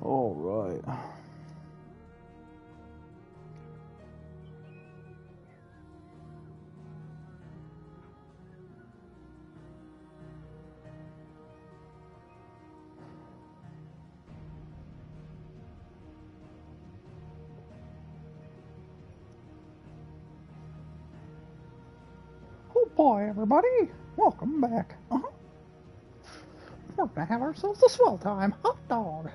All right. Oh boy, everybody! Welcome back. We're gonna have ourselves a swell time. Hot dog.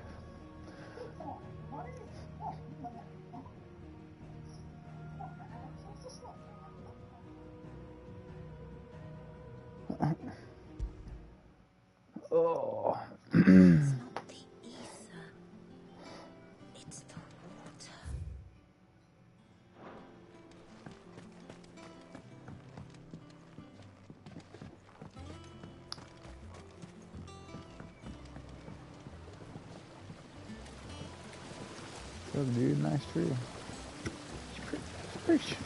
Oh. It's not the ether. It's the water. Look, dude, nice tree. It's pretty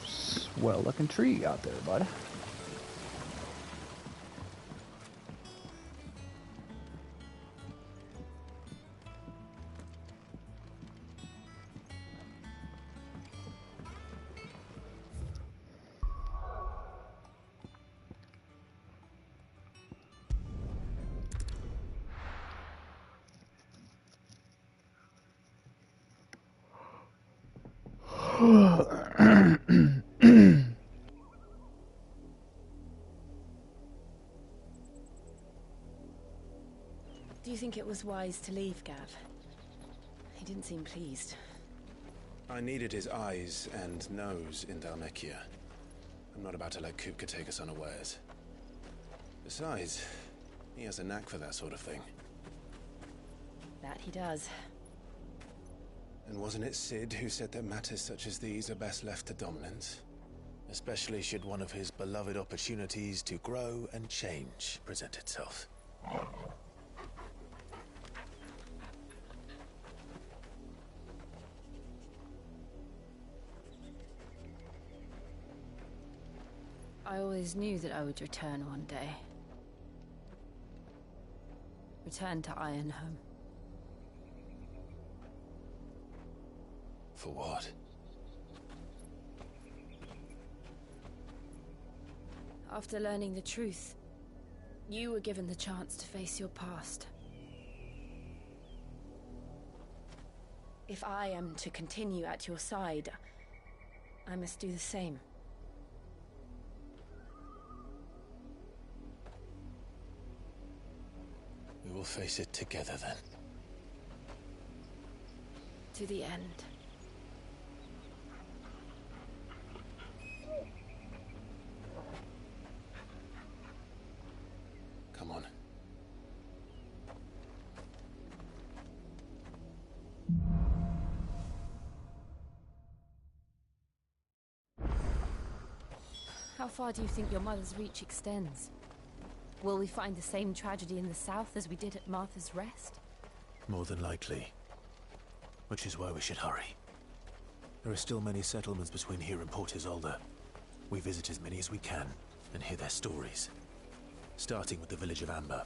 swell looking tree out there, bud. Do you think it was wise to leave, Gav? He didn't seem pleased. I needed his eyes and nose in Dhalmekia. I'm not about to let Kupka take us unawares. Besides, he has a knack for that sort of thing. That he does. And wasn't it Sid who said that matters such as these are best left to dominance? Especially should one of his beloved opportunities to grow and change present itself. I always knew that I would return one day. Return to Ironhome. For what? After learning the truth, you were given the chance to face your past. If I am to continue at your side, I must do the same. We will face it together then. To the end. Come on. How far do you think your mother's reach extends? Will we find the same tragedy in the south as we did at Martha's Rest? More than likely. Which is why we should hurry. There are still many settlements between here and Port Isolde. We visit as many as we can and hear their stories. Starting with the village of Amber.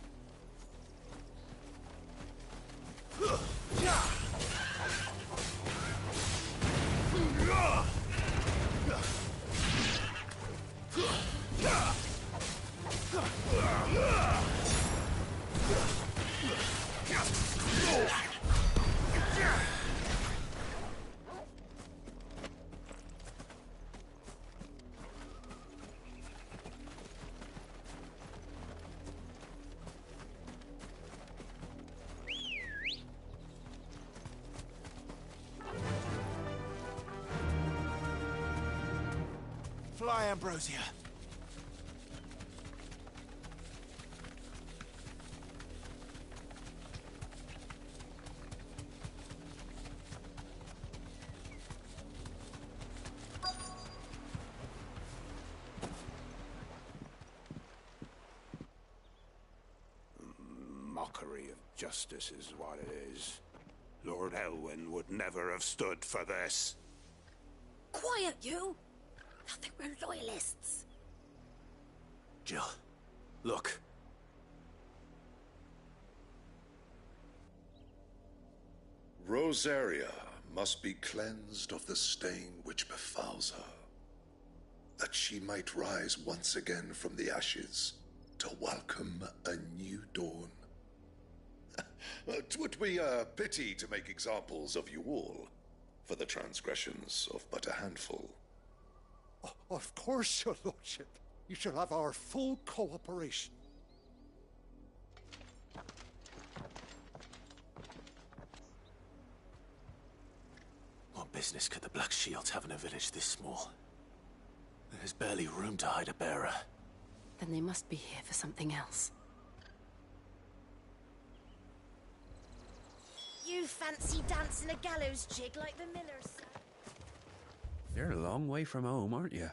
Fly, Ambrosia. Mockery of justice is what it is. Lord Elwyn would never have stood for this. Quiet, you! I think we're loyalists. Jill, look. Rosaria must be cleansed of the stain which befouls her, that she might rise once again from the ashes to welcome a new dawn. 'Twould be a pity to make examples of you all, for the transgressions of but a handful. Of course, your lordship. You shall have our full cooperation. What business could the Black Shields have in a village this small? There's barely room to hide a bearer. Then they must be here for something else. You fancy dancing a gallows jig like the millers say? You're a long way from home, aren't you?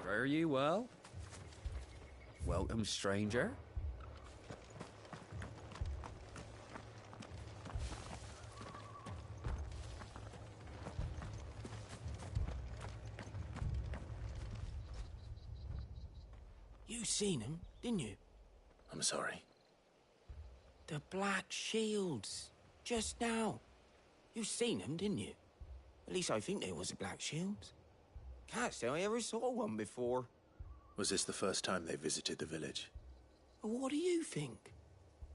Fare ye well? Welcome, stranger. You seen him, didn't you? I'm sorry. The Black Shields. Just now. You seen them, didn't you? At least I think there was a Black Shields. Can't say I ever saw one before. Was this the first time they visited the village? What do you think?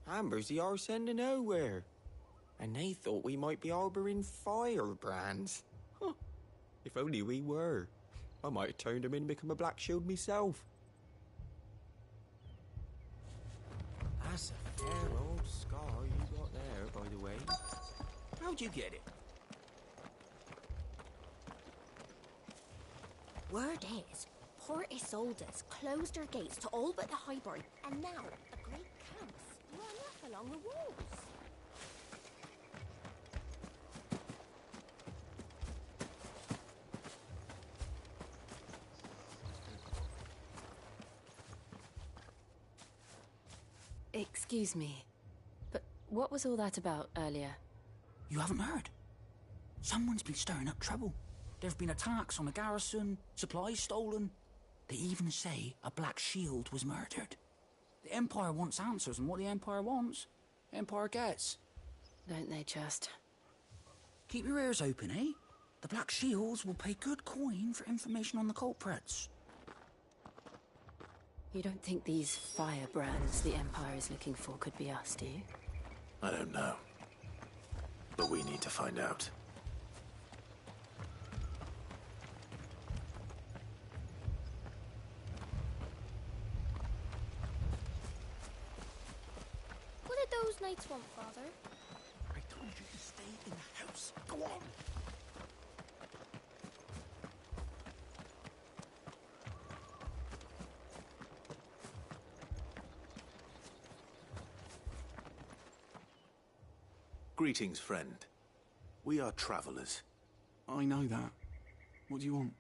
Amber's the arse end of nowhere. And they thought we might be harbouring firebrands. Huh. If only we were. I might have turned them in and become a Black Shield myself. That's a fair old scar you got there, by the way. How'd you get it? Word is, Port Isolde's closed her gates to all but the highborn, and now a great camp's run up along the walls. Excuse me, but what was all that about earlier? You haven't heard? Someone's been stirring up trouble. There have been attacks on the garrison, supplies stolen. They even say a Black Shield was murdered. The Empire wants answers, and what the Empire wants, the Empire gets. Don't they just? Keep your ears open, eh? The Black Shields will pay good coin for information on the culprits. You don't think these firebrands the Empire is looking for could be us, do you? I don't know. But we need to find out. What did those knights want, Father? I told you to stay in the house. Go on. Greetings, friend. We are travelers. I know that. What do you want?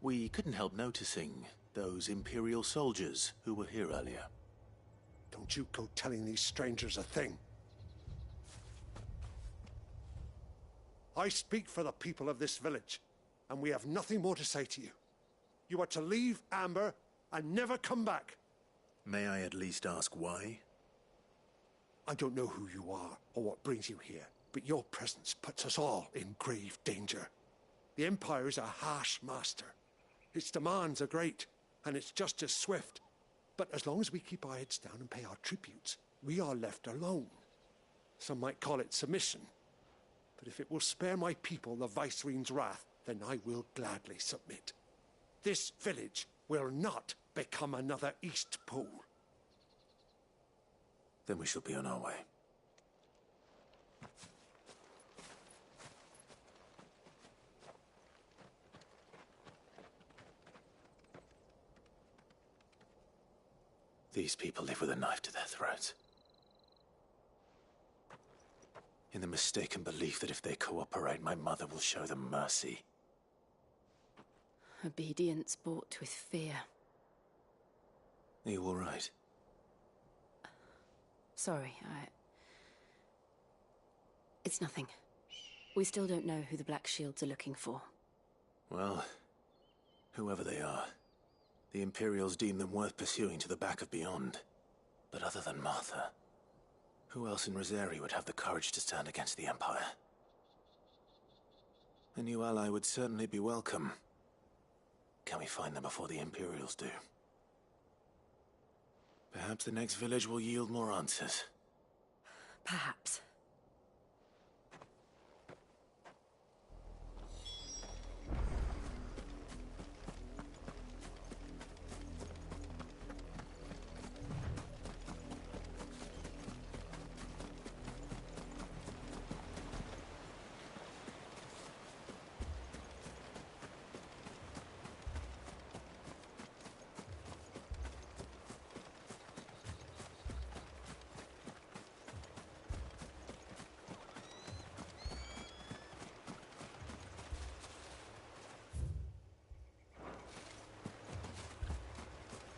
We couldn't help noticing those Imperial soldiers who were here earlier. Don't you go telling these strangers a thing. I speak for the people of this village, and we have nothing more to say to you. You are to leave Amber and never come back. May I at least ask why? I don't know who you are or what brings you here, but your presence puts us all in grave danger. The Empire is a harsh master. Its demands are great, and its justice swift. But as long as we keep our heads down and pay our tributes, we are left alone. Some might call it submission. But if it will spare my people the Viceroy's wrath, then I will gladly submit. This village will not become another Eastpool. Then we shall be on our way. These people live with a knife to their throats. In the mistaken belief that if they cooperate, my mother will show them mercy. Obedience bought with fear. Are you all right? Sorry, It's nothing. We still don't know who the Black Shields are looking for. Well, Whoever they are, the Imperials deem them worth pursuing to the back of beyond. But other than Martha, who else in Rosari would have the courage to stand against the Empire? A new ally would certainly be welcome. Can we find them before the Imperials do? Perhaps the next village will yield more answers. Perhaps.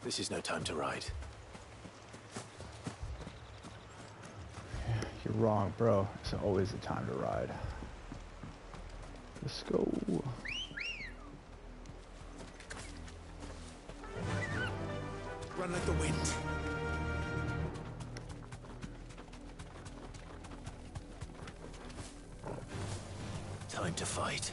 This is no time to ride. You're wrong, bro. It's always the time to ride. Let's go. Run like the wind. Time to fight.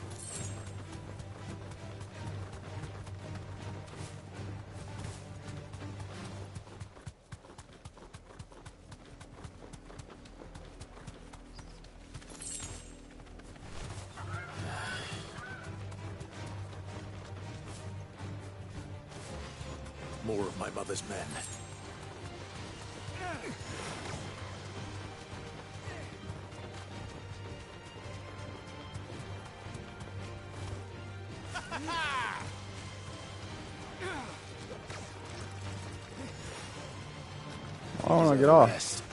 More of my mother's men. I don't want to get off.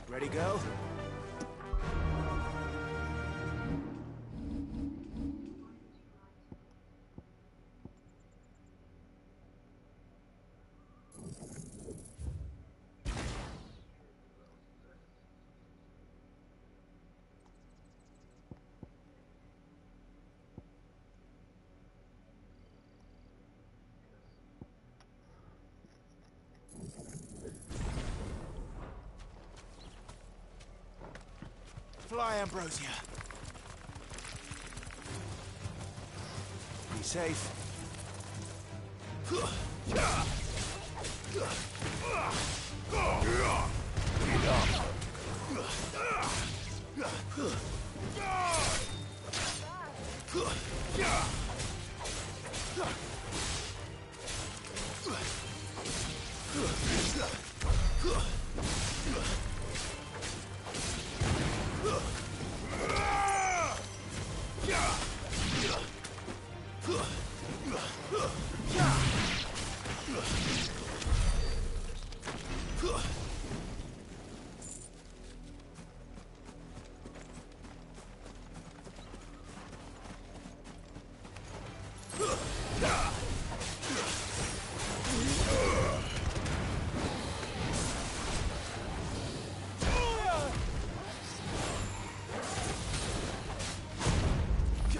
Ready, go? Fly, Ambrosia. Be safe.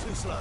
Too slow.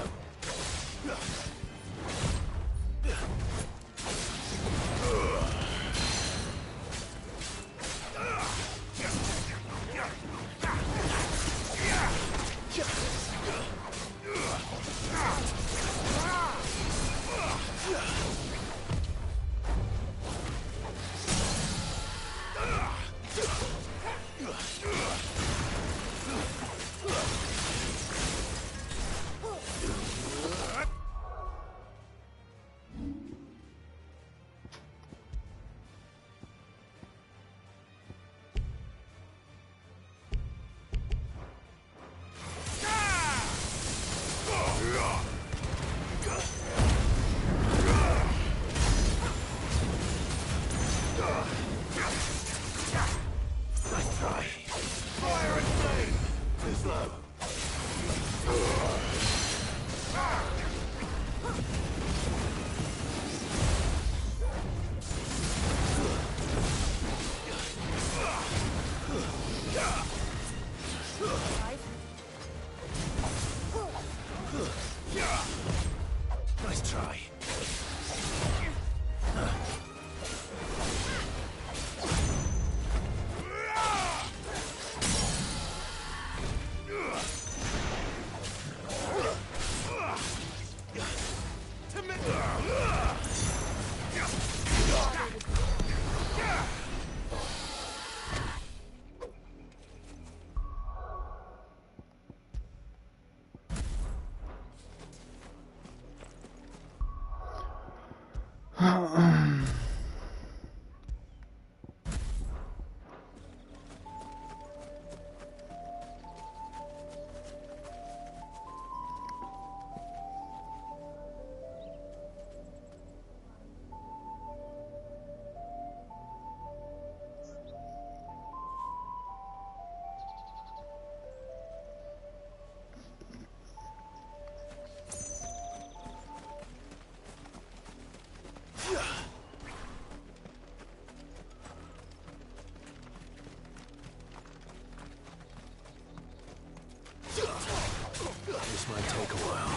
This might take a while.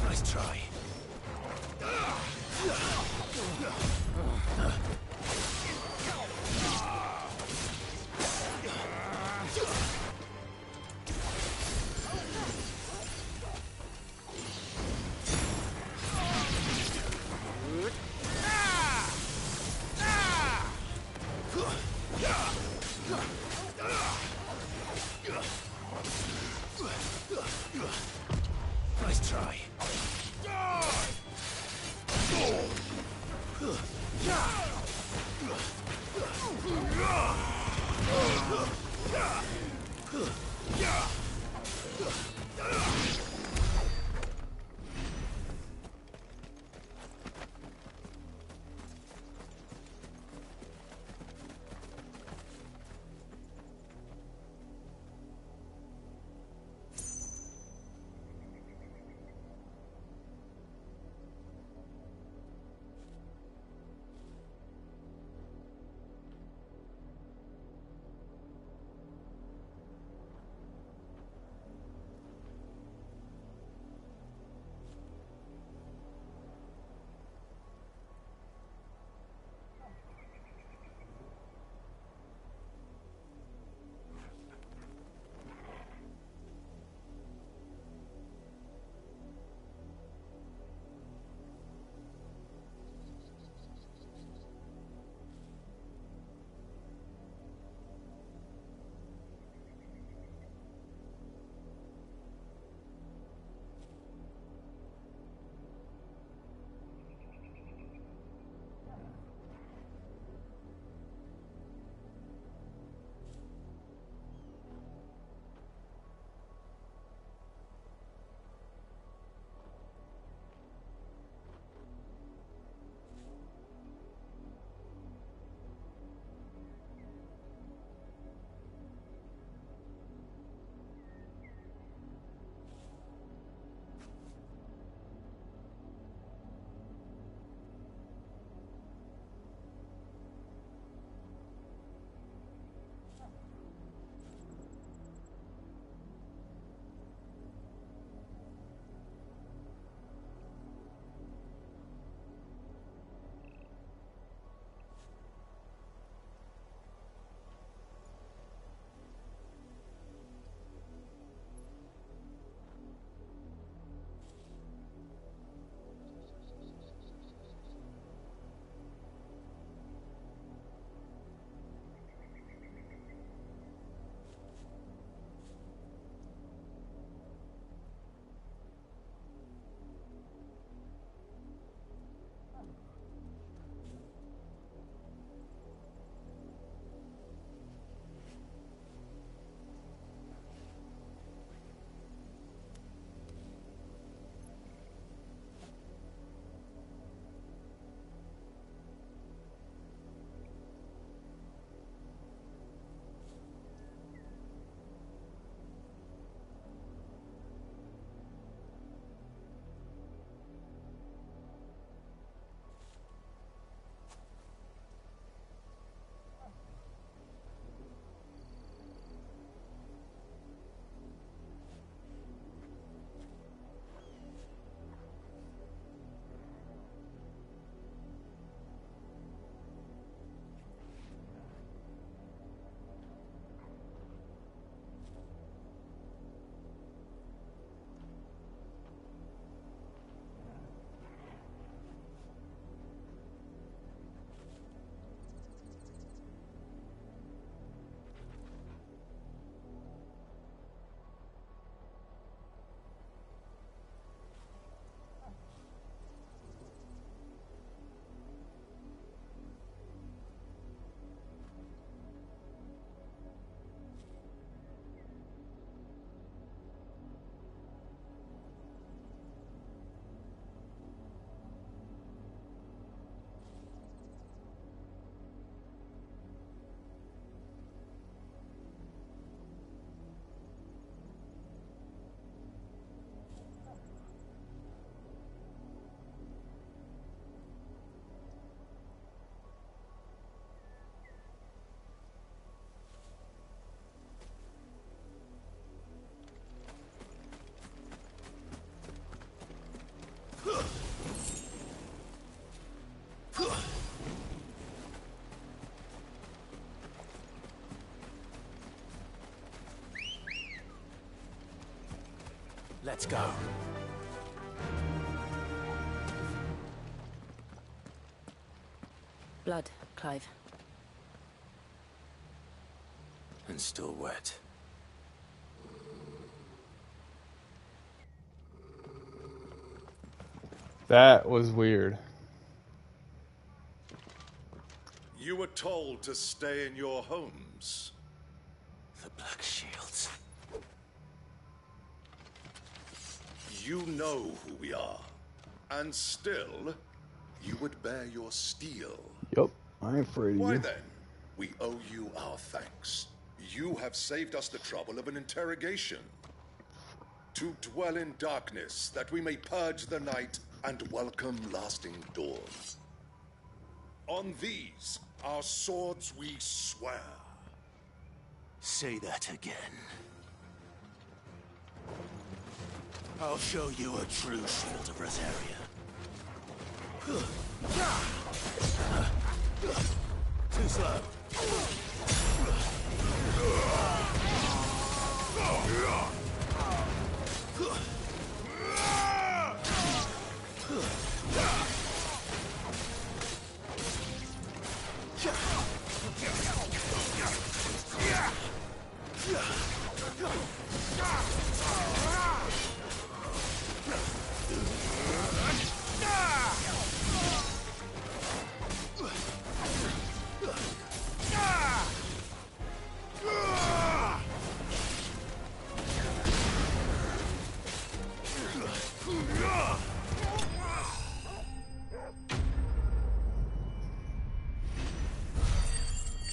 Nice try. Nice try. Let's go. Blood, Clive. And still wet. That was weird. You were told to stay in your homes. The Black Shields. You know who we are. And still, you would bear your steel. Yup, I ain't afraid of Why you. then, we owe you our thanks. You have saved us the trouble of an interrogation. To dwell in darkness, that we may purge the night and welcome lasting dawn. On these, our swords we swear. Say that again. I'll show you a true shield of Rosaria. Too slow.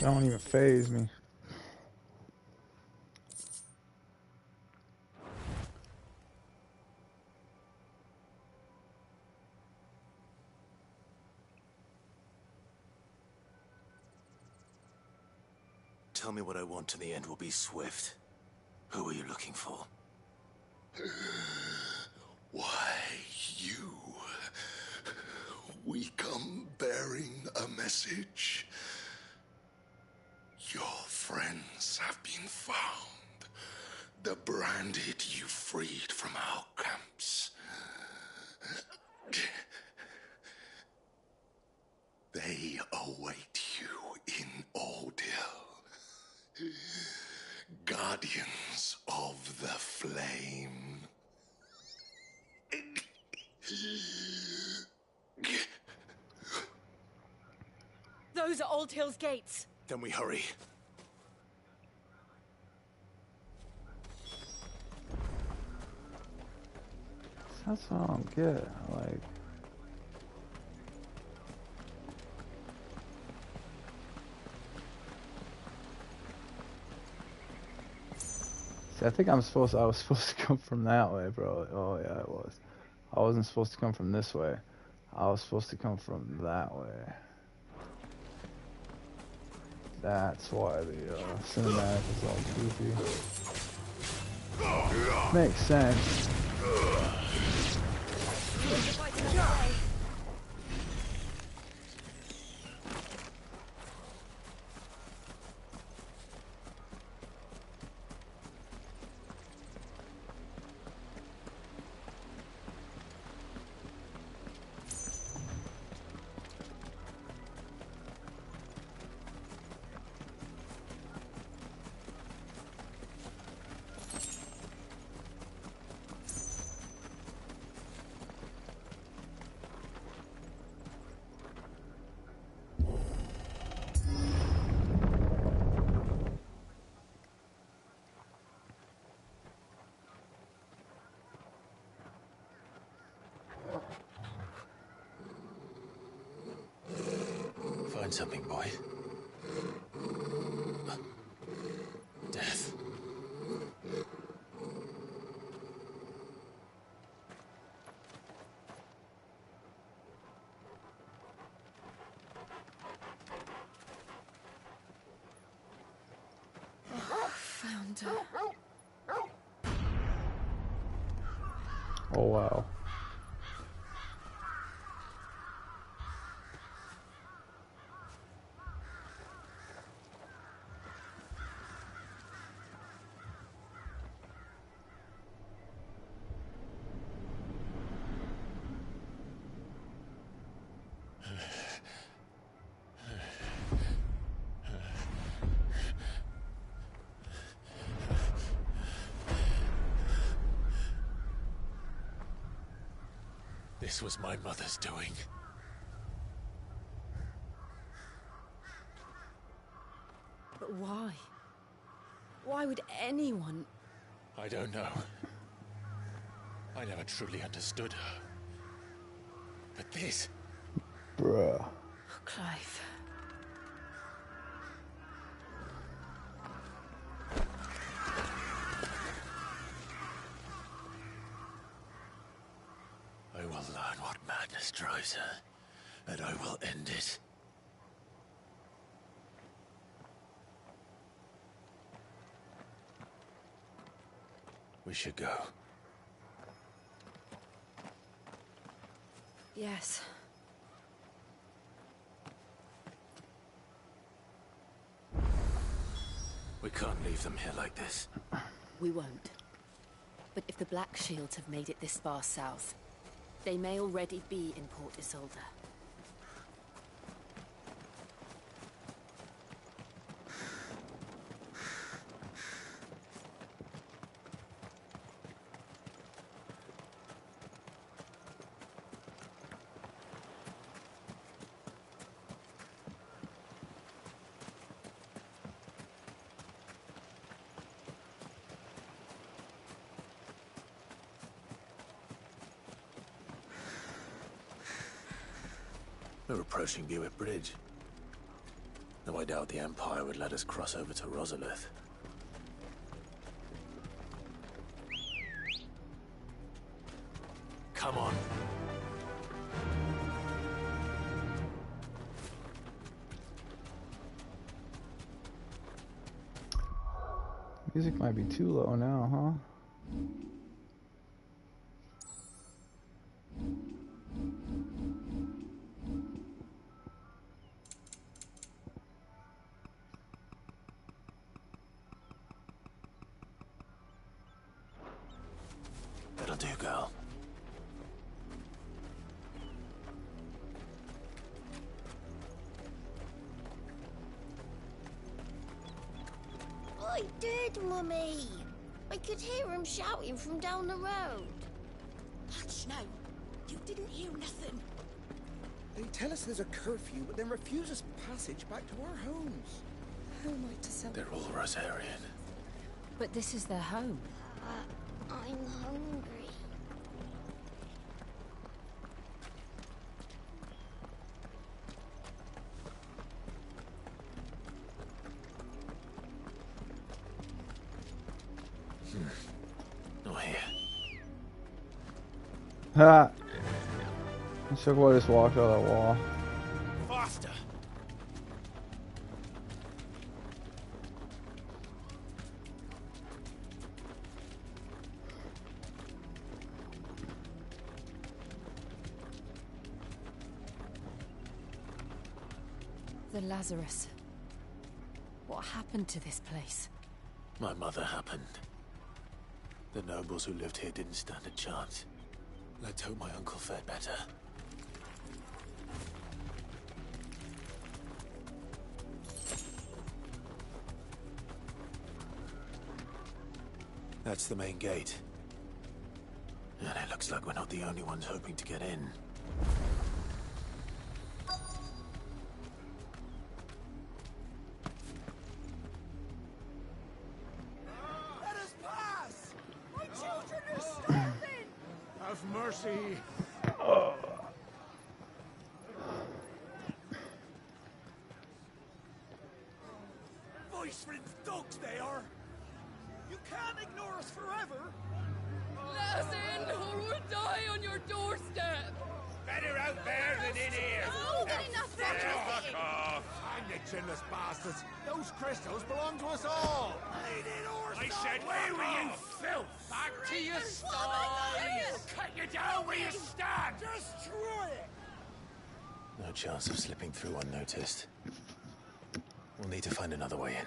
That don't even faze me. Tell me what I want and the end will be swift. Who are you looking for? Why, you. We come bearing a message. Your friends have been found. The branded you freed from our camps. They await you in Ordeal. Guardians of the Flame. Those are Old Hill's gates. Then we hurry. That's what I don't get. Like, see, I think I was supposed to come from that way, bro. Oh yeah, I was. I wasn't supposed to come from this way. I was supposed to come from that way. That's why the cinematic is all goofy. Makes sense. Find something, boy. Death. Found her. Oh wow. This was my mother's doing. But why? Why would anyone... I don't know. I never truly understood her. But this... Bruh. Oh, Clive. I will learn what madness drives her, and I will end it. We should go. Yes. We can't leave them here like this. We won't. But if the Black Shields have made it this far south, they may already be in Port Isolde. We're approaching Buick Bridge. Though I doubt the Empire would let us cross over to Rosalith. Come on. Music might be too low now, huh? That'll do, girl. I did, Mummy. I could hear him shouting from down the road. Hush now. You didn't hear nothing. They tell us there's a curfew, but then refuse us passage back to our homes. How am I to sell? They're all Rosarian. But this is their home. I'm hungry. Not here. Ha! Shook boy just walked out of that wall. Faster! The Lazarus. What happened to this place? My mother happened. The nobles who lived here didn't stand a chance. Let's hope my uncle fared better. That's the main gate. And it looks like we're not the only ones hoping to get in. Let us pass! My children are starving! Have mercy! Voice for dogs they are! You can't ignore us forever! Let us in, or we'll die on your doorstep! Better out there than in here. Oh, get enough Fuck off. Hang you chinless bastards! Those crystals belong to us all! I said, where were you, filth? Back to your sties. Cut you down where you stand. Destroy it! No chance of slipping through unnoticed. We'll need to find another way in.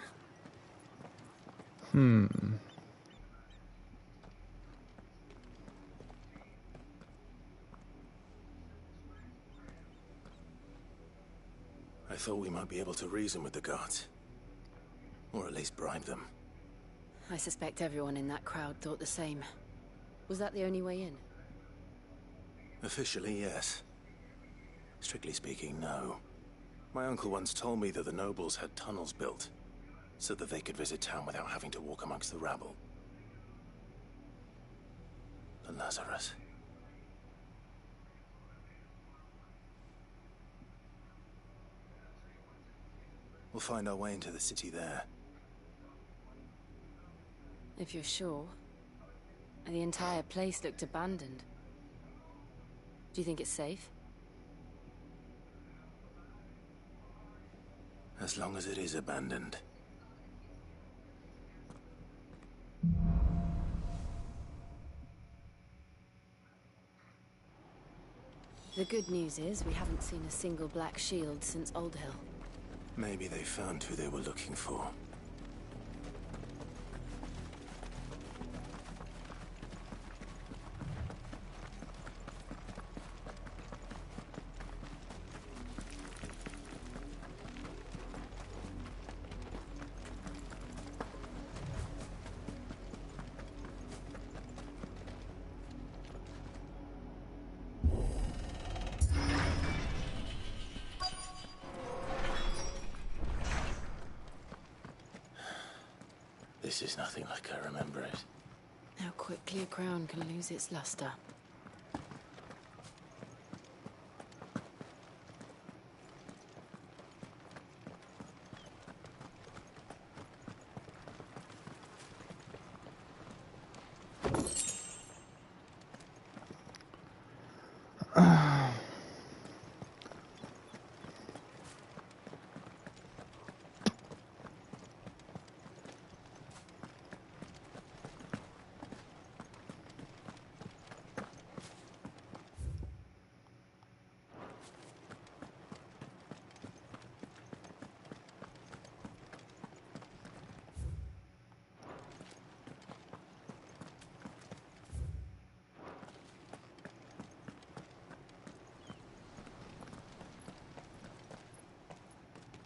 I thought we might be able to reason with the guards. Or at least bribe them. I suspect everyone in that crowd thought the same. Was that the only way in? Officially, yes. Strictly speaking, no. My uncle once told me that the nobles had tunnels built, so that they could visit town without having to walk amongst the rabble. The Lazarus. We'll find our way into the city there. If you're sure. The entire place looked abandoned. Do you think it's safe? As long as it is abandoned. The good news is we haven't seen a single black shield since Old Hill. Maybe they found who they were looking for. This is nothing like I remember it. How quickly a crown can lose its luster.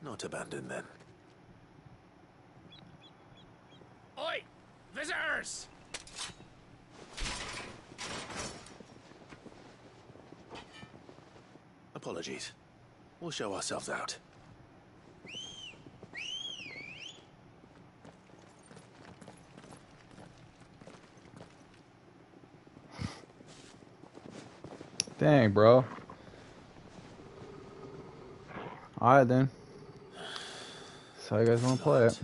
Not abandoned, then. Oi! Visitors! Apologies. We'll show ourselves out. Dang, bro. Alright then. So you guys want to play it?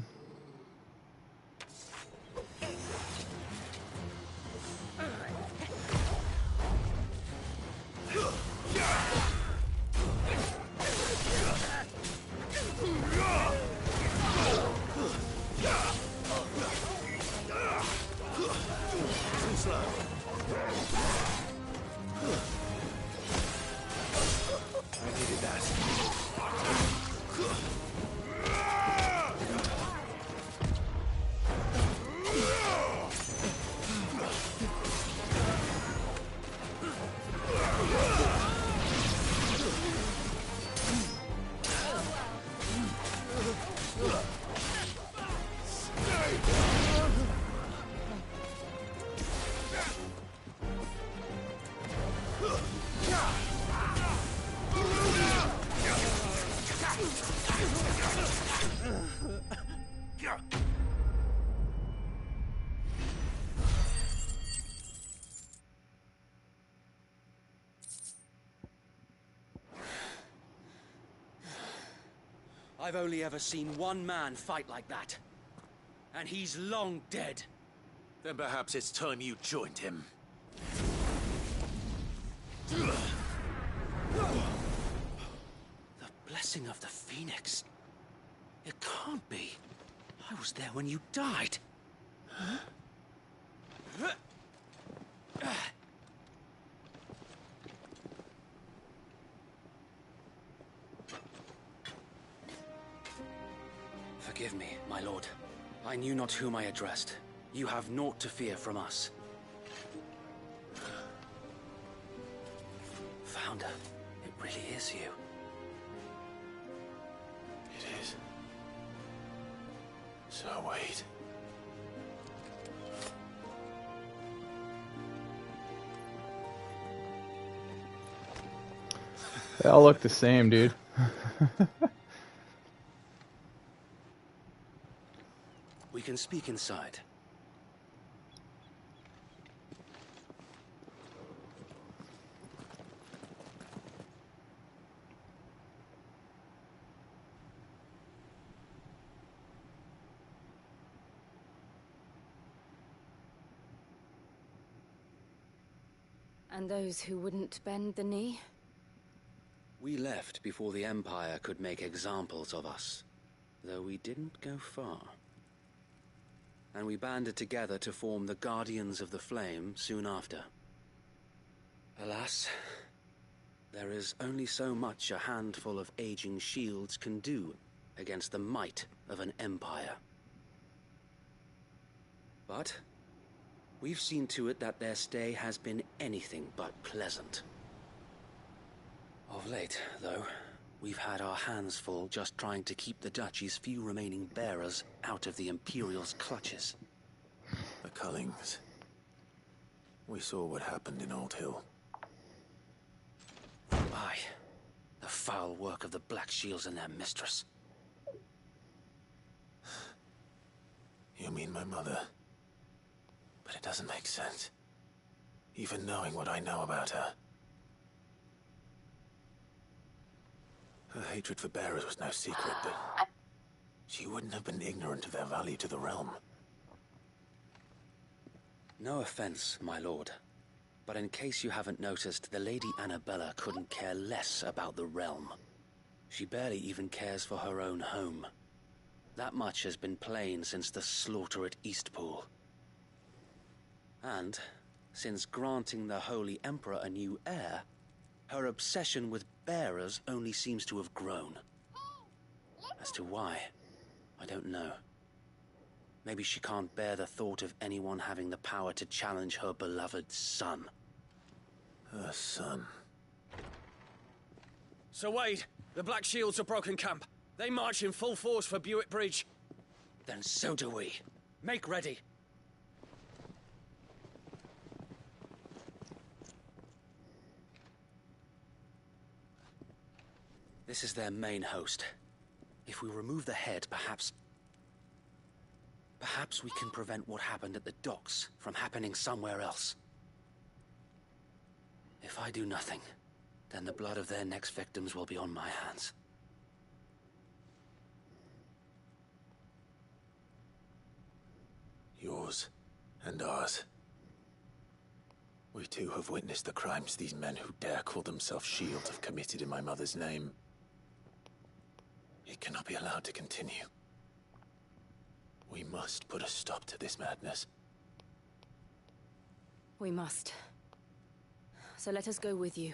I've only ever seen one man fight like that. And he's long dead. Then perhaps it's time you joined him. The blessing of the Phoenix. It can't be. I was there when you died. Forgive me, my lord. I knew not whom I addressed. You have naught to fear from us. Founder, it really is you. It is. So wait. They all look the same, dude. We can speak inside. And those who wouldn't bend the knee? We left before the Empire could make examples of us, though we didn't go far. And we banded together to form the Guardians of the Flame soon after. Alas, there is only so much a handful of aging shields can do against the might of an empire. But we've seen to it that their stay has been anything but pleasant. Of late, though, we've had our hands full just trying to keep the Duchy's few remaining bearers out of the Imperial's clutches. The Cullings. We saw what happened in Old Hill. Aye. The foul work of the Black Shields and their mistress. You mean my mother? But it doesn't make sense. Even knowing what I know about her. Her hatred for bearers was no secret, but she wouldn't have been ignorant of their value to the realm. No offense, my lord. But in case you haven't noticed, the Lady Annabella couldn't care less about the realm. She barely even cares for her own home. That much has been plain since the slaughter at Eastpool. And, since granting the Holy Emperor a new heir, her obsession with bearers only seems to have grown. As to why, I don't know. Maybe she can't bear the thought of anyone having the power to challenge her beloved son. Her son. Sir Wade, the Black Shields have broken camp. They march in full force for Buick Bridge. Then so do we. Make ready. This is their main host. If we remove the head, perhaps we can prevent what happened at the docks from happening somewhere else. If I do nothing, then the blood of their next victims will be on my hands. Yours and ours. We too have witnessed the crimes these men who dare call themselves Shield have committed in my mother's name. It cannot be allowed to continue. We must put a stop to this madness. We must. So let us go with you.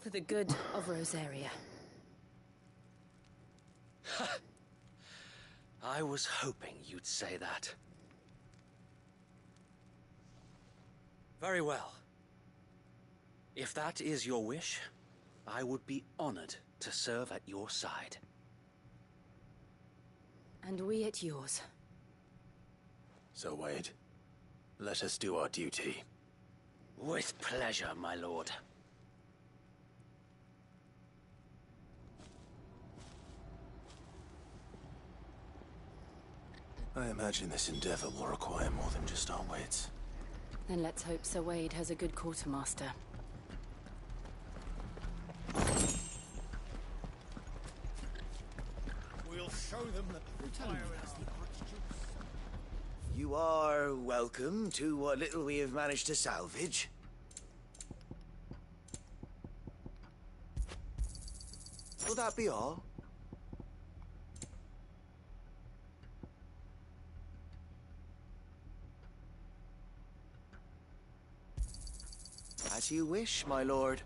For the good of Rosaria. I was hoping you'd say that. Very well. If that is your wish, I would be honored to serve at your side. And we at yours. So, Wade, let us do our duty. With pleasure, my lord. I imagine this endeavor will require more than just our wits. Then let's hope Sir Wade has a good quartermaster. We'll show them that the fire is the You are welcome to what little we have managed to salvage. Will that be all? As you wish, my lord.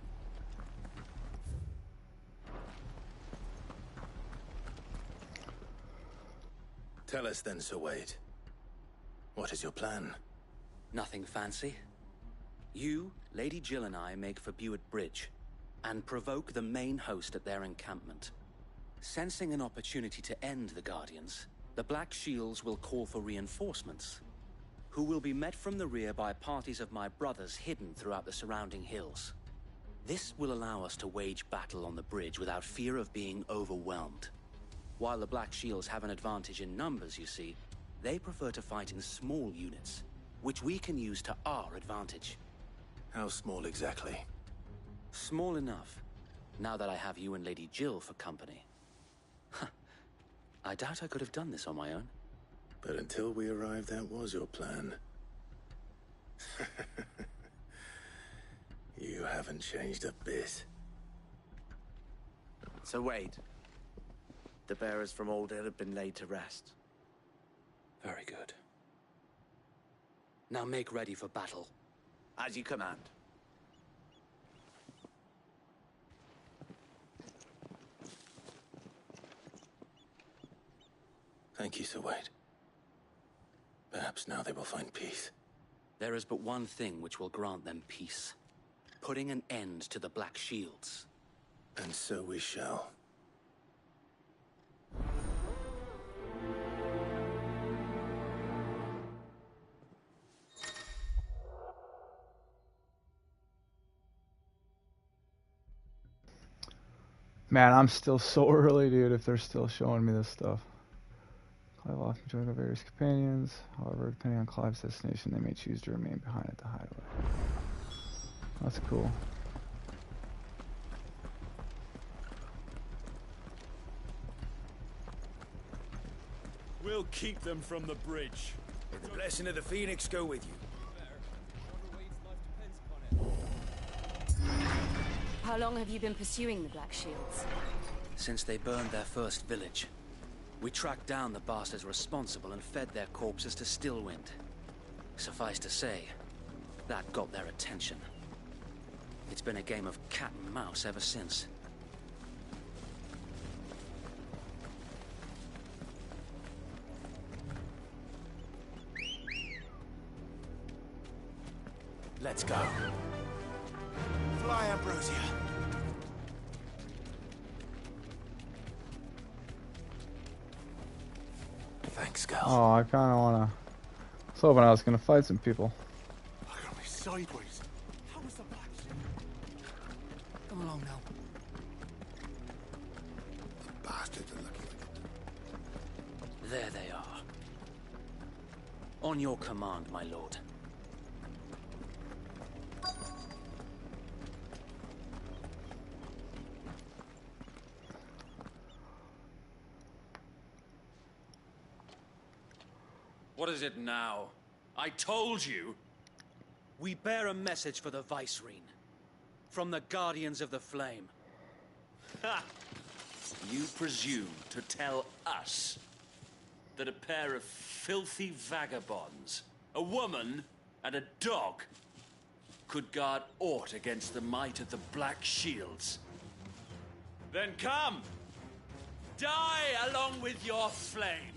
Tell us then, Sir Wade. What is your plan? Nothing fancy. You, Lady Jill and I make for Buick Bridge, and provoke the main host at their encampment. Sensing an opportunity to end the Guardians, the Black Shields will call for reinforcements, who will be met from the rear by parties of my brothers hidden throughout the surrounding hills. This will allow us to wage battle on the bridge without fear of being overwhelmed. While the Black Shields have an advantage in numbers, you see, they prefer to fight in small units, which we can use to our advantage. How small exactly? Small enough, now that I have you and Lady Jill for company. I doubt I could have done this on my own. But until we arrived, that was your plan. You haven't changed a bit. So Wade, the bearers from Old Hill have been laid to rest. Very good. Now make ready for battle. As you command. Thank you, Sir Wade. Perhaps now they will find peace. There is but one thing which will grant them peace. Putting an end to the Black Shields. And so we shall. Man, I'm still so early, dude, if they're still showing me this stuff. Clive lost majority of various companions. However, depending on Clive's destination, they may choose to remain behind at the hideaway. That's cool. We'll keep them from the bridge. May the blessing of the Phoenix go with you. How long have you been pursuing the Black Shields? Since they burned their first village. We tracked down the bastards responsible and fed their corpses to Stillwind. Suffice to say, that got their attention. It's been a game of cat and mouse ever since. Let's go. Fly, Ambrosia. Thanks, Gal. Oh, I kind of want to... I was hoping I was going to fight some people. I got me sideways. How was the Black Shield? Come along now. Bastards are lucky. There they are. On your command, my lord. What is it now? I told you! We bear a message for the Vicereine. From the Guardians of the Flame. Ha! You presume to tell us that a pair of filthy vagabonds, a woman and a dog, could guard aught against the might of the Black Shields? Then come! Die along with your flame!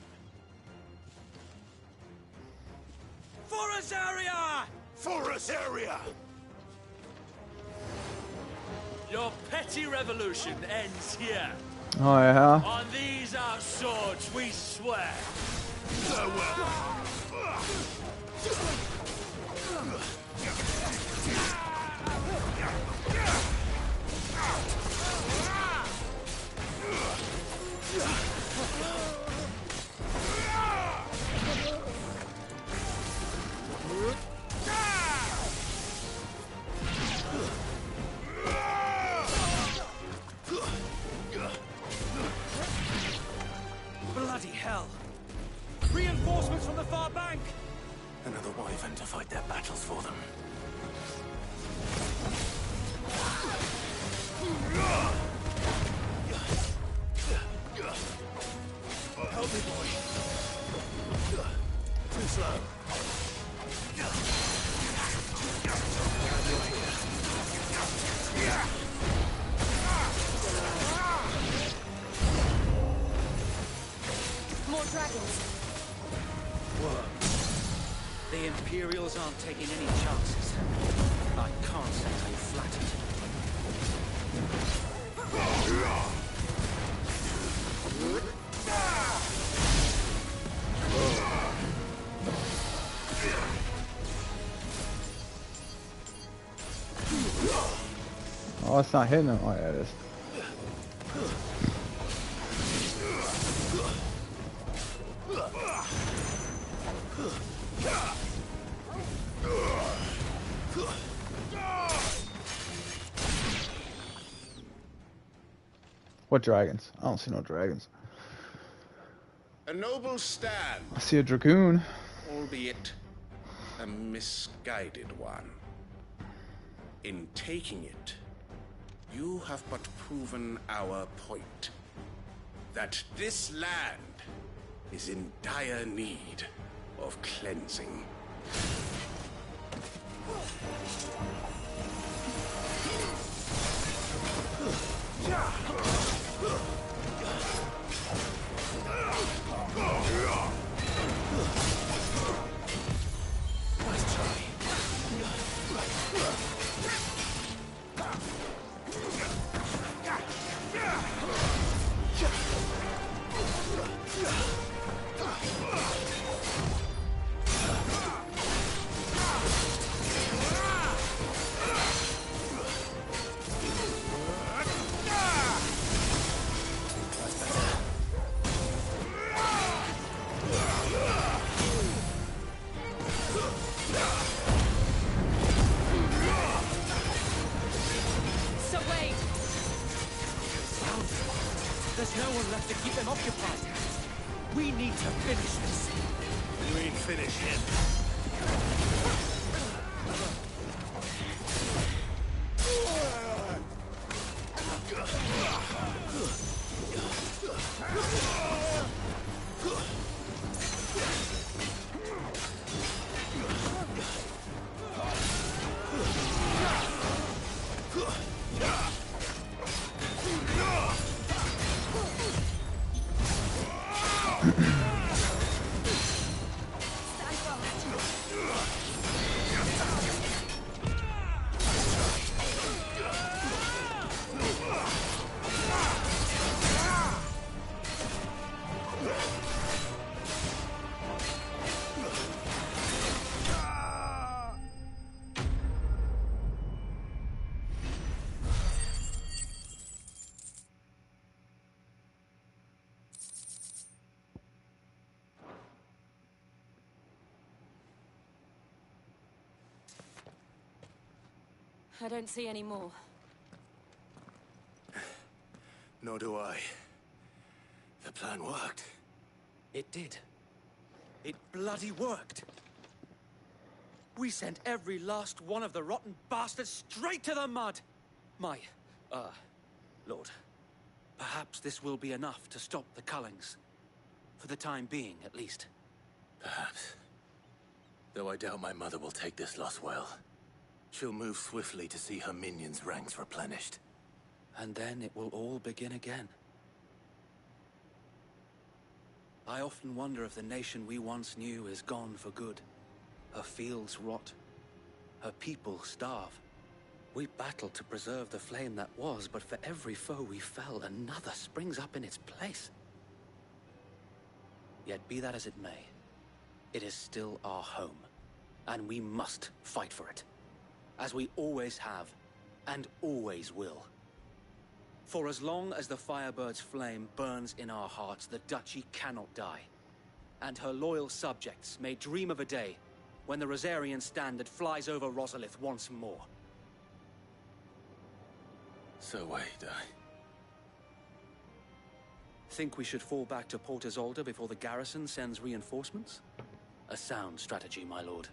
For Azaria! For Azaria! Your petty revolution ends here. Oh, yeah? On these our swords we swear. Farewell. Bloody hell! Reinforcements from the far bank! Another wyvern to fight their battles for them. Help me, boy. Too slow. More dragons. Whoa. The Imperials aren't taking any chances. I can't say I'm flattered. Oh, it's not hitting him. Oh, yeah, it is. What dragons? I don't see no dragons. A noble stand. I see a dragoon. Albeit a misguided one. In taking it, you have but proven our point. That this land is in dire need of cleansing. There's no one left to keep them occupied. We need to finish this. You ain't finish him. I don't see any more. Nor do I. The plan worked. It did. It bloody worked. We sent every last one of the rotten bastards straight to the mud. My, Lord, perhaps this will be enough to stop the Cullings. For the time being, at least. Perhaps. Though I doubt my mother will take this loss well. She'll move swiftly to see her minions' ranks replenished. And then it will all begin again. I often wonder if the nation we once knew is gone for good. Her fields rot. Her people starve. We battled to preserve the flame that was, but for every foe we fell, another springs up in its place. Yet be that as it may, it is still our home, and we must fight for it. As we always have, and always will. For as long as the Firebird's flame burns in our hearts, the Duchy cannot die. And her loyal subjects may dream of a day when the Rosarian standard flies over Rosalith once more. So wait, Think we should fall back to Port Isolde before the garrison sends reinforcements? A sound strategy, my lord.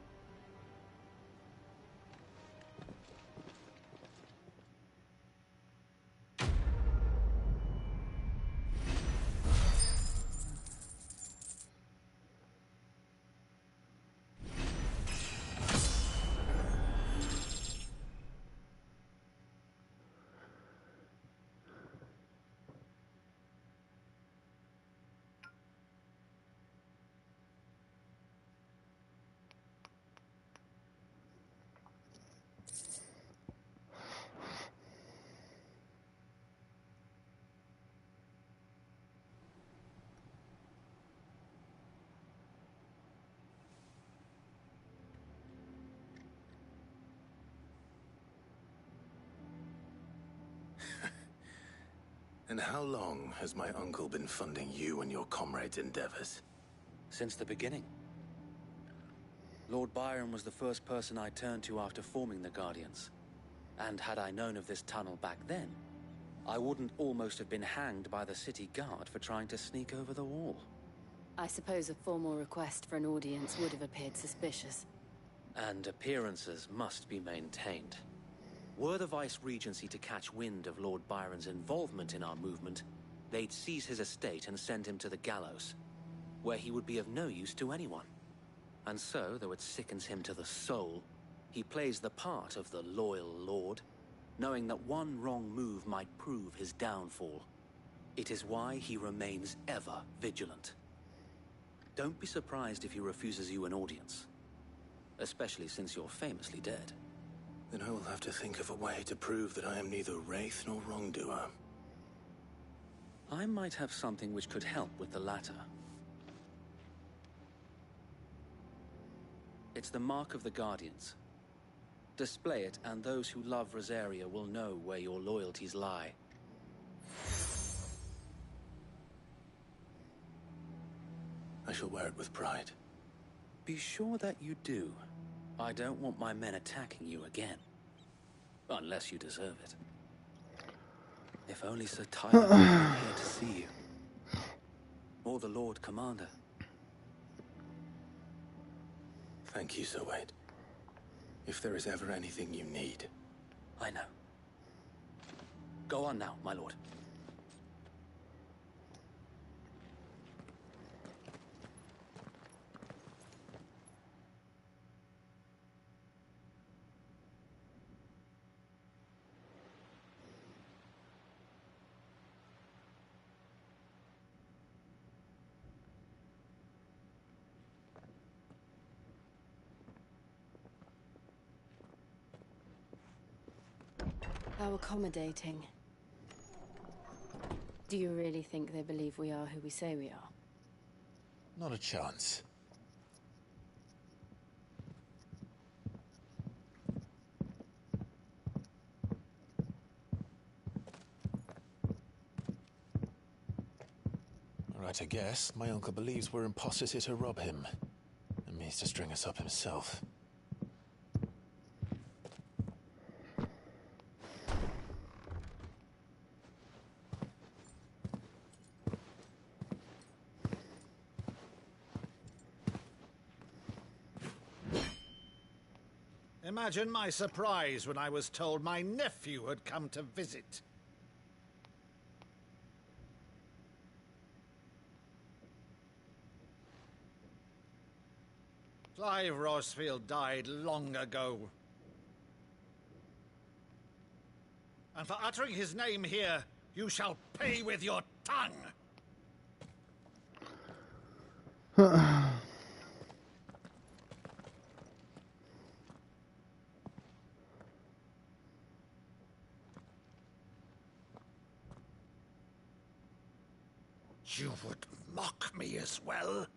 And how long has my uncle been funding you and your comrades' endeavors? Since the beginning. Lord Byron was the first person I turned to after forming the Guardians. And had I known of this tunnel back then, I wouldn't almost have been hanged by the city guard for trying to sneak over the wall. I suppose a formal request for an audience would have appeared suspicious. And appearances must be maintained. Were the Vice-Regency to catch wind of Lord Byron's involvement in our movement, they'd seize his estate and send him to the gallows, where he would be of no use to anyone. And so, though it sickens him to the soul, he plays the part of the loyal lord, knowing that one wrong move might prove his downfall. It is why he remains ever vigilant. Don't be surprised if he refuses you an audience, especially since you're famously dead. Then I will have to think of a way to prove that I am neither wraith nor wrongdoer. I might have something which could help with the latter. It's the mark of the Guardians. Display it, and those who love Rosaria will know where your loyalties lie. I shall wear it with pride. Be sure that you do. I don't want my men attacking you again. Unless you deserve it. If only Sir Tyler were here to see you. Or the Lord Commander. Thank you, Sir Wade. If there is ever anything you need. I know. Go on now, my lord. How accommodating. Do you really think they believe we are who we say we are? Not a chance. Right, I guess. My uncle believes we're imposters here to rob him. And means to string us up himself. Imagine my surprise when I was told my nephew had come to visit. Clive Rosfield died long ago. And for uttering his name here, you shall pay with your tongue! You would mock me as well?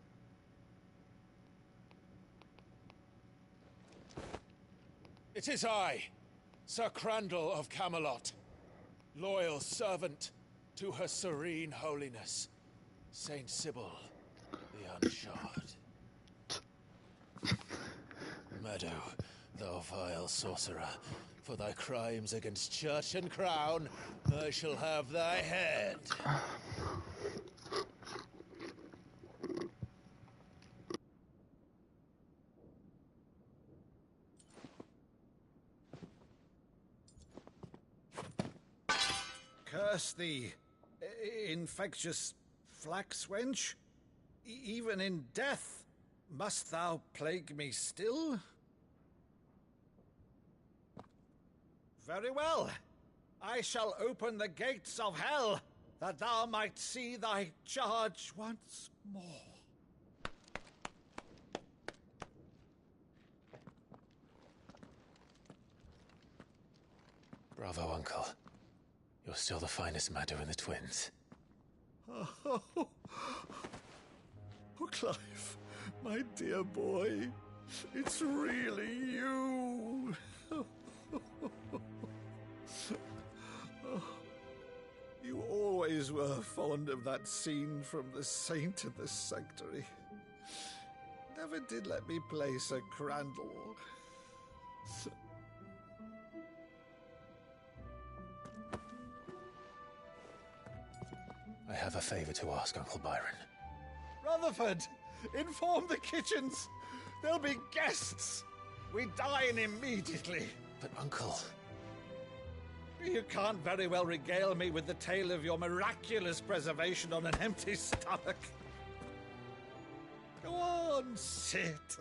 It is I, Sir Crandall of Camelot, loyal servant to Her Serene Holiness, Saint Sybil the Unshod. Meadow, thou vile sorcerer, for thy crimes against church and crown, I shall have thy head. Curse thee, infectious flax wench. Even in death, must thou plague me still? Very well. I shall open the gates of hell, that thou might see thy charge once more. Bravo, Uncle. You're still the finest Maddo in the twins. Oh, Clive, my dear boy, it's really you. You always always were fond of that scene from The Saint of the Sanctuary. Never did let me play Sir Crandall. I have a favor to ask, Uncle Byron. Rutherford, inform the kitchens. There'll be guests. We dine immediately. But, Uncle... You can't very well regale me with the tale of your miraculous preservation on an empty stomach. Go on, sit.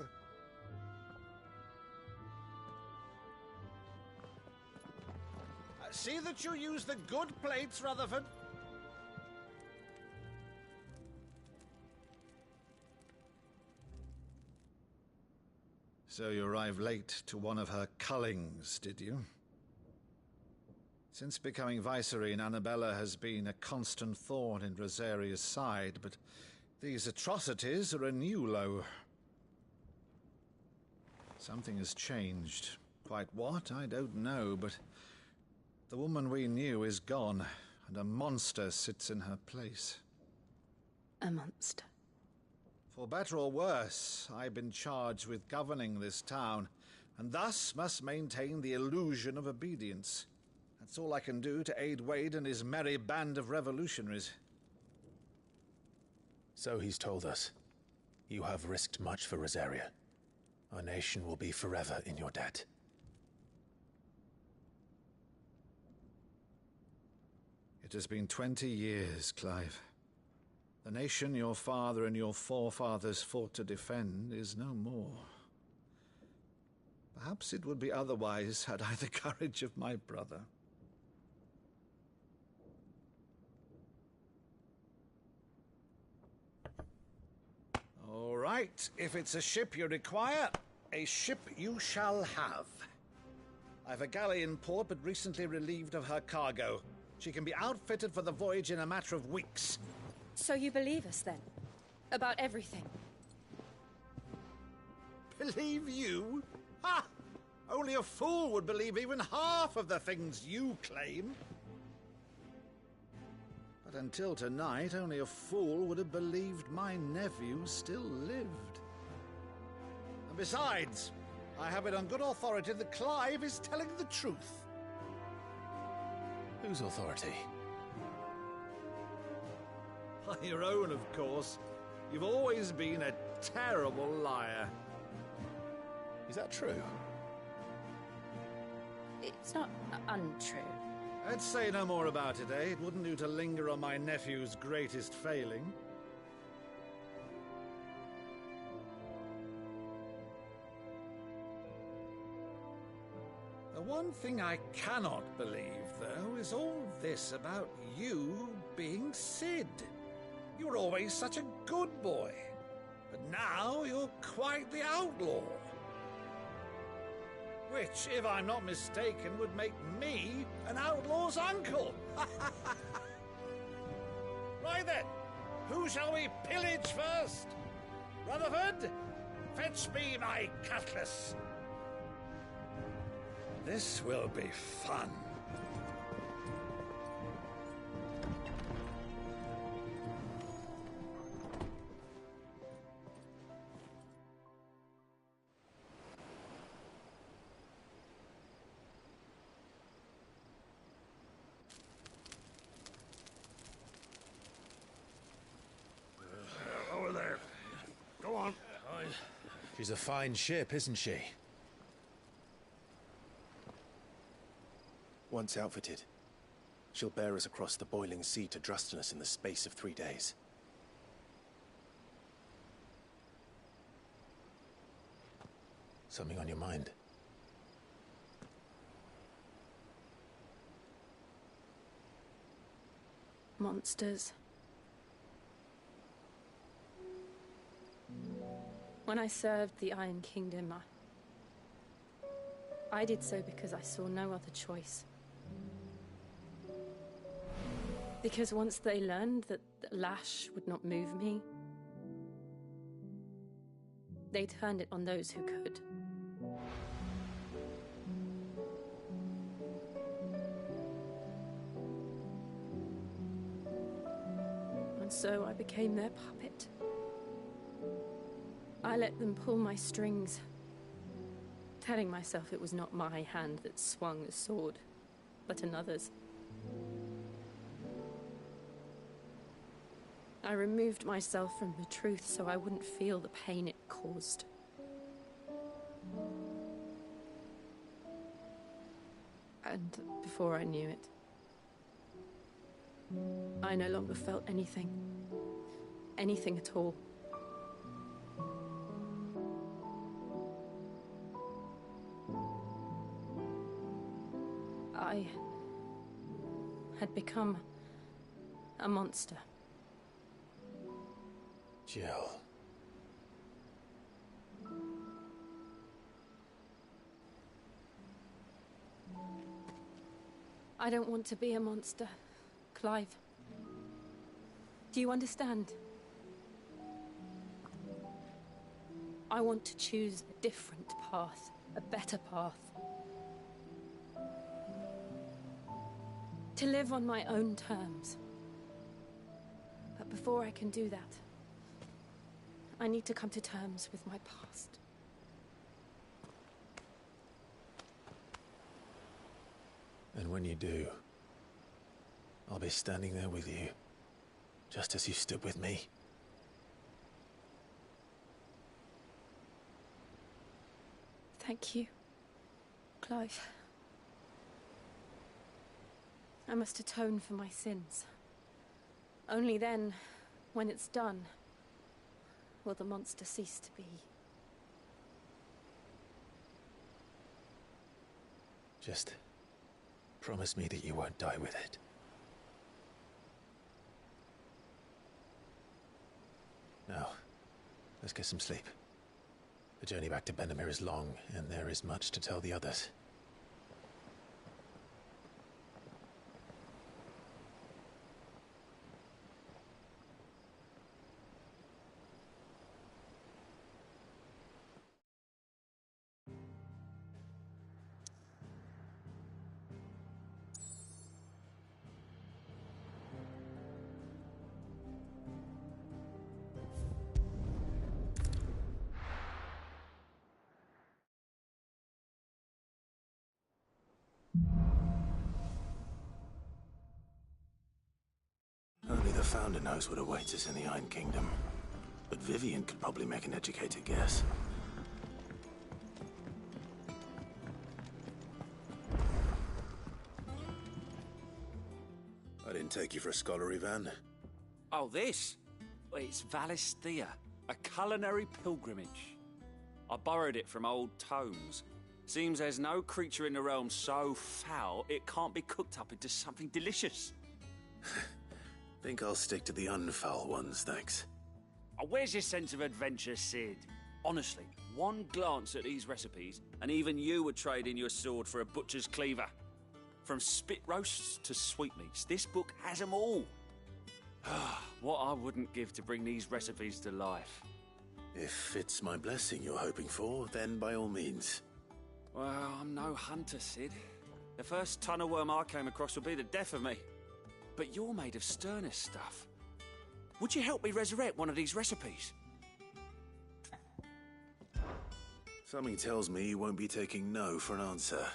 See that you use the good plates, Rutherford. So you arrived late to one of her cullings, did you? Since becoming Vicereine, Annabella has been a constant thorn in Rosaria's side, but these atrocities are a new low. Something has changed. Quite what, I don't know, but the woman we knew is gone, and a monster sits in her place. A monster? For better or worse, I've been charged with governing this town, and thus must maintain the illusion of obedience. That's all I can do to aid Wade and his merry band of revolutionaries. So he's told us. You have risked much for Rosaria. Our nation will be forever in your debt. It has been 20 years, Clive. The nation your father and your forefathers fought to defend is no more. Perhaps it would be otherwise had I the courage of my brother. All right, if it's a ship you require, a ship you shall have. I've a galley in port, but recently relieved of her cargo. She can be outfitted for the voyage in a matter of weeks. So you believe us, then? About everything? Believe you? Ha! Only a fool would believe even half of the things you claim. But until tonight, only a fool would have believed my nephew still lived. And besides, I have it on good authority that Clive is telling the truth. Whose authority? By your own, of course. You've always been a terrible liar. Is that true? It's not untrue. I'd say no more about it, eh? It wouldn't do to linger on my nephew's greatest failing. The one thing I cannot believe, though, is all this about you being Sid. You were always such a good boy, but now you're quite the outlaw. Which, if I'm not mistaken, would make me an outlaw's uncle. Right then, who shall we pillage first? Rutherford, fetch me my cutlass. This will be fun. Over there. Go on. She's a fine ship, isn't she? Once outfitted, she'll bear us across the boiling sea to Drustinus in the space of 3 days. Something on your mind? Monsters. When I served the Iron Kingdom, I did so because I saw no other choice. Because once they learned that the lash would not move me, they turned it on those who could. So I became their puppet. I let them pull my strings, telling myself it was not my hand that swung the sword, but another's. I removed myself from the truth so I wouldn't feel the pain it caused. And before I knew it, I no longer felt anything. Anything at all. I had become a monster. Jill. I don't want to be a monster, Clive. Do you understand? I want to choose a different path, a better path. To live on my own terms. But before I can do that, I need to come to terms with my past. And when you do, I'll be standing there with you, just as you stood with me. Thank you, Clive. I must atone for my sins. Only then, when it's done, will the monster cease to be. Just promise me that you won't die with it. Now, let's get some sleep. The journey back to Benamir is long, and there is much to tell the others. Only the Founder knows what awaits us in the Iron Kingdom. But Vivian could probably make an educated guess. I didn't take you for a scholarly van. Oh, this? It's Valisthea, a culinary pilgrimage. I borrowed it from old tomes. Seems there's no creature in the realm so foul it can't be cooked up into something delicious. Think I'll stick to the unfoul ones, thanks. Oh, where's your sense of adventure, Sid? Honestly, one glance at these recipes, and even you would trade in your sword for a butcher's cleaver. From spit roasts to sweetmeats, this book has them all. What I wouldn't give to bring these recipes to life. If it's my blessing you're hoping for, then by all means. Well, I'm no hunter, Sid. The first tunnel worm I came across would be the death of me. But you're made of sterner stuff. Would you help me resurrect one of these recipes? Something tells me you won't be taking no for an answer.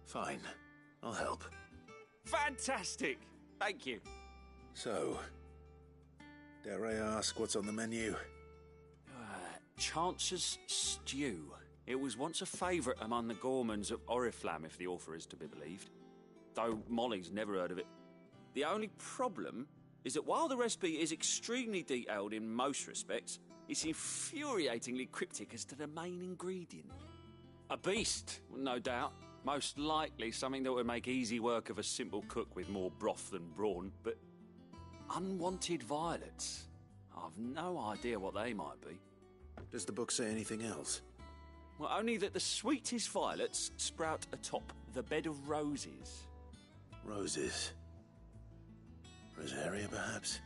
Fine, I'll help. Fantastic! Thank you. So, dare I ask what's on the menu? Chance's Stew. It was once a favourite among the gourmands of Oriflamme, if the author is to be believed. Though Molly's never heard of it. The only problem is that while the recipe is extremely detailed in most respects, it's infuriatingly cryptic as to the main ingredient. A beast, no doubt. Most likely something that would make easy work of a simple cook with more broth than brawn, but unwanted violets. I've no idea what they might be. Does the book say anything else? Well, only that the sweetest violets sprout atop the bed of roses. Roses. Rosaria, perhaps?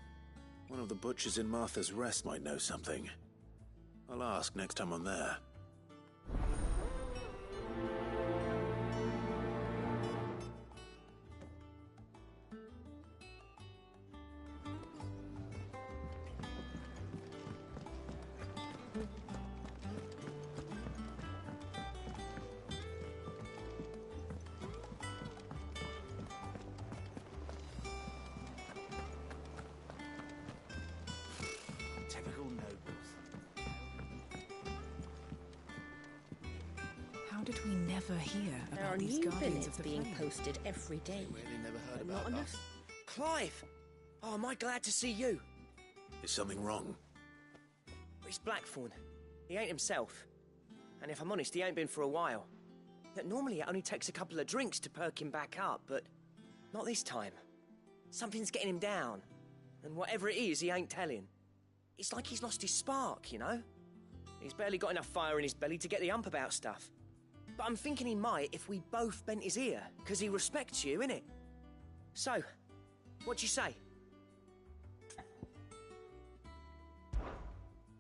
One of the butchers in Martha's Rest might know something. I'll ask next time I'm there. did we never hear There about are these new Guardians billets of the being Flame? posted every day. Really never heard But about not enough. us. Clive! Oh, am I glad to see you? Is something wrong? It's Blackthorn. He ain't himself. And if I'm honest, he ain't been for a while. Yet normally it only takes a couple of drinks to perk him back up, but not this time. Something's getting him down. And whatever it is, he ain't telling. It's like he's lost his spark, you know? He's barely got enough fire in his belly to get the ump about stuff. But I'm thinking he might if we both bent his ear, because he respects you, innit? So, what do you say?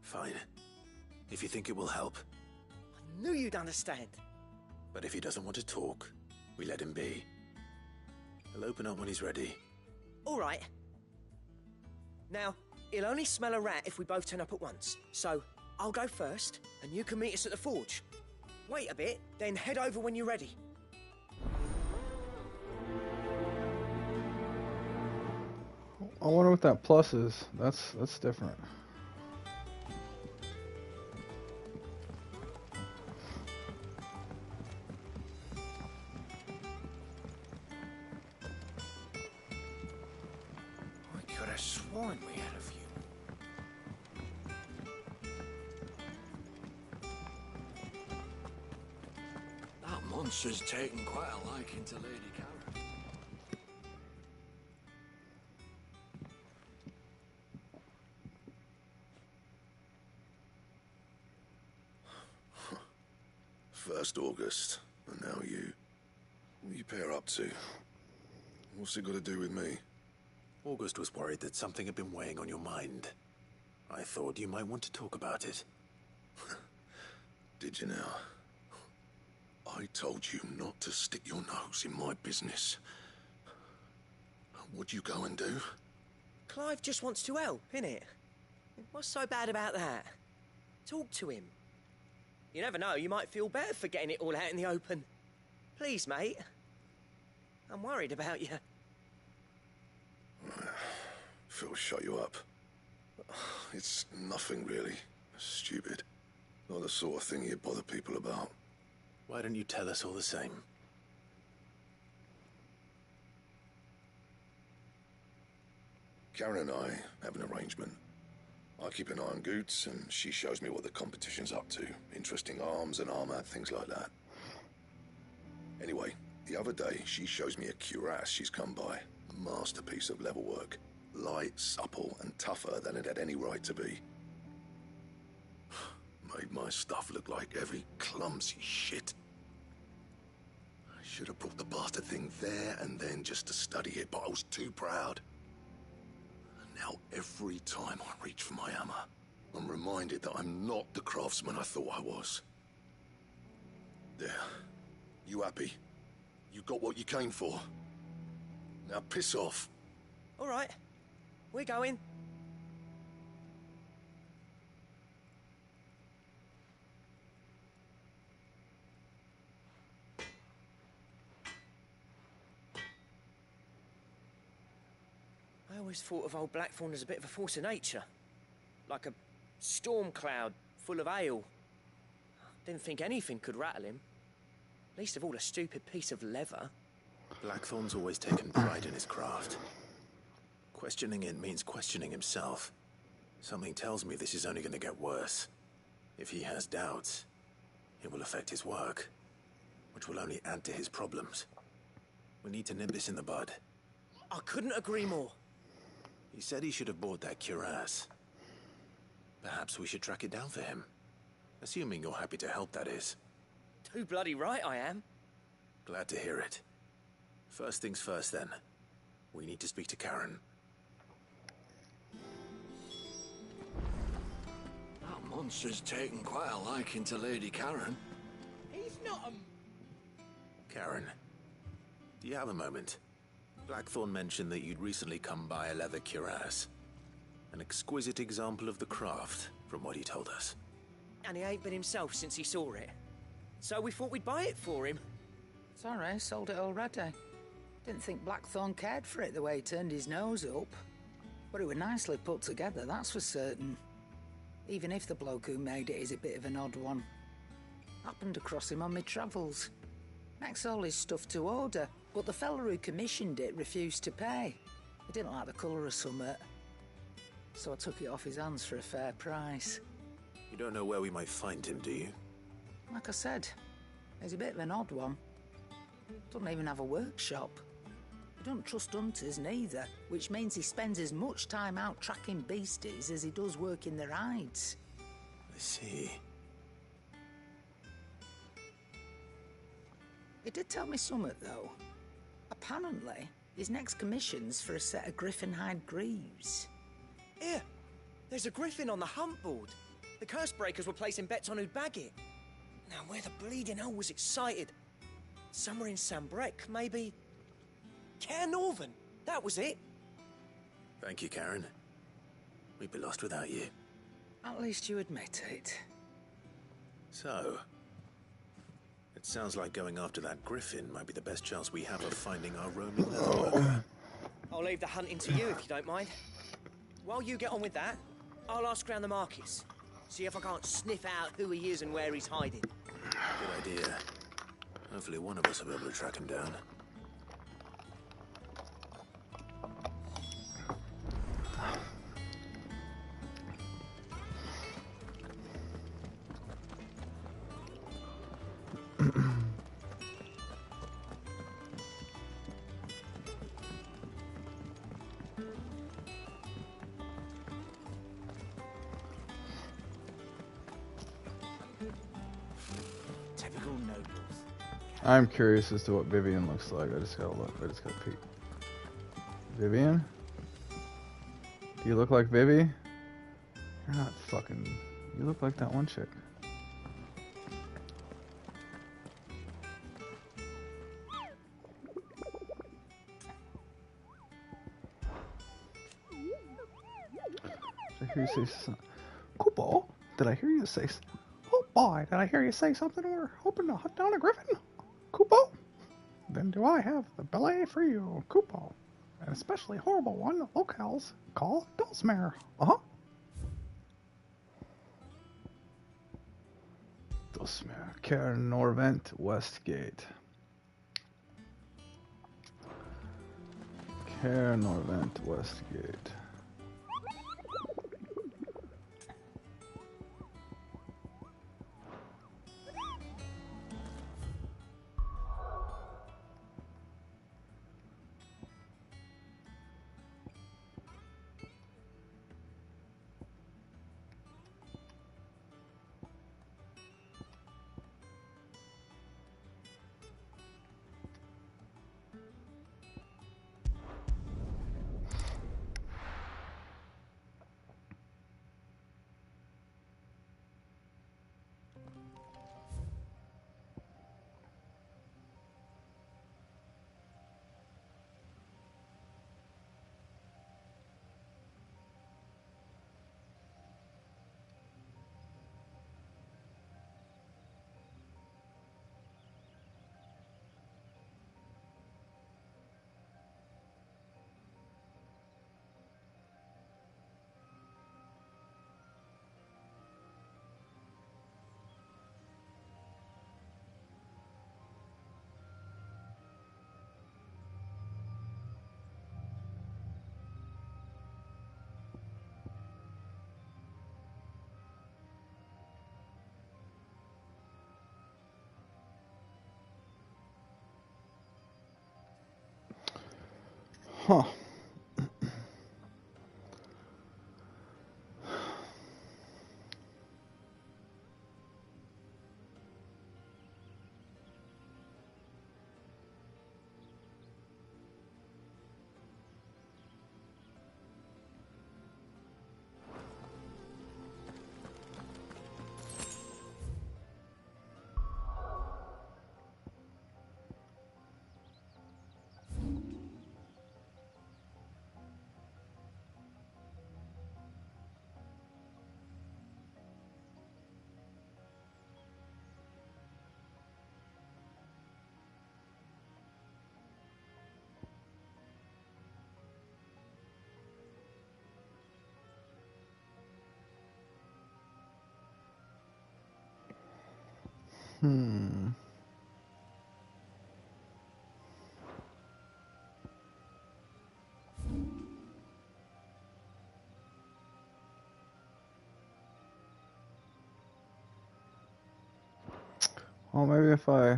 Fine. If you think it will help. I knew you'd understand. But if he doesn't want to talk, we let him be. He'll open up when he's ready. All right. Now, he'll only smell a rat if we both turn up at once. So, I'll go first, and you can meet us at the forge. Wait a bit, then head over when you're ready. I wonder what that plus is. That's different. I could have sworn we had a few. That monster's taken quite a liking to Lady Karen. First August, and now you. What are you pair up to? What's it got to do with me? August was worried that something had been weighing on your mind. I thought you might want to talk about it. Did you now? I told you not to stick your nose in my business. What'd you go and do? Clive just wants to help, innit? What's so bad about that? Talk to him. You never know, you might feel better for getting it all out in the open. Please, mate. I'm worried about you. Phil shut you up. It's nothing really. Stupid. Not the sort of thing you bother people about. Why don't you tell us all the same? Karen and I have an arrangement. I keep an eye on Goots, and she shows me what the competition's up to. Interesting arms and armor, things like that. Anyway, the other day, she shows me a cuirass she's come by. Masterpiece of level work. Light, supple, and tougher than it had any right to be. Made my stuff look like heavy, clumsy shit. I should have brought the bastard thing there and then just to study it, but I was too proud. Now, every time I reach for my hammer, I'm reminded that I'm not the craftsman I thought I was. There. You happy? You got what you came for? Now piss off. All right. We're going. I always thought of old Blackthorn as a bit of a force of nature. Like a storm cloud full of hail. Didn't think anything could rattle him. Least of all a stupid piece of leather. Blackthorn's always taken pride in his craft. Questioning it means questioning himself. Something tells me this is only going to get worse. If he has doubts, it will affect his work, which will only add to his problems. We need to nip this in the bud. I couldn't agree more. He said he should have bought that cuirass. Perhaps we should track it down for him. Assuming you're happy to help, that is. Too bloody right I am. Glad to hear it. First things first, then. We need to speak to Karen. That monster's taken quite a liking to Lady Karen. He's not a... Karen, do you have a moment? Blackthorn mentioned that you'd recently come by a leather cuirass. An exquisite example of the craft, from what he told us. And he ain't been himself since he saw it. So we thought we'd buy it for him. Sorry, sold it already. Didn't think Blackthorn cared for it the way he turned his nose up. But it was nicely put together, that's for certain. Even if the bloke who made it is a bit of an odd one. Happened across him on my travels. Makes all his stuff to order, but the fella who commissioned it refused to pay. He didn't like the colour of summit. So I took it off his hands for a fair price. You don't know where we might find him, do you? Like I said, he's a bit of an odd one. Doesn't even have a workshop. He don't trust hunters neither, which means he spends as much time out tracking beasties as he does working their hides. I see. He did tell me something, though. Apparently, his next commission's for a set of griffin hide greaves. Here, there's a griffin on the hunt board. The curse breakers were placing bets on who'd bag it. Now, where the bleeding hell was excited? Somewhere in Sambrec, maybe? Cairnorthern, that was it. Thank you, Karen. We'd be lost without you. At least you admit it. So, it sounds like going after that griffin might be the best chance we have of finding our roaming leatherworker. I'll leave the hunting to you if you don't mind. While you get on with that, I'll ask around the markets. See if I can't sniff out who he is and where he's hiding. Good idea. Hopefully one of us will be able to track him down. Typical nobles. I'm curious as to what Vivian looks like. I just gotta look. I just gotta peek. Vivian? Do you look like Vivi? You're not fucking... You look like that one chick. Did I hear you say something? Kupo? Did I hear you say... Oh boy, did I hear you say something? We're hoping to hunt down a griffin? Kupo? Then do I have the belay for you, Kupo? An especially horrible one that locals call Dulcmere. Dulcmere, Cairnorvent, Westgate. Cairnorvent, Westgate. Huh. Oh, maybe if I...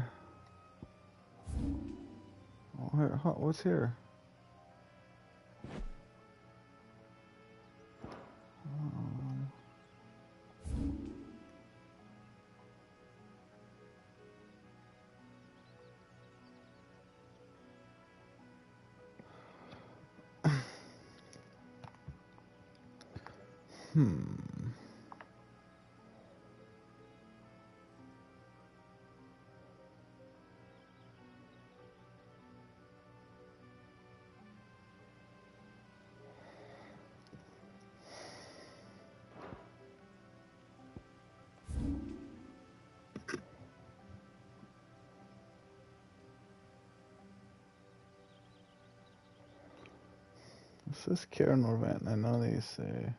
Oh, here, what's here? This is Karen Orvant. I know they say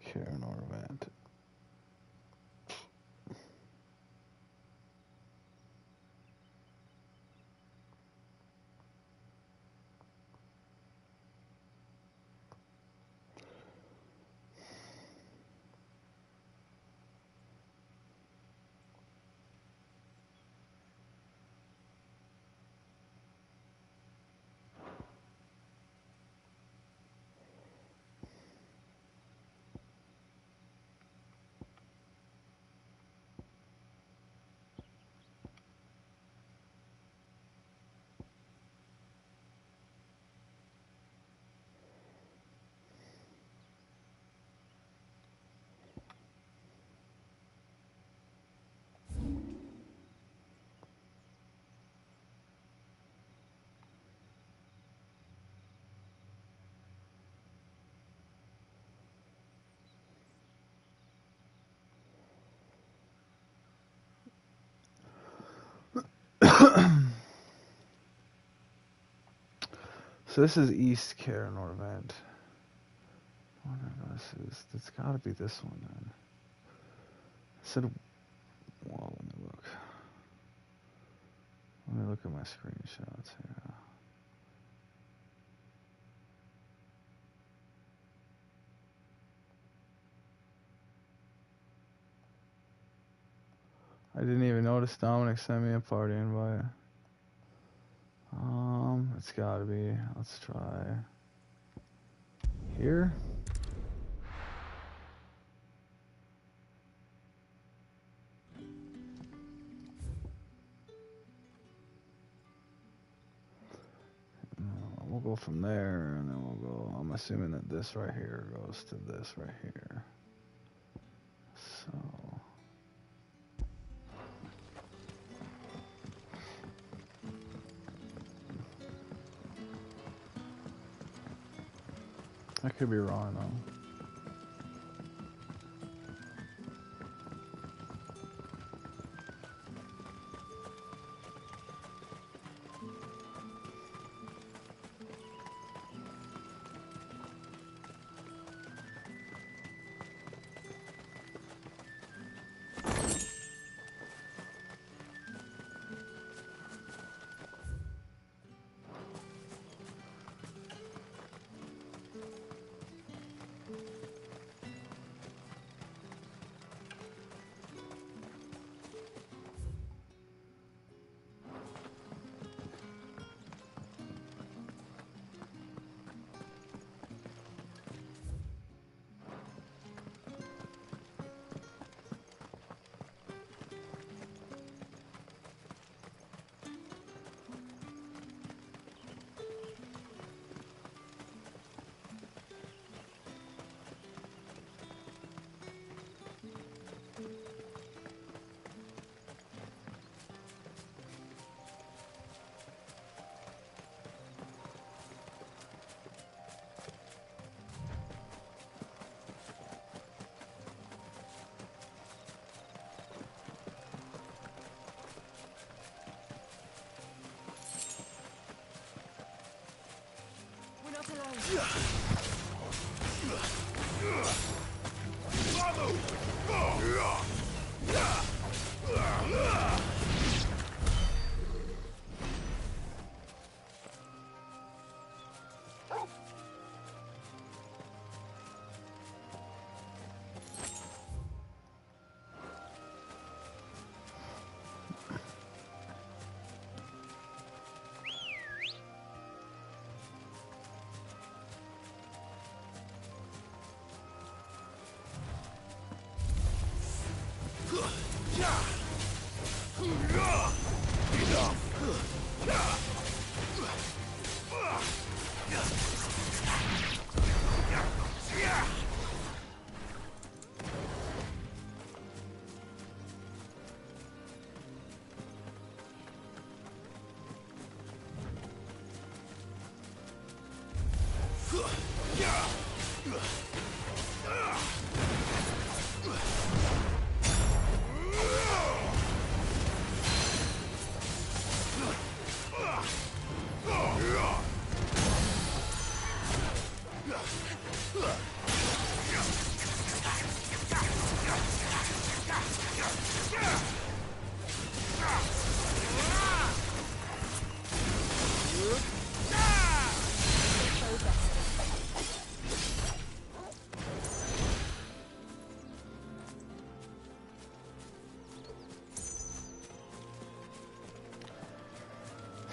Karen Orvant. So this is East Karen Orvant. That's got to be this one then. I said, well, let me look. Let me look at my screenshots here. I didn't even notice Dominic sent me a party invite. It's gotta be. Let's try here. We'll go from there, and then we'll go. I'm assuming that this right here goes to this right here. So. I could be wrong though.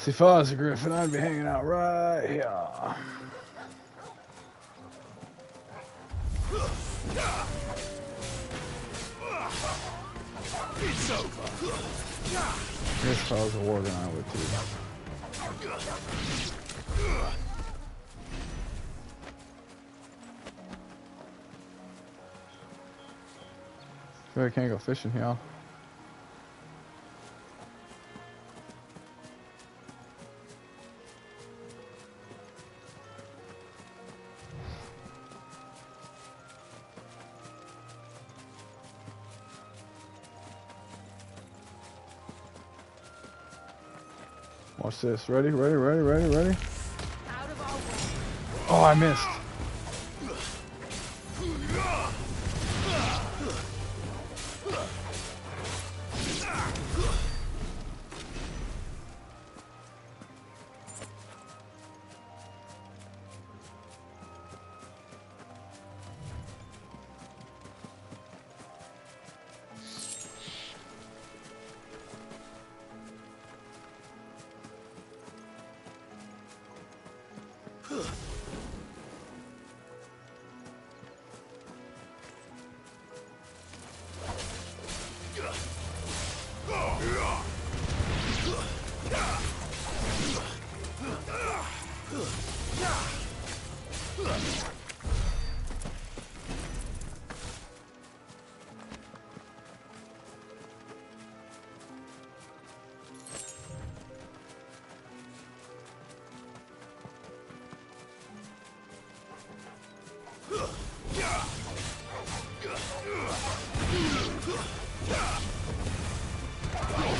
See, if I was a griffin, I'd be hanging out right here. It's over. I guess if I was a warden, I would too. I can't go fishing here. Watch this. Ready, ready, ready, ready, ready. Oh, I missed.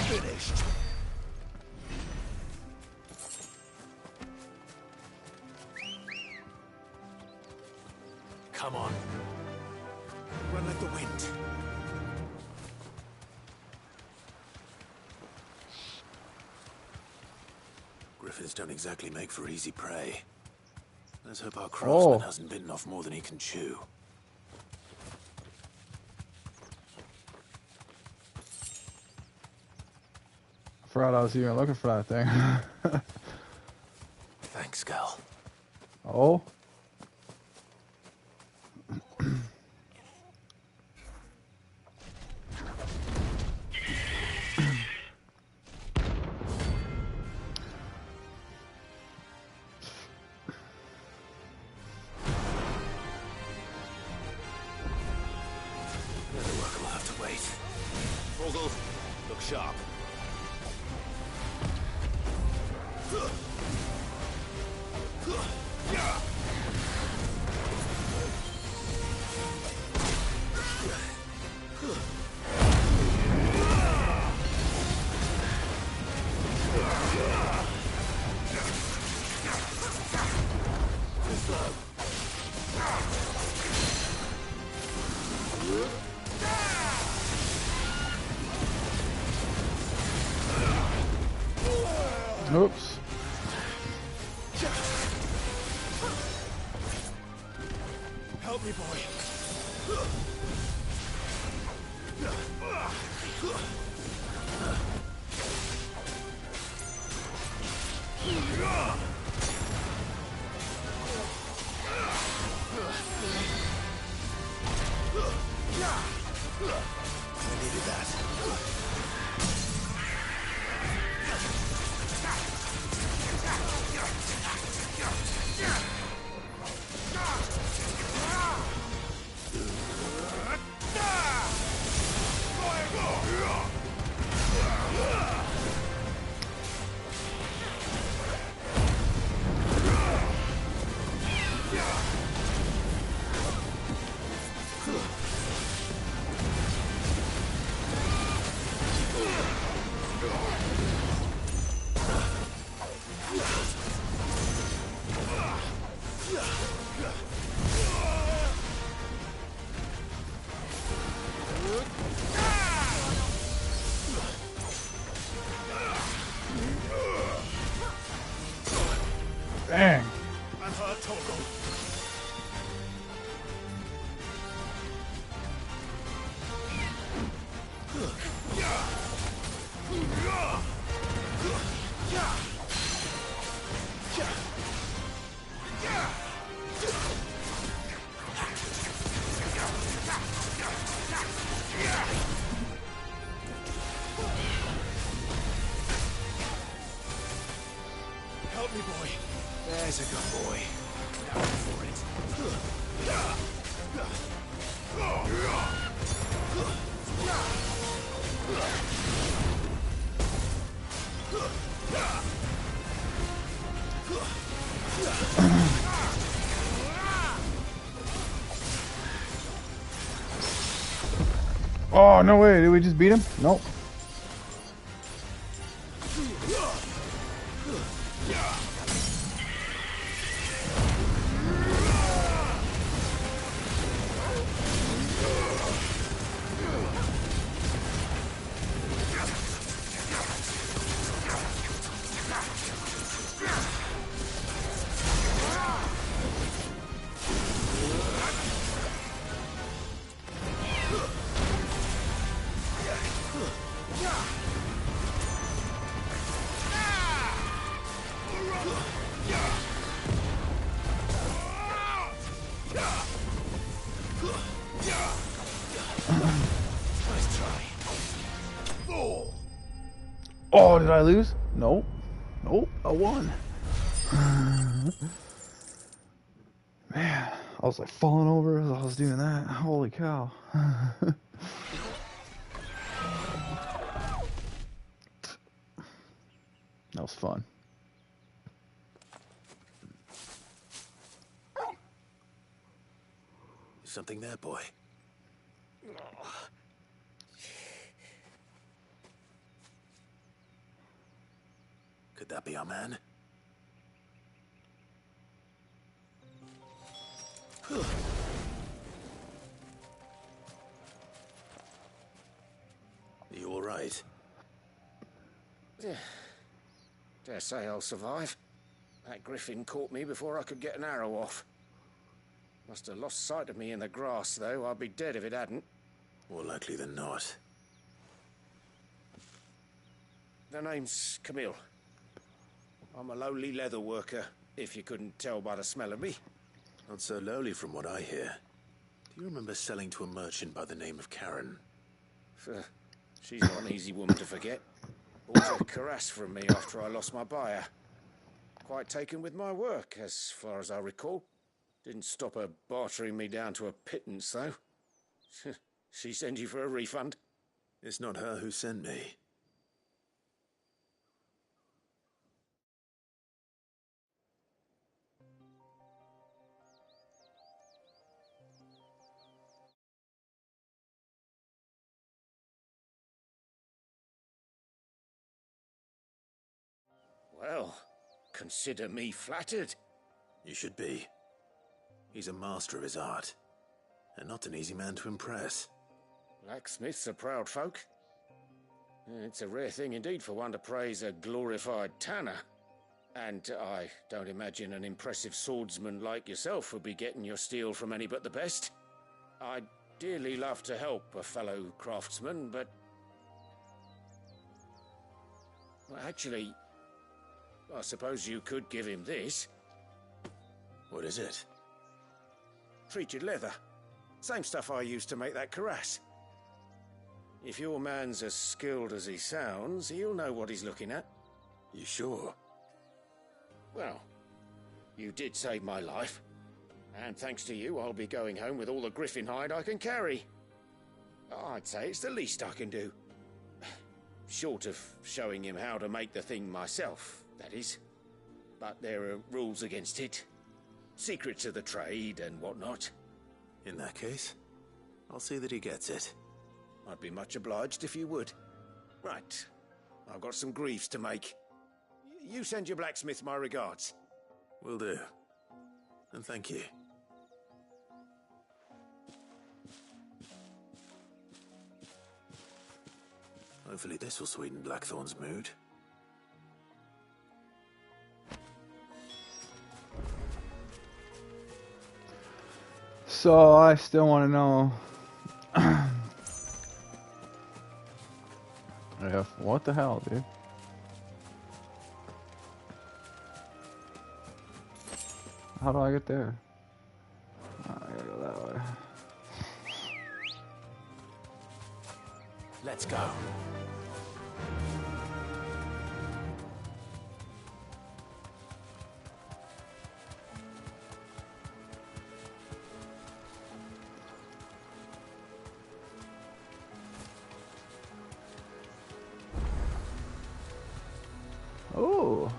Finished. Come on. Run like the wind. Griffins don't exactly make for easy prey. Let's hope our craftsman Oh. hasn't bitten off more than he can chew. I forgot I was even looking for that thing. Thanks, Gal. Oh. Better work will have to wait. Vogel, look sharp. Oops. Help me, boy. I needed that. Help me, boy. There's a good boy. Now for it. Oh, no way. Did we just beat him? Nope. Oh, did I lose? Nope. Nope, I won. Man, I was like falling over as I was doing that. Holy cow. That was fun. Something there, boy. Could that be our man? You all right? Dare say I'll survive. That griffin caught me before I could get an arrow off. Must have lost sight of me in the grass, though. I'd be dead if it hadn't. More likely than not. The name's Camille. I'm a lowly leather worker, if you couldn't tell by the smell of me. Not so lowly from what I hear. Do you remember selling to a merchant by the name of Karen? She's not an easy woman to forget. Bought a cuirass from me after I lost my buyer. Quite taken with my work, as far as I recall. Didn't stop her bartering me down to a pittance, though. She send you for a refund? It's not her who sent me. Well, consider me flattered. You should be. He's a master of his art, and not an easy man to impress. Blacksmiths are proud folk. It's a rare thing indeed for one to praise a glorified tanner. And I don't imagine an impressive swordsman like yourself would be getting your steel from any but the best. I'd dearly love to help a fellow craftsman, but... Well, actually, I suppose you could give him this. What is it? Treated leather. Same stuff I used to make that cuirass. If your man's as skilled as he sounds, he'll know what he's looking at. You sure? Well, you did save my life. And thanks to you, I'll be going home with all the griffin hide I can carry. I'd say it's the least I can do. Short of showing him how to make the thing myself, that is. But there are rules against it. Secrets of the trade and whatnot. In that case, I'll see that he gets it. I'd be much obliged if you would. Right. I've got some greaves to make. You send your blacksmith my regards. Will do. And thank you. Hopefully this will sweeten Blackthorn's mood. So I still want to know. What the hell, dude? How do I get there? I gotta go that way. Let's go. Oh.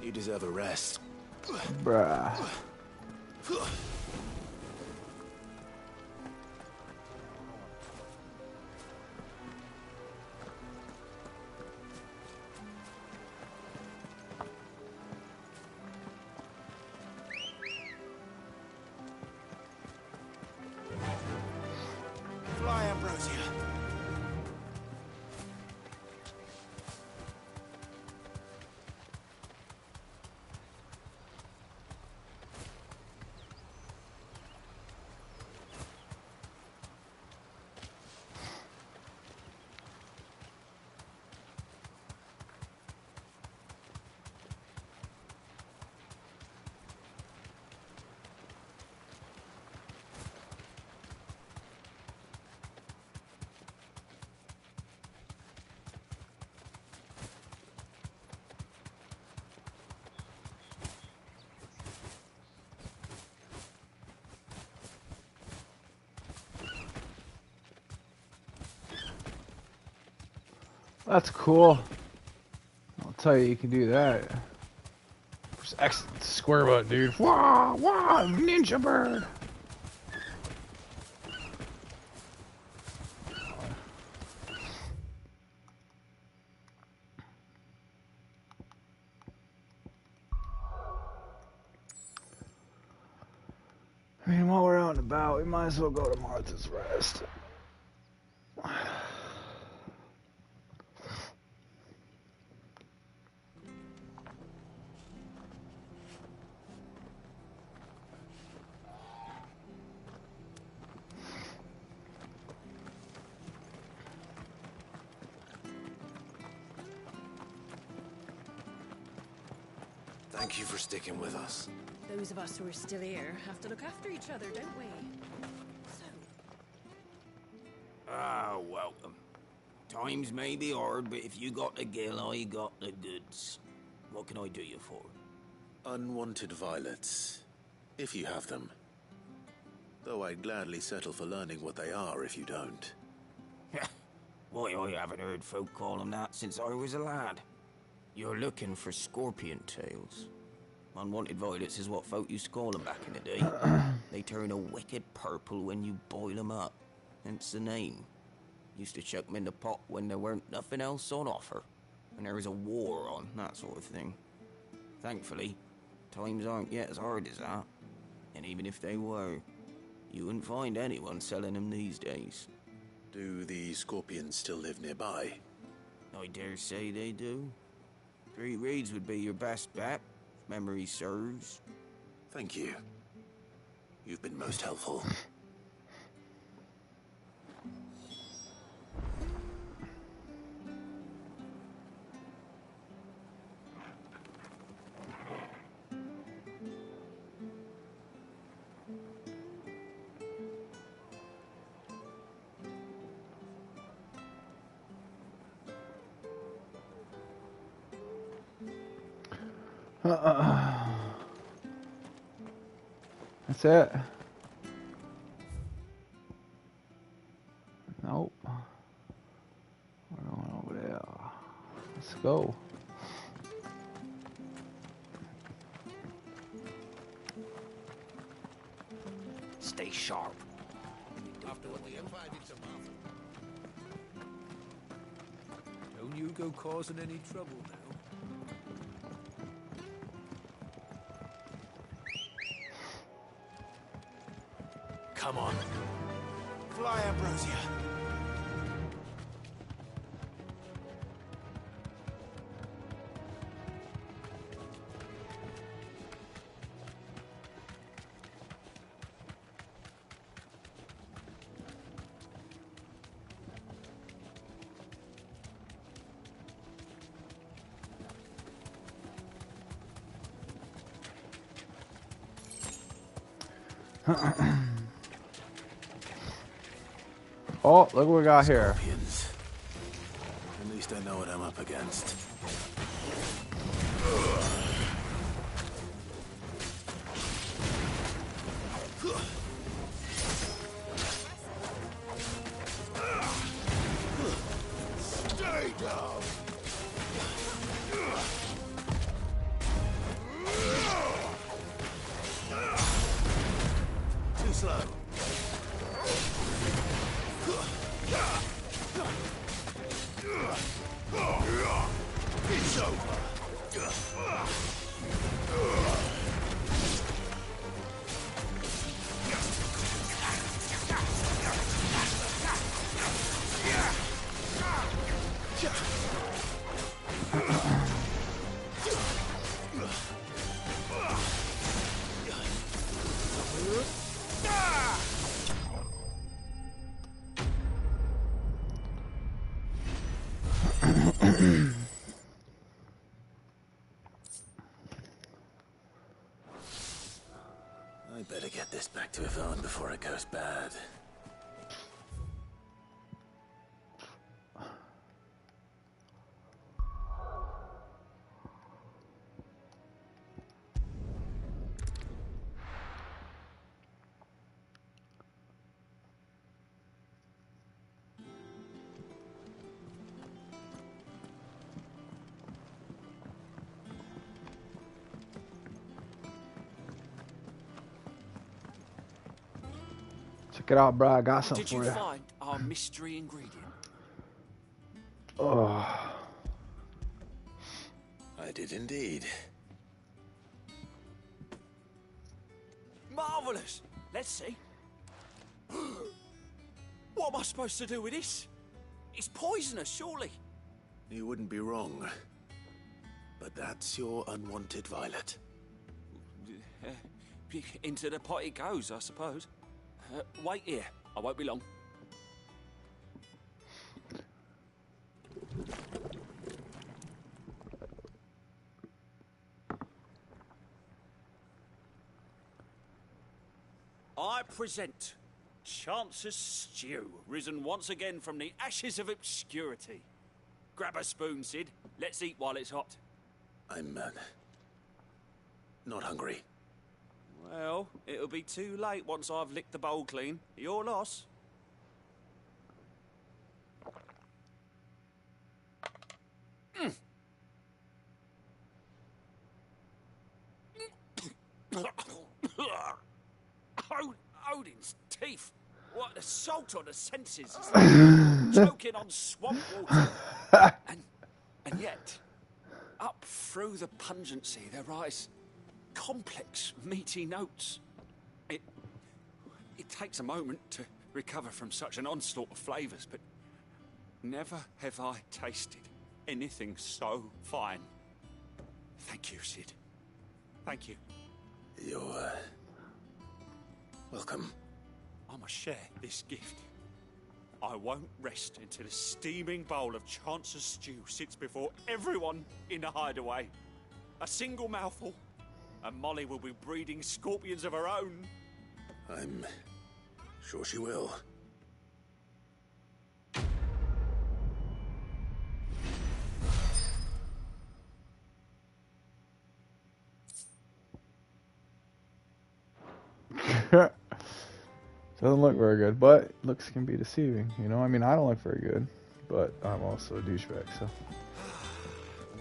You deserve a rest. Bruh. Fly, Ambrosia. That's cool. I'll tell you, you can do that. Press X square button, dude. Wah, wah, ninja bird. I mean, while we're out and about, we might as well go to Martha's Rest. Thank you for sticking with us. Those of us who are still here have to look after each other, don't we? Ah, welcome. Times may be hard, but if you got the gill, I got the goods. What can I do you for? Unwanted violets, if you have them. Though I'd gladly settle for learning what they are if you don't. Why, I haven't heard folk call them that since I was a lad. You're looking for scorpion tails. Unwanted violets is what folk used to call them back in the day. They turn a wicked purple when you boil them up. Hence the name. Used to chuck them in the pot when there weren't nothing else on offer. When there was a war on, that sort of thing. Thankfully, times aren't yet as hard as that. And even if they were, you wouldn't find anyone selling them these days. Do the scorpions still live nearby? I dare say they do. 3 Reeds would be your best bet, if memory serves. Thank you. You've been most helpful. That's it. Nope. We're going over there. Let's go. Stay sharp. After what the Empire did to Martha. Don't you go causing any trouble now. Come on. Fly, Ambrosia. Oh, look what we got here. Scorpions. At least I know what I'm up against. Stay down! Too slow. It's over! I better get this back to Yvonne before it goes bad. Check it out, bro. I got something Did you for you. find our mystery ingredient? Oh. I did indeed. Marvelous! Let's see. What am I supposed to do with this? It's poisonous, surely. You wouldn't be wrong. But that's your unwanted violet. Into the pot it goes, I suppose. Wait here. I won't be long. I present Chance's Stew, risen once again from the ashes of obscurity. Grab a spoon, Sid. Let's eat while it's hot. I'm, not hungry. Well, it'll be too late once I've licked the bowl clean. Your loss. Odin's teeth. What assault on the senses. It's like choking on swamp water. And yet, up through the pungency, there rise complex, meaty notes. It takes a moment to recover from such an onslaught of flavours, but never have I tasted anything so fine. Thank you, Sid. Thank you. You're, welcome. I must share this gift. I won't rest until a steaming bowl of Chance's Stew sits before everyone in the hideaway. A single mouthful, and Molly will be breeding scorpions of her own. I'm sure she will. Doesn't look very good, but looks can be deceiving, you know? I mean, I don't look very good, but I'm also a douchebag, so.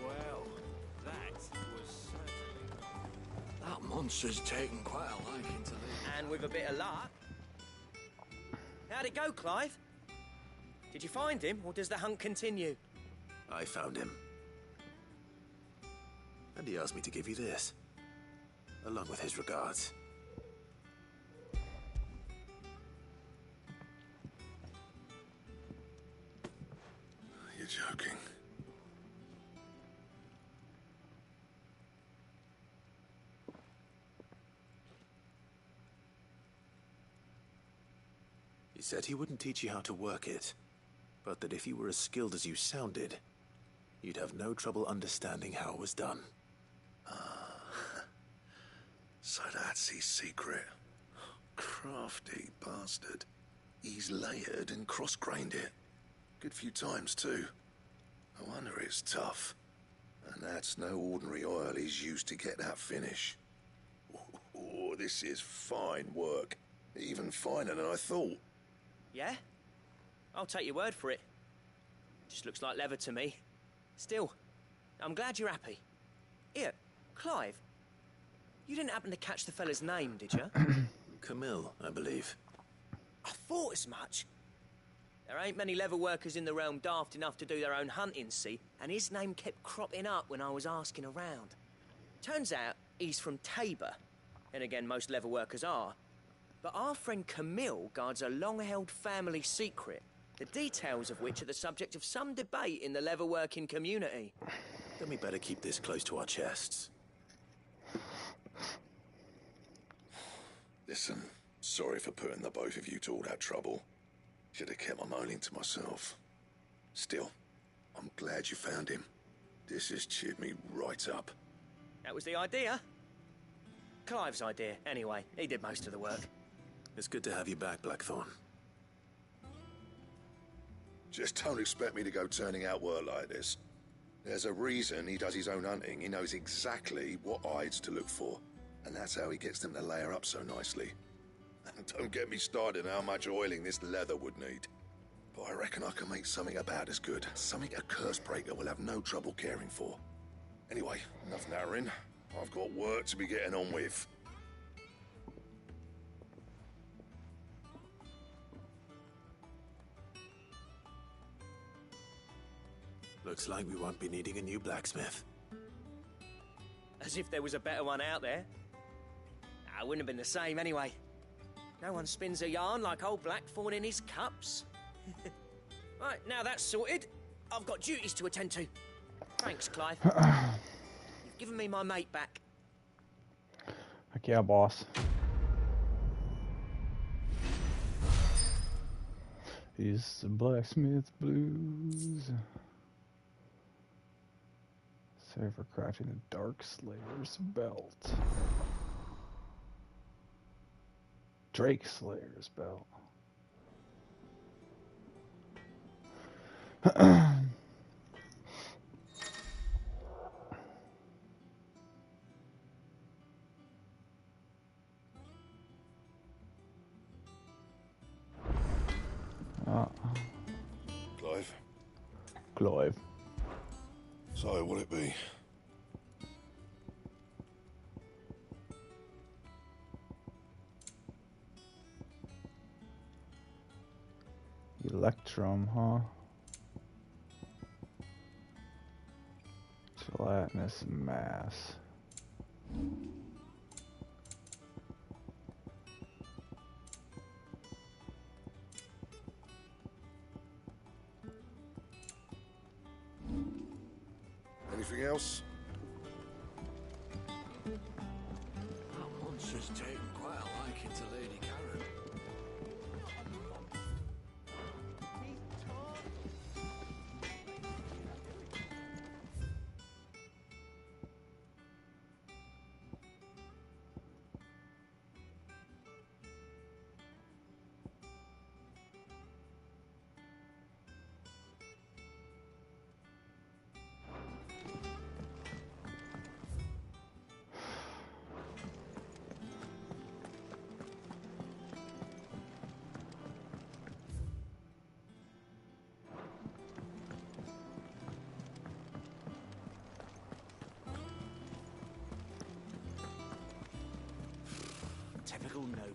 Well, that was certainly... That monster's taken quite a liking to me. And with a bit of luck. How'd it go, Clive? Did you find him, or does the hunt continue? I found him. And he asked me to give you this, along with his regards. You're joking. He said he wouldn't teach you how to work it, but that if you were as skilled as you sounded, you'd have no trouble understanding how it was done. So that's his secret. Crafty bastard. He's layered and cross-grained it. Good few times, too. I wonder it's tough. And that's no ordinary oil he's used to get that finish. Oh, this is fine work. Even finer than I thought. Yeah? I'll take your word for it. Just looks like leather to me. Still, I'm glad you're happy. Here, Clive. You didn't happen to catch the fella's name, did you? Camille, I believe. I thought as much. There ain't many leather workers in the realm daft enough to do their own hunting, see? And his name kept cropping up when I was asking around. Turns out he's from Tabor. And again, most leather workers are. But our friend Camille guards a long-held family secret, the details of which are the subject of some debate in the leather-working community. Then we better keep this close to our chests. Listen, sorry for putting the both of you to all that trouble. Should have kept my moaning to myself. Still, I'm glad you found him. This has cheered me right up. That was the idea. Clive's idea, anyway. He did most of the work. It's good to have you back, Blackthorn. Just don't expect me to go turning out work like this. There's a reason he does his own hunting. He knows exactly what hides to look for. And that's how he gets them to layer up so nicely. And don't get me started on how much oiling this leather would need. But I reckon I can make something about as good. Something a curse breaker will have no trouble caring for. Anyway, enough narrowing. I've got work to be getting on with. Looks like we won't be needing a new blacksmith. As if there was a better one out there. I wouldn't have been the same anyway. No one spins a yarn like old Blackthorn in his cups. Right, now that's sorted. I've got duties to attend to. Thanks, Clive. You've given me my mate back. Heck yeah, boss. He's the blacksmith blues. Sorry for crafting a Dark Slayer's belt. Drake Slayer's belt. Clive? Clive. So, will it be? Electrum, huh? Gelatinous mass. Anything else? That monster's taken quite a liking to Lady Karen. Typical nobles.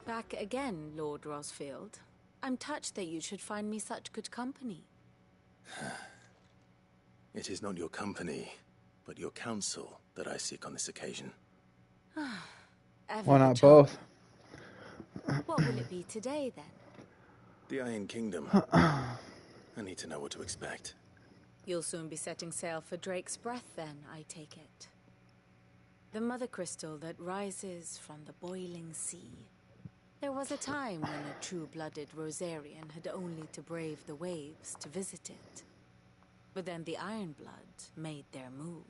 Back again, Lord Rosfield. I'm touched that you should find me such good company. It is not your company, but your counsel that I seek on this occasion. Why not both? What will it be today, then? The Iron Kingdom. I need to know what to expect. You'll soon be setting sail for Drake's Breath, then, I take it. The mother crystal that rises from the boiling sea. There was a time when a true-blooded Rosarian had only to brave the waves to visit it. But then the Ironblood made their move.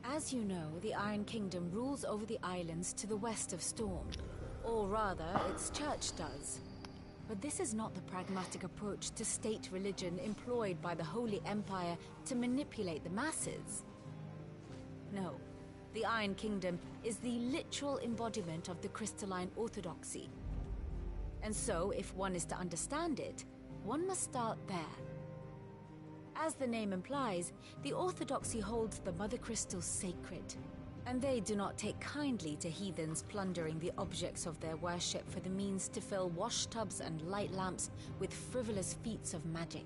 As you know, the Iron Kingdom rules over the islands to the west of Storm. Or rather, its church does. But this is not the pragmatic approach to state religion employed by the Holy Empire to manipulate the masses. No, the Iron Kingdom is the literal embodiment of the crystalline orthodoxy. And so, if one is to understand it, one must start there. As the name implies, the orthodoxy holds the Mother Crystals sacred, and they do not take kindly to heathens plundering the objects of their worship for the means to fill washtubs and light lamps with frivolous feats of magic.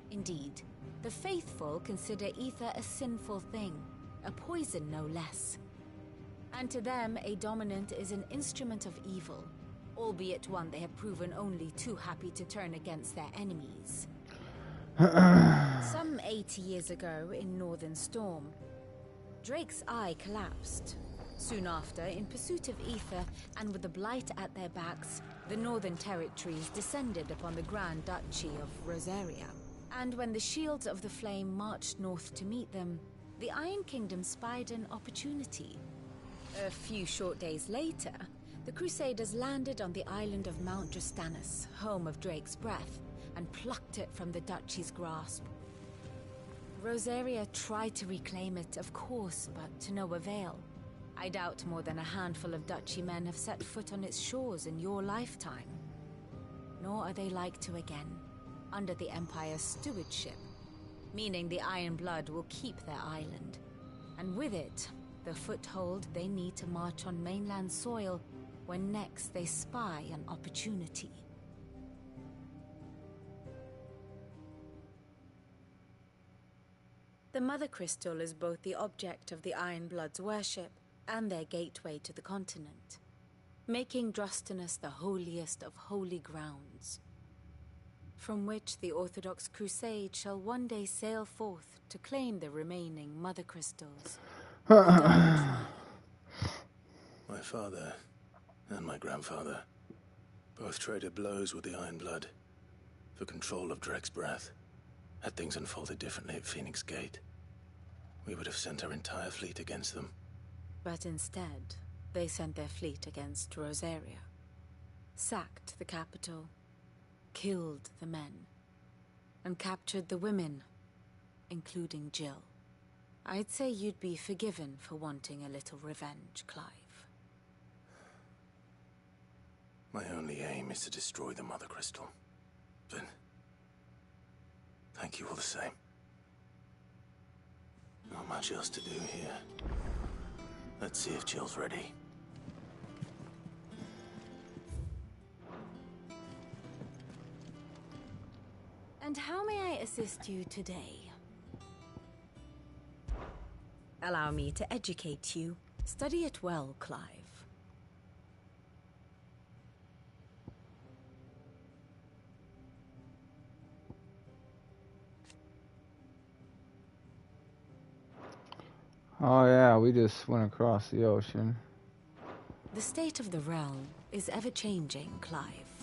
Indeed, the faithful consider ether a sinful thing, a poison no less. And to them, a dominant is an instrument of evil, albeit one they have proven only too happy to turn against their enemies. Some 80 years ago in Northern Storm, Drake's eye collapsed. Soon after, in pursuit of ether and with the blight at their backs, the Northern Territories descended upon the Grand Duchy of Rosaria. And when the Shields of the Flame marched north to meet them, the Iron Kingdom spied an opportunity. A few short days later, the Crusaders landed on the island of Mount Justanus, home of Drake's breath, and plucked it from the Duchy's grasp. Rosaria tried to reclaim it, of course, but to no avail. I doubt more than a handful of Duchy men have set foot on its shores in your lifetime. Nor are they like to again, under the Empire's stewardship, meaning the Iron Blood will keep their island, and with it, the foothold they need to march on mainland soil when next they spy an opportunity. The Mother Crystal is both the object of the Iron Blood's worship and their gateway to the continent, making Drustinus the holiest of holy grounds, from which the Orthodox Crusade shall one day sail forth to claim the remaining Mother Crystals. My father and my grandfather both traded blows with the Iron Blood for control of Drake's breath. Had things unfolded differently at Phoenix Gate, we would have sent our entire fleet against them. But instead, they sent their fleet against Rosaria, sacked the capital, killed the men, and captured the women, including Jill. I'd say you'd be forgiven for wanting a little revenge, Clive. My only aim is to destroy the Mother Crystal. But thank you all the same. Not much else to do here. Let's see if Jill's ready. And how may I assist you today? Allow me to educate you. Study it well, Clive. Oh yeah, we just went across the ocean. The state of the realm is ever-changing, Clive.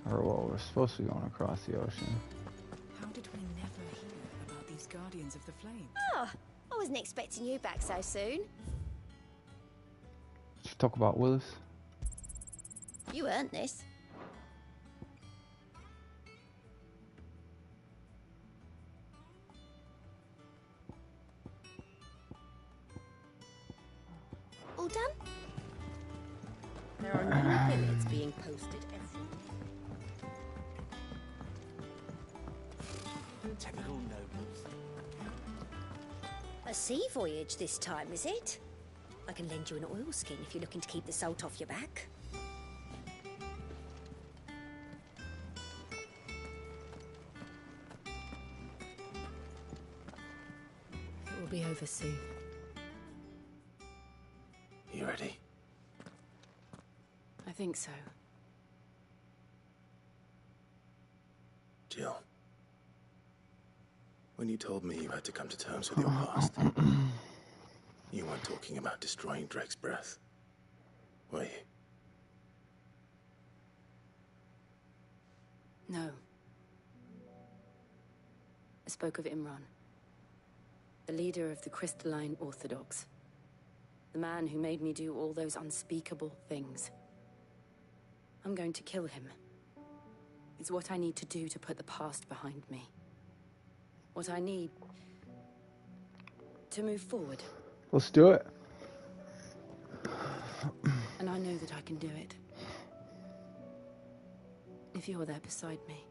Or well, we're supposed to be going across the ocean. How did we never hear about these Guardians of the Flame? Oh, I wasn't expecting you back so soon. Did you talk about Willis? You earned this. All done? There are new billets being posted every day. Typical nobles. A sea voyage this time, is it? I can lend you an oilskin if you're looking to keep the salt off your back. It will be over soon. You ready? I think so. Jill, when you told me you had to come to terms with your past, you weren't talking about destroying Drake's breath. were you? No. I spoke of Imran, the leader of the Crystalline Orthodox. The man who made me do all those unspeakable things. I'm going to kill him. It's what I need to do to put the past behind me. What I need to move forward. Let's do it. And I know that I can do it. If you're there beside me.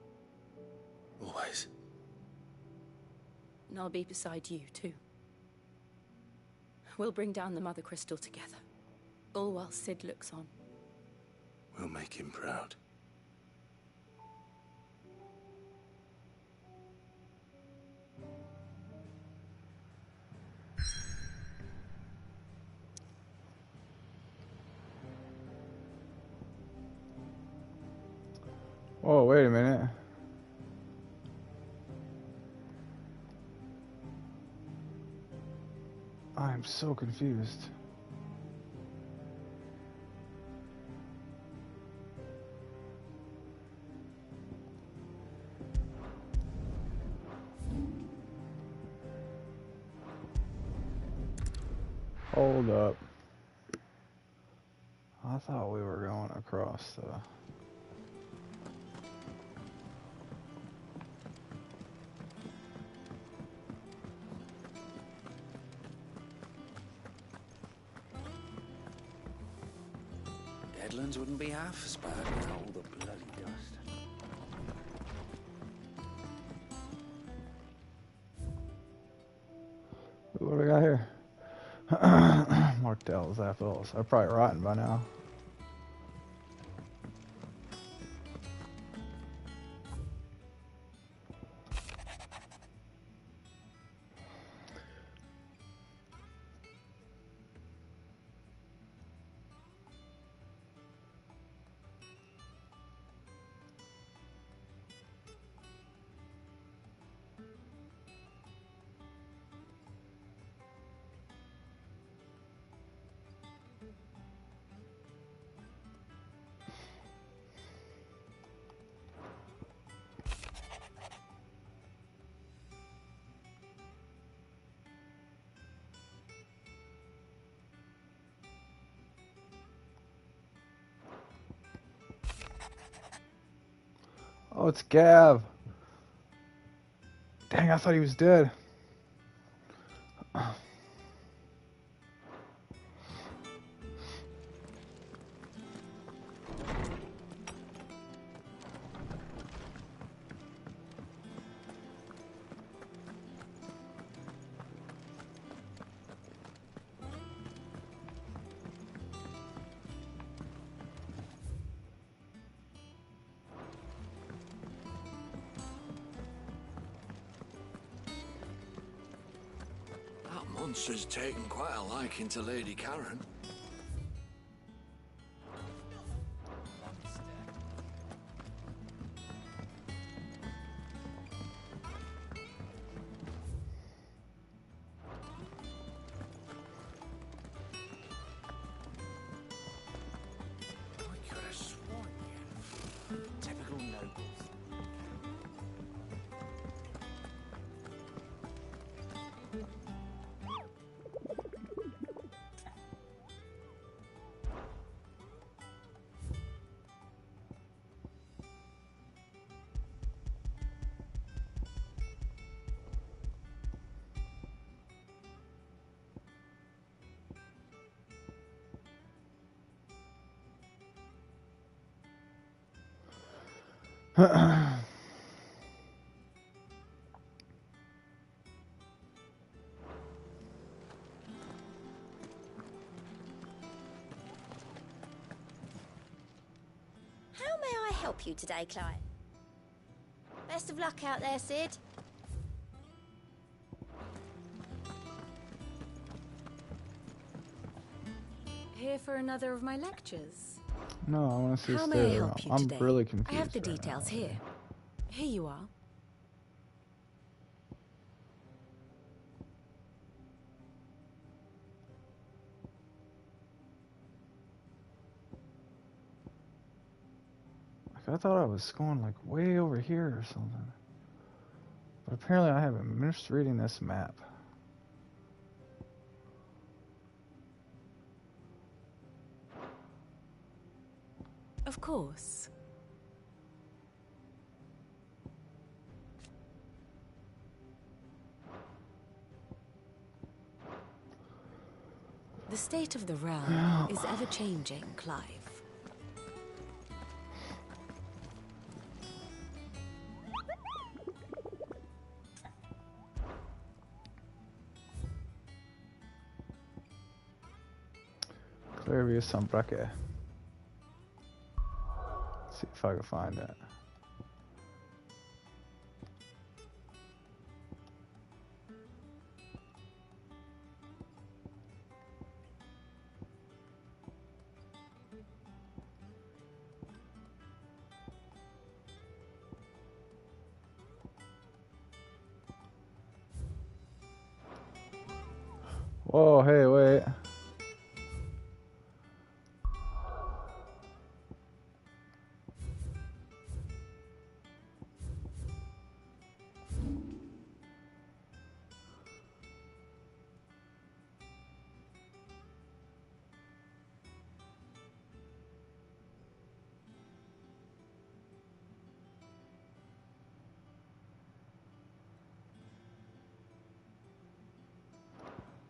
Always. And I'll be beside you, too. We'll bring down the Mother Crystal together. All while Sid looks on. We'll make him proud. Oh, wait a minute. I'm so confused. Hold up. I thought we were going across the... Deadlands wouldn't be half as bad without all the bloody dust. What do we got here? Martell's apples. They're probably rotten by now. Oh, it's Gav. Dang, I thought he was dead. That monster's taken quite a liking to Lady Karen. I could have sworn you. Typical nobles. How may I help you today, Clyde? Best of luck out there, Sid. Here for another of my lectures. No, I want to see How a may I stay help around. you I'm today? really confused. I have the right now. details here. Here you are. I thought I was going like way over here or something. But apparently I have been misreading this map. Of course. The state of the realm is ever-changing, Clive. Clearview Sombrake. See if I can find that. Whoa, hey, wait.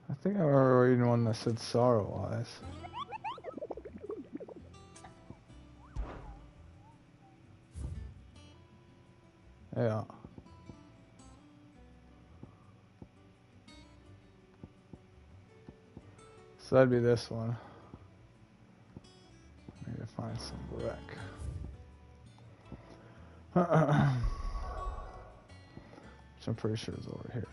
I think I remember reading one that said Sorrow Eyes. Yeah. So that'd be this one. I need to find some wreck. Which I'm pretty sure is over here.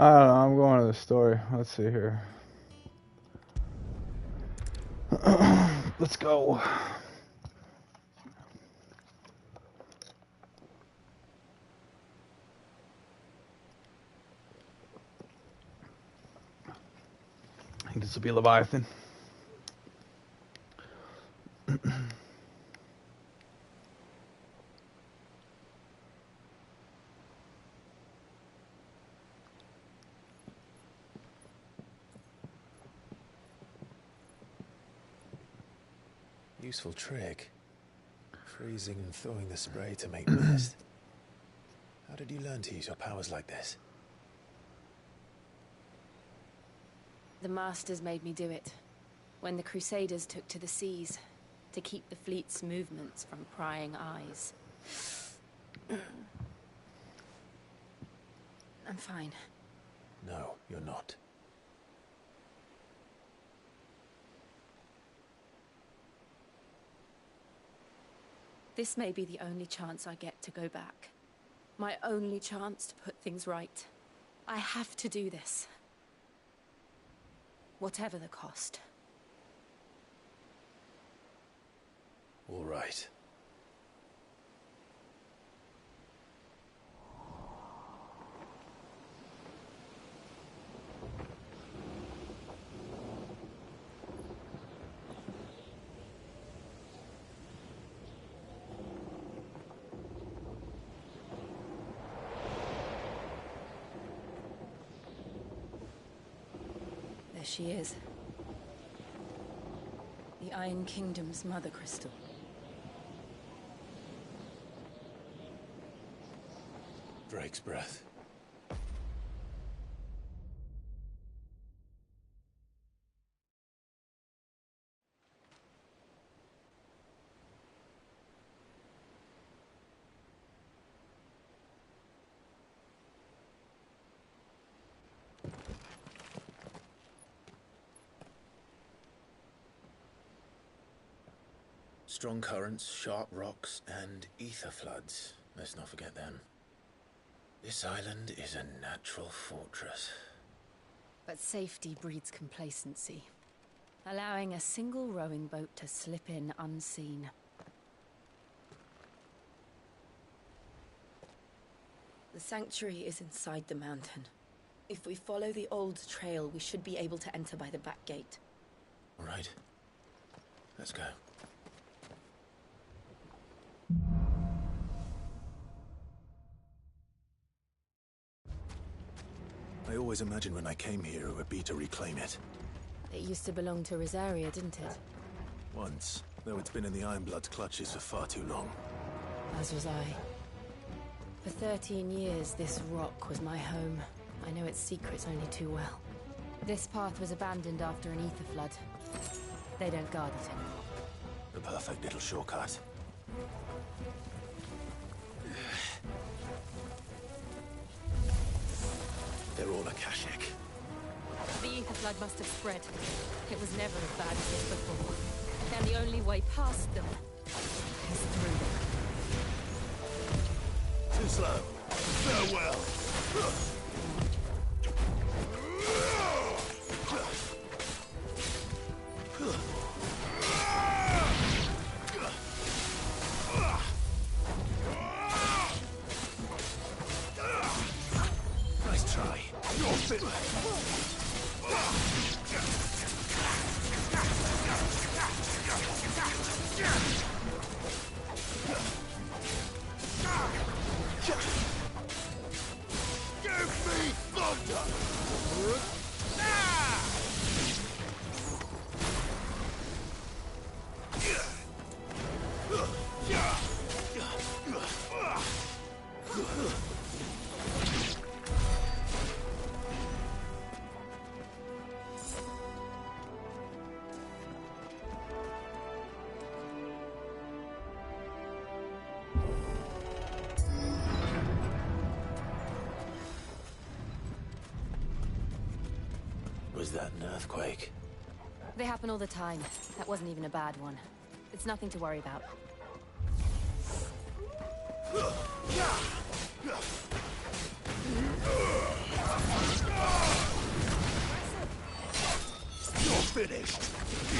I don't know, I'm going to the story. Let's see here. Let's go. I think this will be Leviathan. Useful trick. Freezing and thawing the spray to make mist. How did you learn to use your powers like this? The Masters made me do it. When the Crusaders took to the seas, to keep the fleet's movements from prying eyes. I'm fine. No, you're not. This may be the only chance I get to go back. My only chance to put things right. I have to do this. Whatever the cost. All right. There she is. The Iron Kingdom's mother crystal. Drake's breath. Strong currents, sharp rocks, and ether floods. Let's not forget them. This island is a natural fortress. But safety breeds complacency, allowing a single rowing boat to slip in unseen. The sanctuary is inside the mountain. If we follow the old trail, we should be able to enter by the back gate. All right. Let's go. I always imagined when I came here it would be to reclaim it. It used to belong to Rosaria, didn't it? Once, though it's been in the Ironblood's clutches for far too long. As was I. For 13 years, this rock was my home. I know its secrets only too well. This path was abandoned after an ether flood. They don't guard it anymore. The perfect little shortcut. They're all Akashic. The ether flood must have spread. It was never as bad as this before. And the only way past them is through them. Too slow. Farewell. Nice try. You're fit. Give me thunder! Was that an earthquake? They happen all the time. That wasn't even a bad one. It's nothing to worry about. You're finished.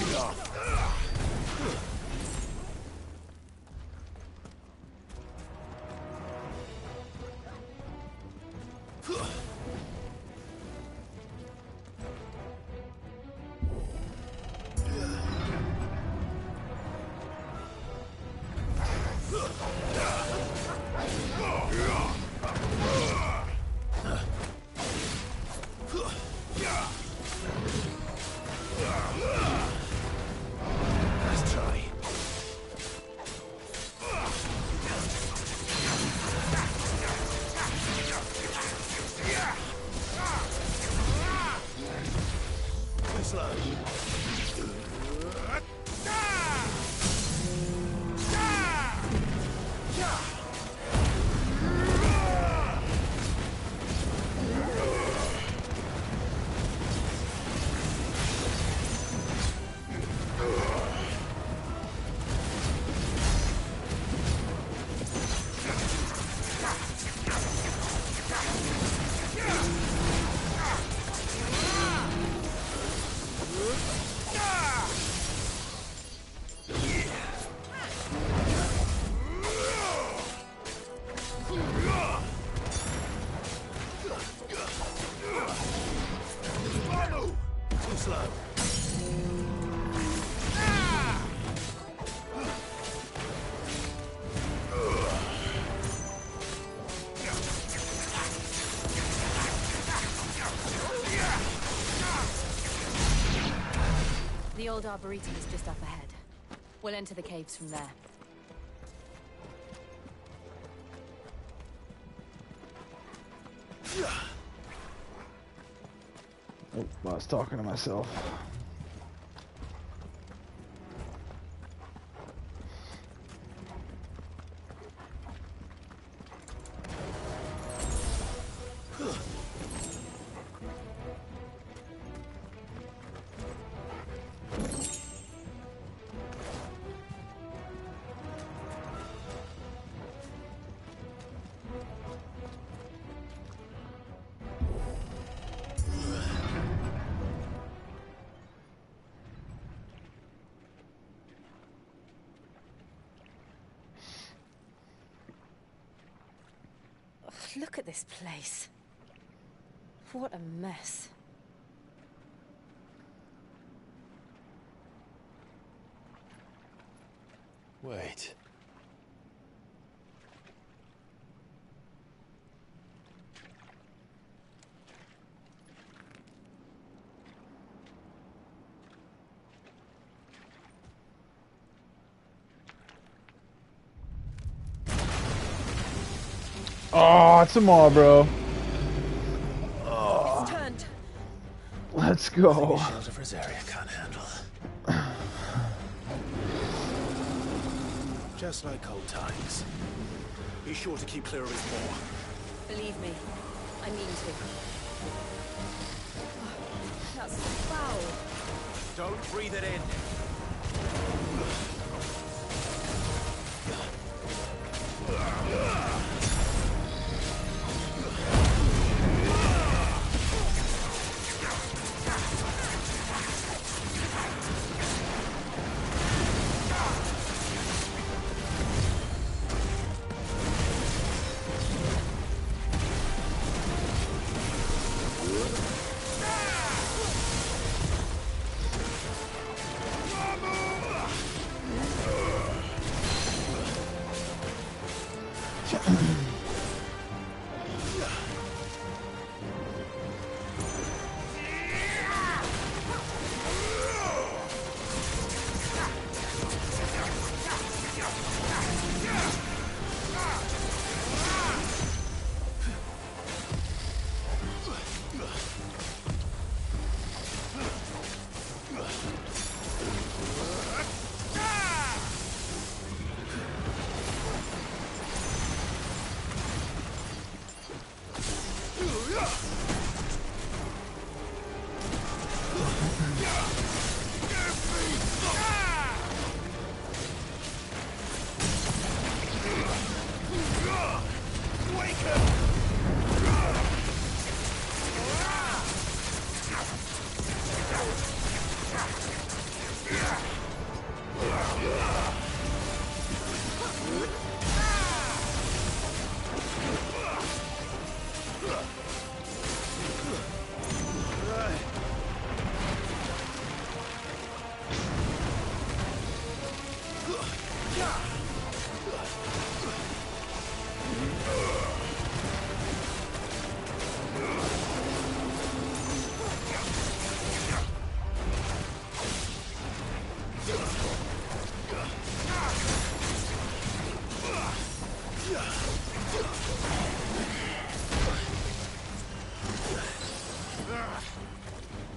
Enough. Let's try. Too slow. Too slow. The The old arboretum is just up ahead. We'll enter the caves from there. Oh, I was talking to myself. Look at this place. What a mess. Wait. Oh, it's a maw, bro. Oh. It's turned. Let's go. The shield of Rosaria can't handle. Just like old times. Be sure to keep clear of his maw. Believe me, I mean to. Oh, that's foul. Don't breathe it in.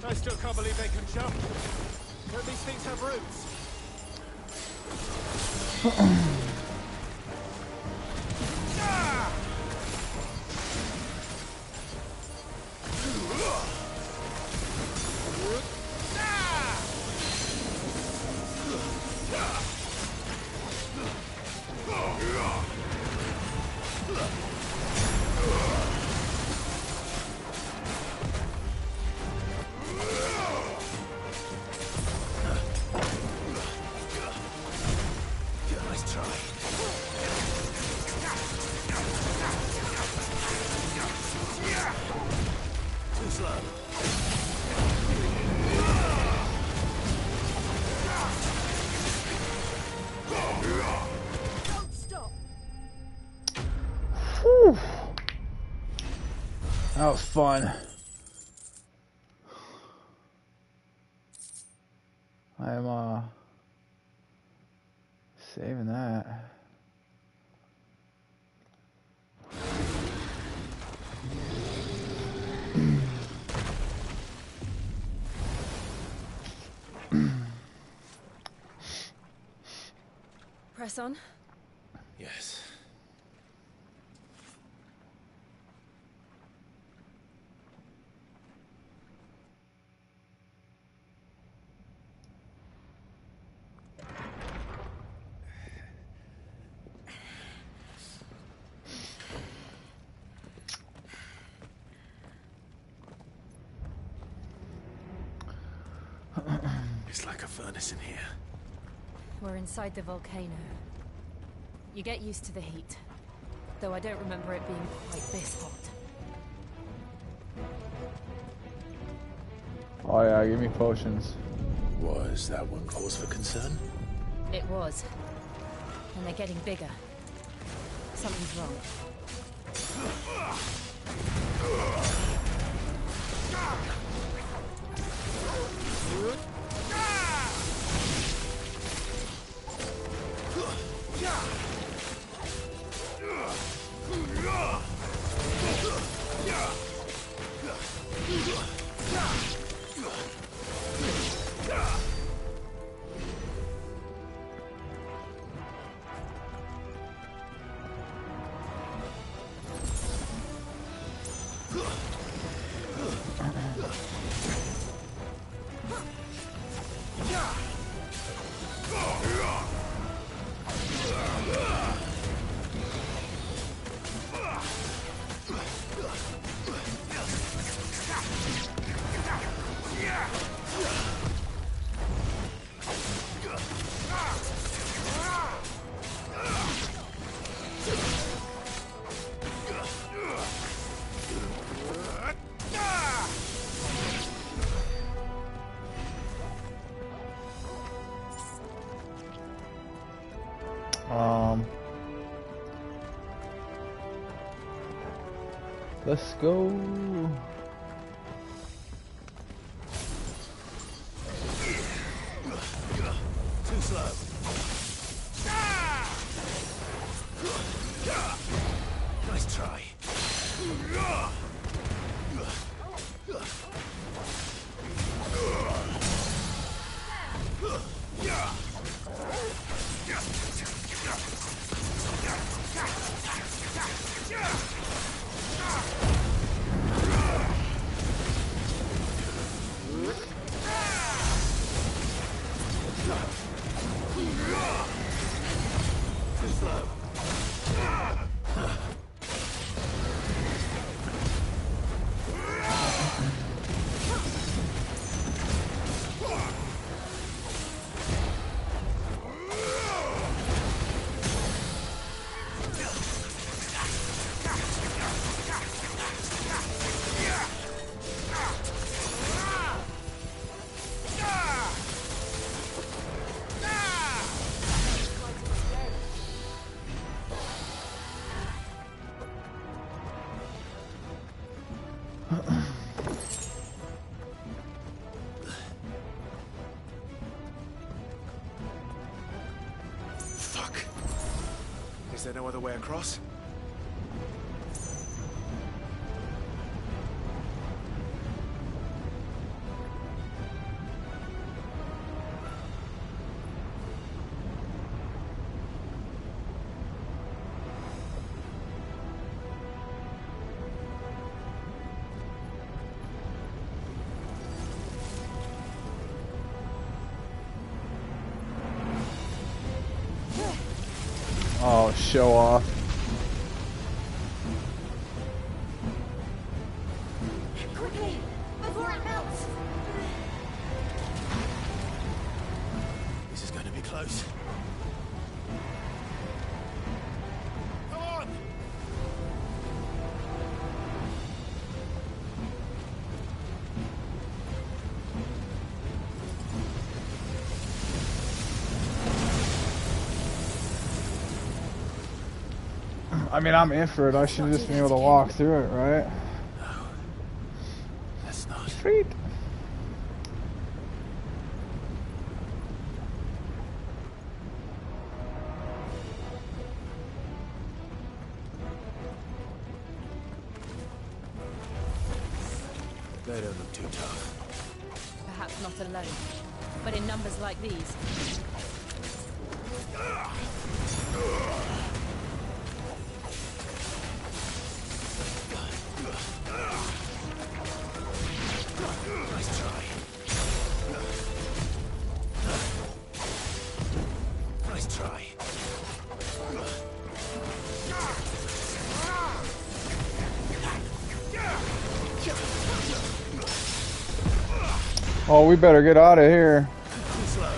I still can't believe they can jump. Don't these things have roots? Whew. That was fun. I am saving that. Press on. Yes. It's like a furnace in here. We're inside the volcano. You get used to the heat, though I don't remember it being quite this hot. Oh yeah, give me potions. Was that one cause for concern? It was. And they're getting bigger. Something's wrong. Let's go. Too slow. Nice try. Fuck. Is there no other way across? Oh, show off. Quickly, before it melts. This is going to be close. Come on! I mean, I'm in for it. I should just be able to walk through it, right? No. That's not. Sweet. They don't look too tough. Perhaps not alone, but in numbers like these. Nice try. Nice try. Oh, we better get out of here. Too slow.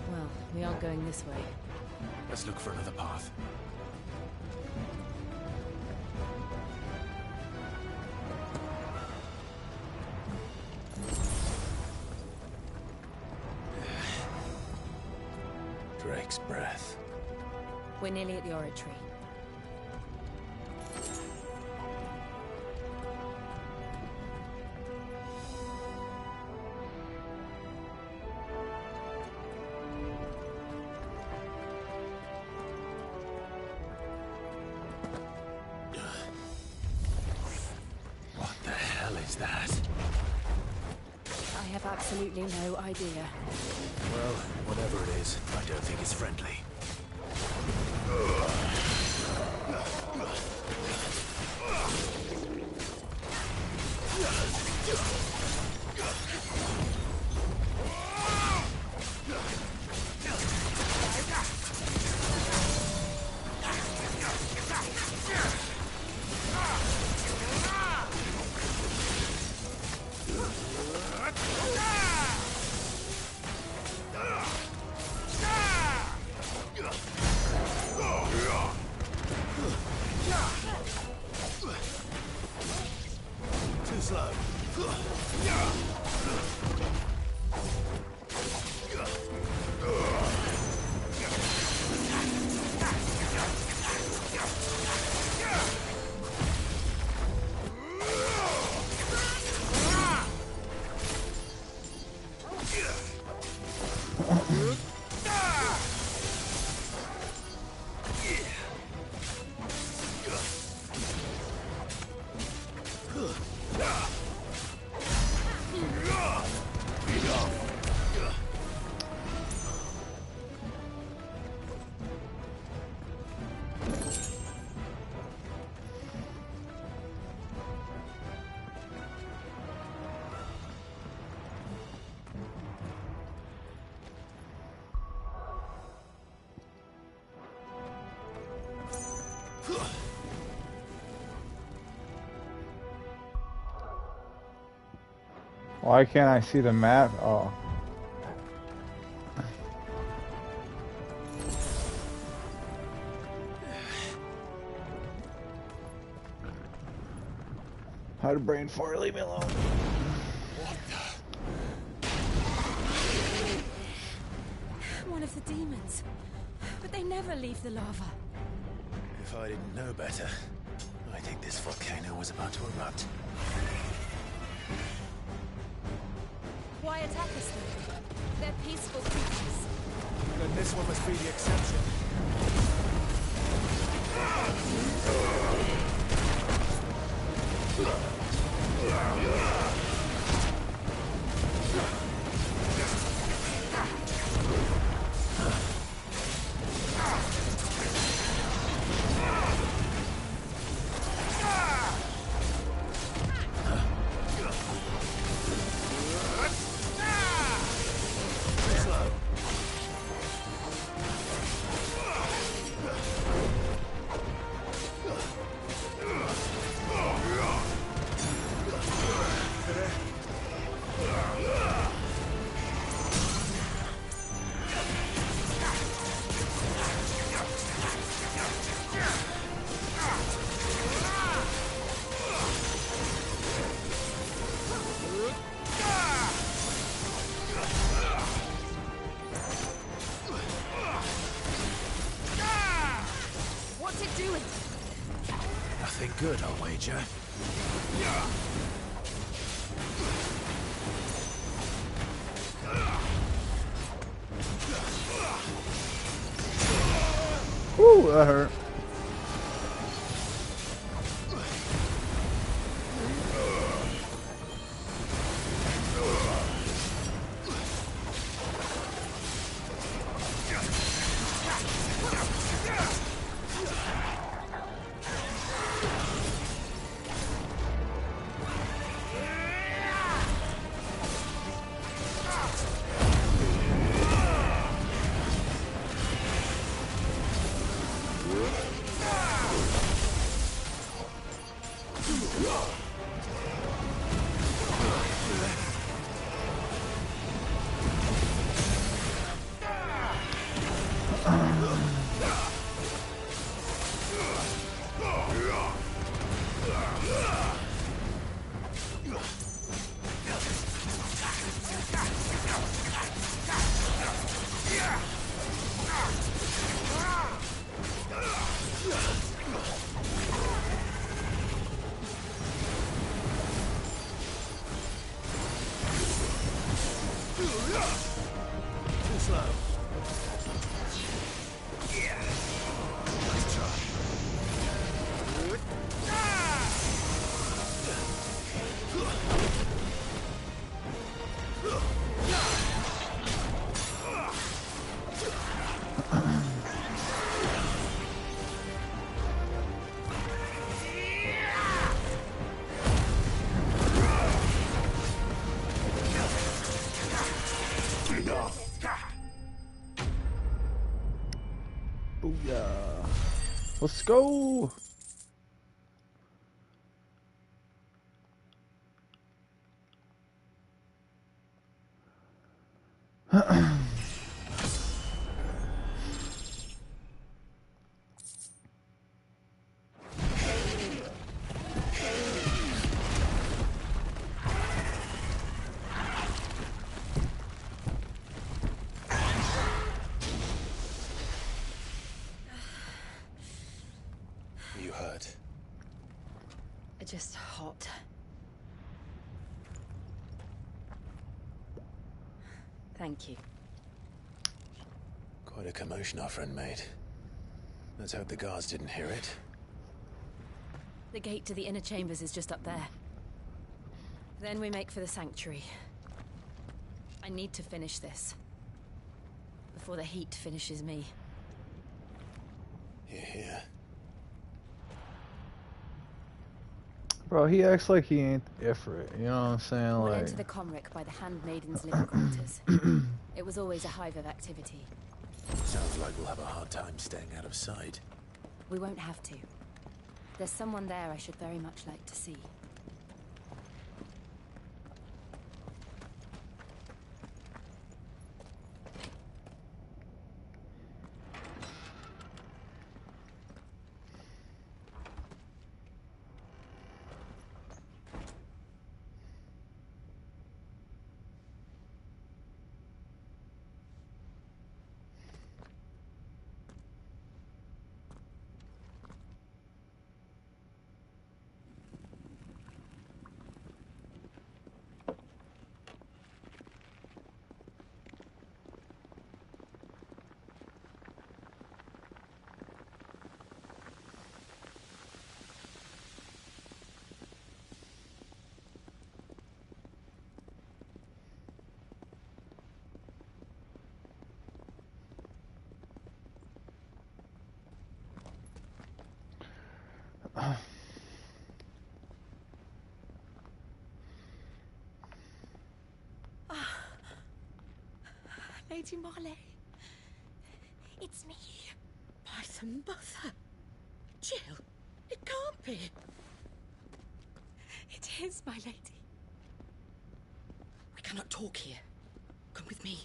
Well, we aren't going this way. Let's look for another path. Drake's breath. We're nearly at the oratory. What the hell is that? I have absolutely no idea. Well, whatever it is, I don't think it's friendly. Too slow. Why can't I see the map? Oh. How to brain fart, leave me alone. One of the demons. But they never leave the lava. If I didn't know better, I think this volcano was about to erupt. Why attack us then? They're peaceful creatures. Then this one must be the exception. What's it doing? Nothing good, I'll wager. Ooh, that hurt. Booyah. Let's go. You hurt? Just hot. Thank you. Quite a commotion our friend made. Let's hope the guards didn't hear it. The gate to the inner chambers is just up there. Then we make for the sanctuary. I need to finish this. Before the heat finishes me. Hear, hear. Bro, he acts like he ain't Ifrit, you know what I'm saying? We'll Like, enter the Comric by the Handmaiden's living quarters. It was always a hive of activity. Sounds like we'll have a hard time staying out of sight. We won't have to. There's someone there I should very much like to see. Lady Marley. It's me. By some mother. Jill, it can't be. It is, my lady. We cannot talk here. Come with me.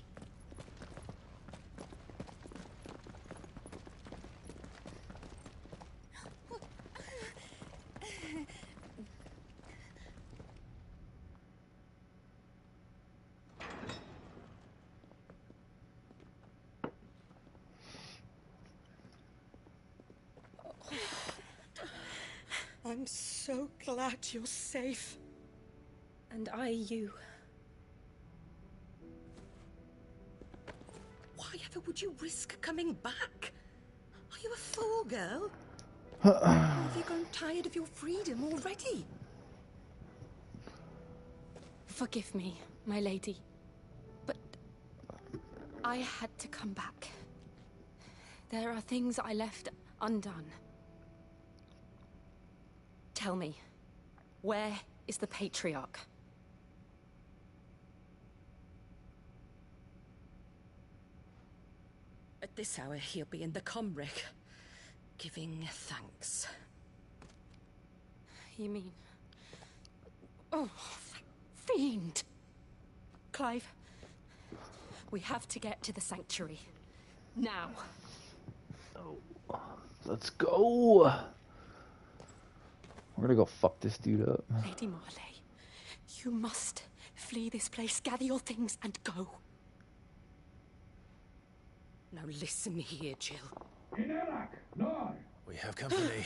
I'm so glad you're safe. And I you. Why ever would you risk coming back? Are you a fool, girl? Or have you grown tired of your freedom already? Forgive me, my lady, but I had to come back. There are things I left undone. Tell me, where is the Patriarch? At this hour, he'll be in the Comric, giving thanks. You mean... Oh, fiend! Clive, we have to get to the sanctuary. Now. Oh, let's go! We're gonna go fuck this dude up. Lady Marley, you must flee this place, gather your things, and go. Now listen here, Jill. We have company.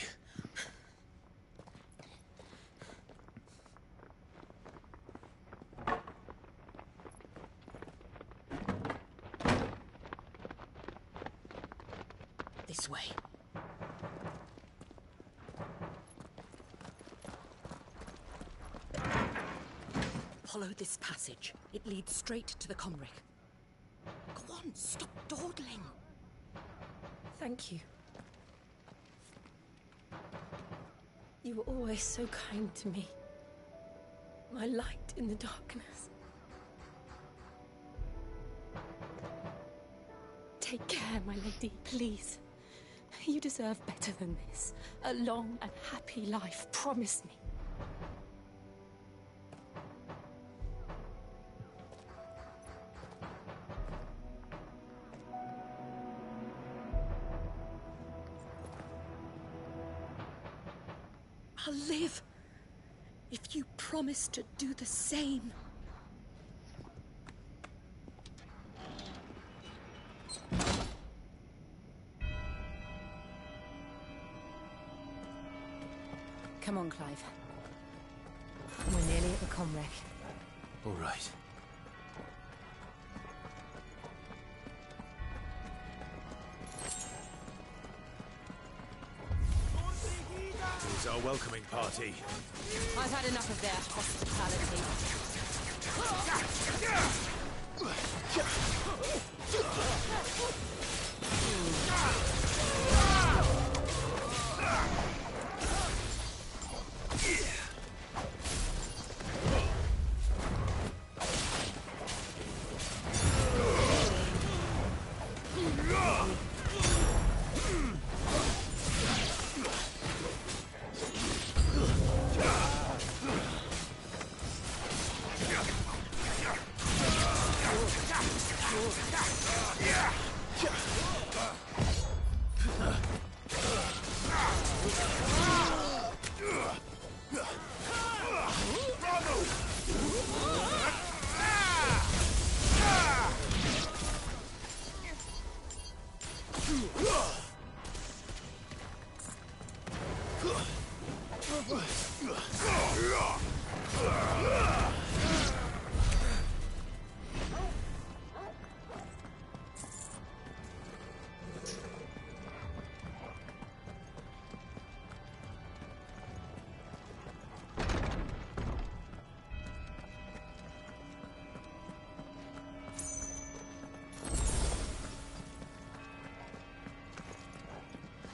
This way. Follow this passage. It leads straight to the Comric. Go on, stop dawdling. Thank you. You were always so kind to me. My light in the darkness. Take care, my lady, please. You deserve better than this. A long and happy life, promise me. I'll live if you promise to do the same. Come on, Clive. We're nearly at the Comric. All right. Here's our welcoming party. I've had enough of their hospitality.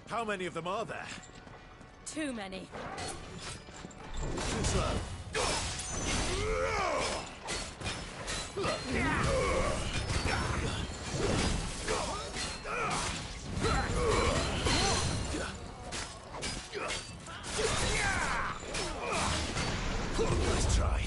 How many of them are there? Too many. Too slow. Nice try.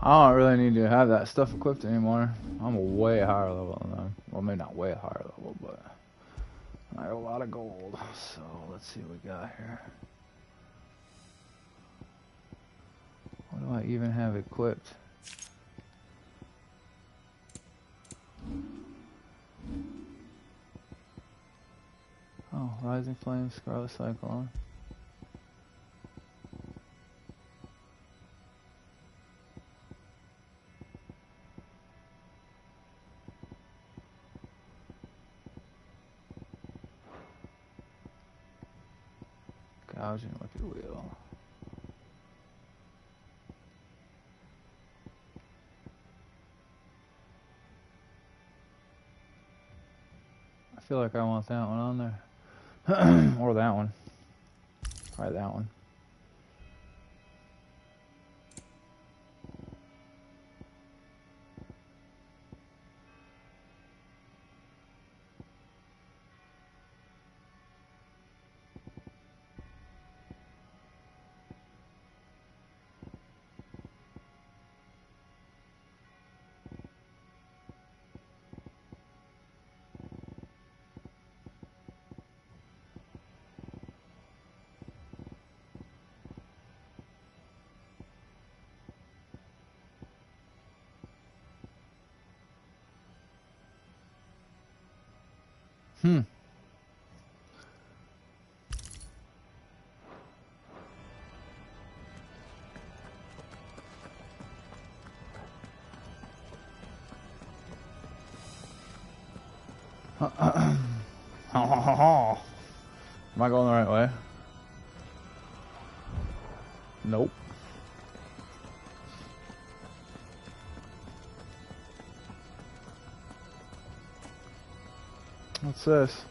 I don't really need to have that stuff equipped anymore. I'm a way higher level than them. Well, maybe not way higher level, but I got a lot of gold. So let's see what we got here. What do I even have equipped? Oh, Rising Flame, Scarlet Cyclone. Gouging Wicked Wheel. I feel like I want that one on there. Or that one. Probably that one. Am I going the right way? Nope. What's this?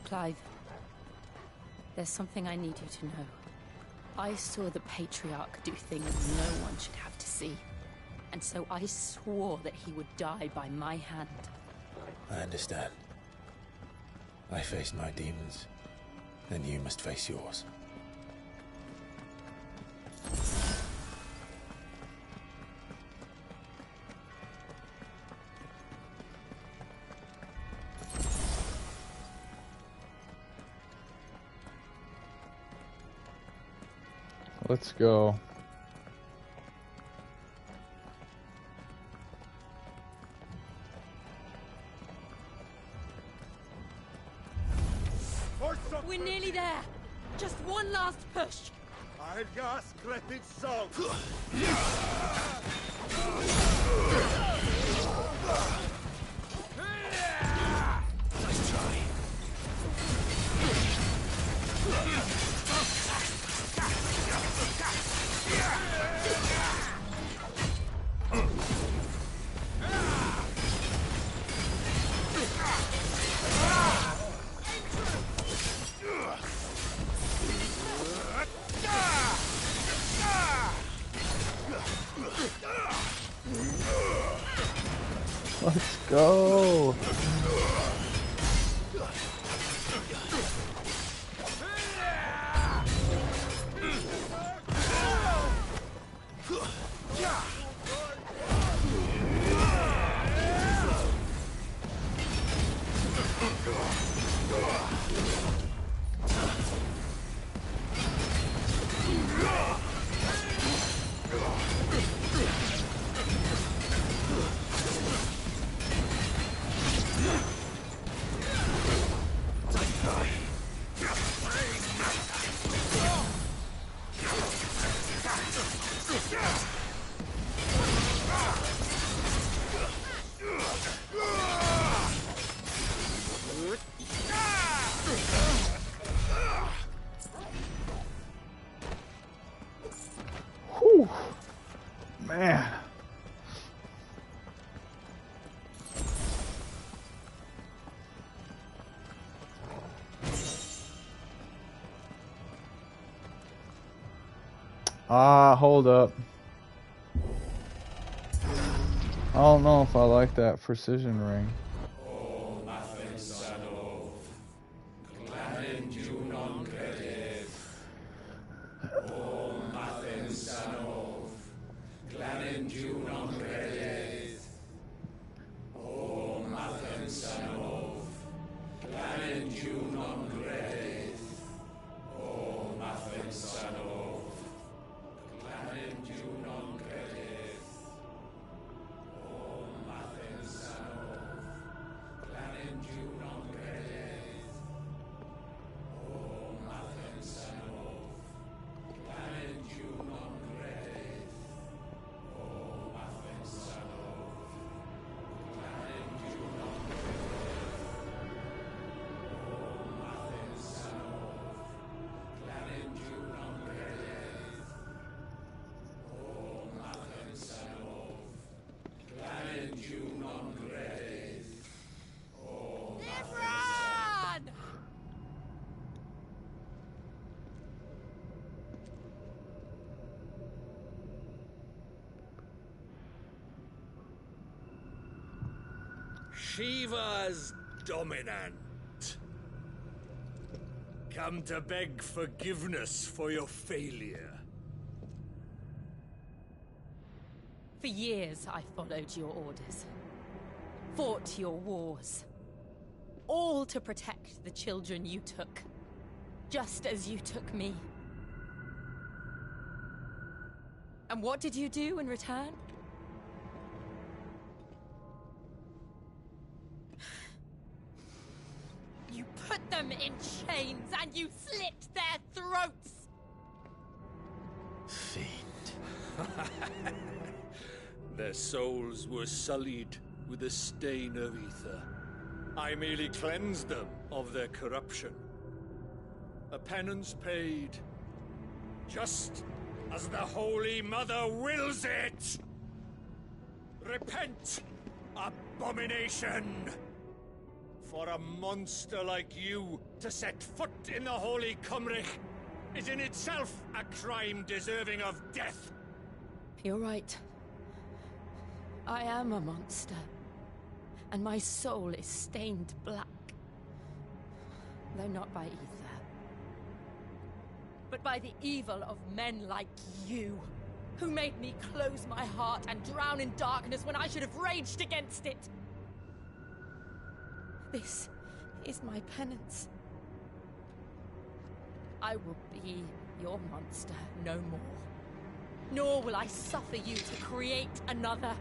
Clive, there's something I need you to know. I saw the Patriarch do things no one should have to see. And so I swore that he would die by my hand. I understand. I faced my demons, and you must face yours. Let's go. We're nearly there. Just one last push. I'll gas creeping song. Nice try. Let's go. Hold up. I don't know if I like that precision ring. Shiva's dominant. Come to beg forgiveness for your failure. For years, I followed your orders. Fought your wars. All to protect the children you took. Just as you took me. And what did you do in return? You put them in chains and you slit their throats! Fiend. Their souls were sullied with the stain of ether. I merely cleansed them of their corruption. A penance paid, just as the Holy Mother wills it! Repent, abomination! For a monster like you to set foot in the Holy Cymric is in itself a crime deserving of death. You're right. I am a monster. And my soul is stained black. Though not by ether. But by the evil of men like you, who made me close my heart and drown in darkness when I should have raged against it. This is my penance. I will be your monster no more. Nor will I suffer you to create another.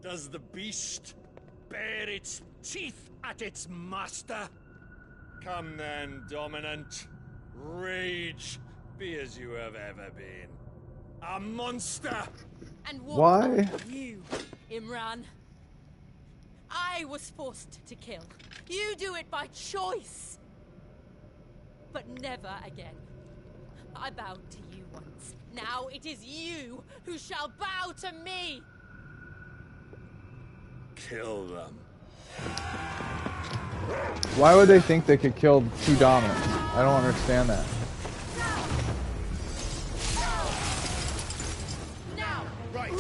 Does the beast bare its teeth at its master? Come then, dominant. Rage, be as you have ever been. A monster! And what Why? of you, Imran? I was forced to kill. You do it by choice. But never again. I bowed to you once. Now it is you who shall bow to me! Kill them. Why would they think they could kill two dominants? I don't understand that. Now! Right!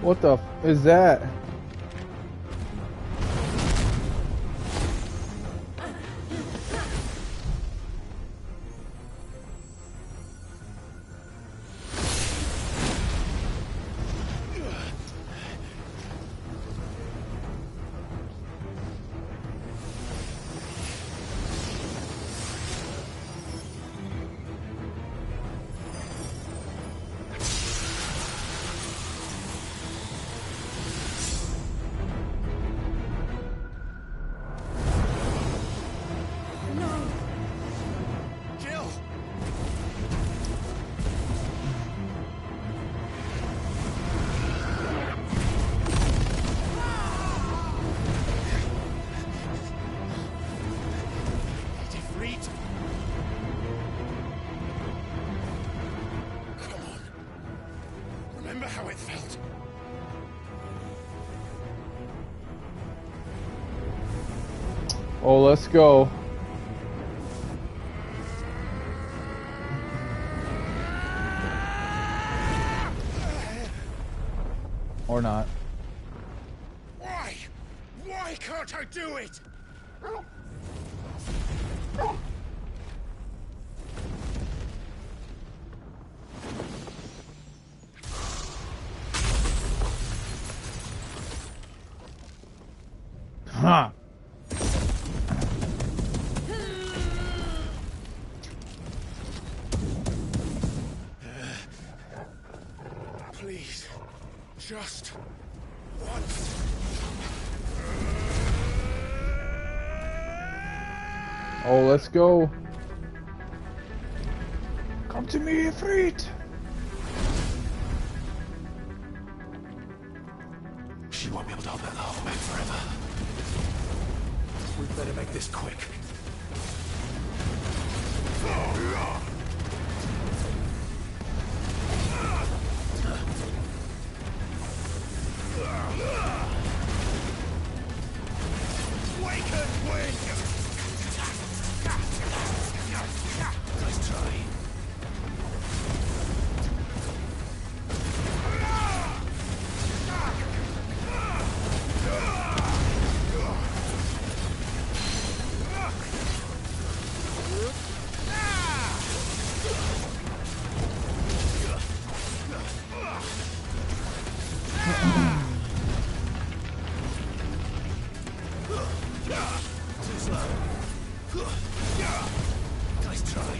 What the f is that? Oh, let's go. Or not. Why? Why can't I do it? Huh. Please, just once. Oh, let's go. Come to me, Ifrit. She won't be able to hold that lava back forever. We'd better make this quick. Nice try. Too slow. Nice try.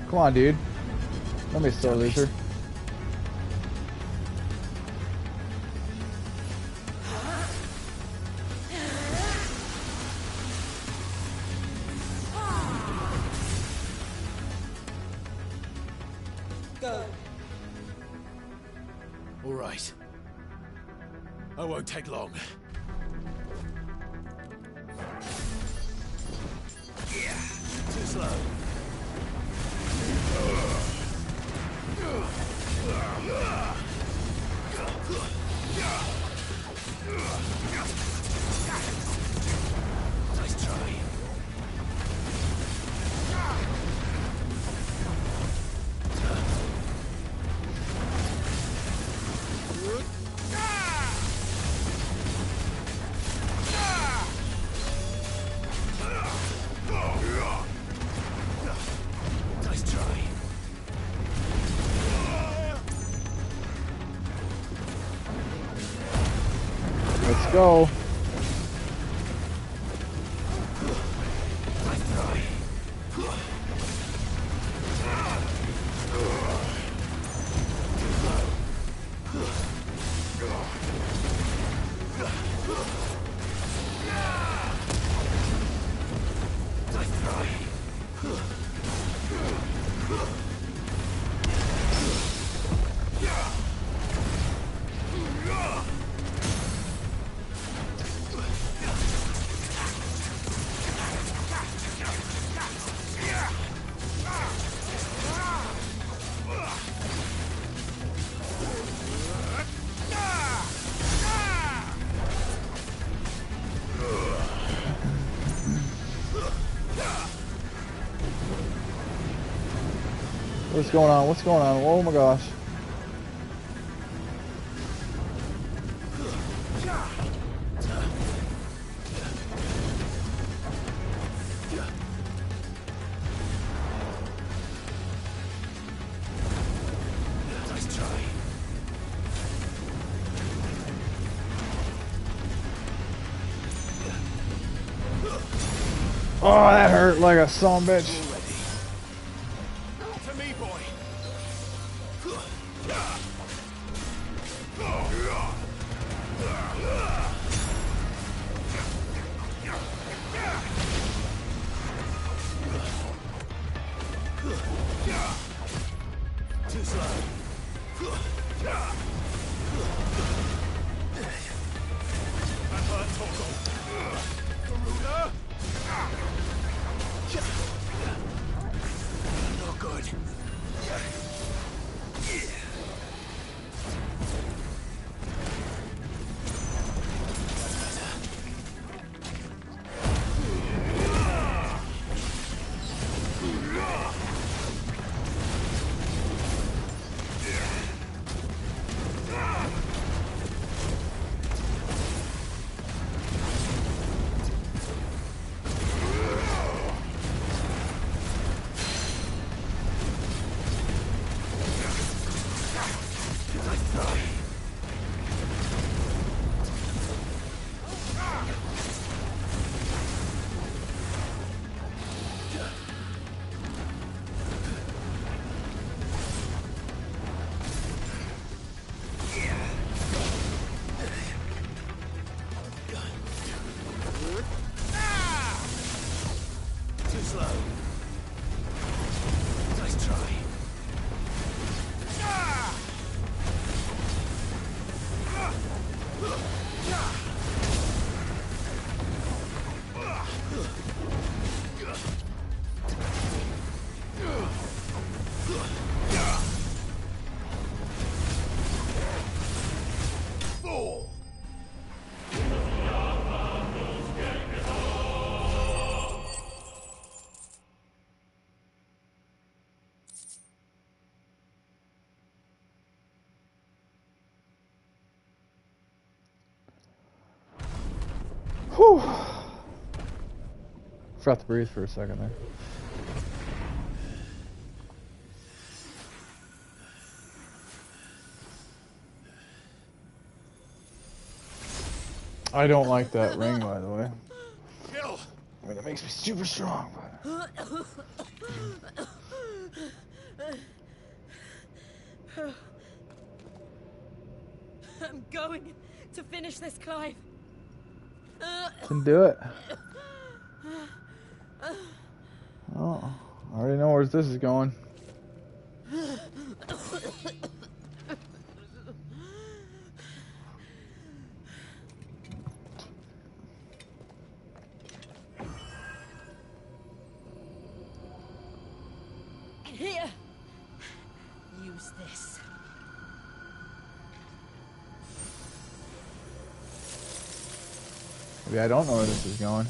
Come on, dude. Don't be a sore loser. Go. All right. I won't take long. Too slow. Nice try. Nice try. Let's go. Nice try. Nice try. What's going on? What's going on? Oh my gosh. Nice try. Oh, that hurt like a son of a bitch. To me, boy. Too slow. No good. Too slow. Nice try. Fool! Whew. Forgot to breathe for a second there. I don't like that ring, by the way. Kill! I mean, it makes me super strong, but... I'm going to finish this, Clive. Can do it. Oh, I already know where this is going. Here. Use this. Maybe I don't know where this is going.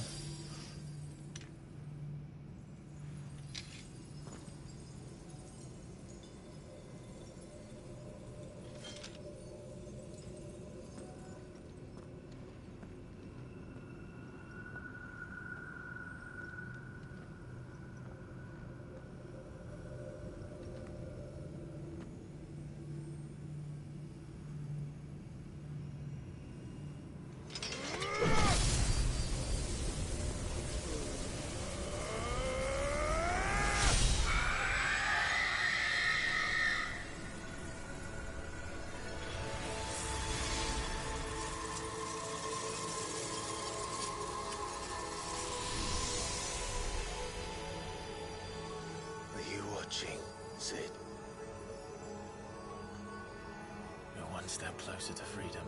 Are you watching, Sid? You're one step closer to freedom.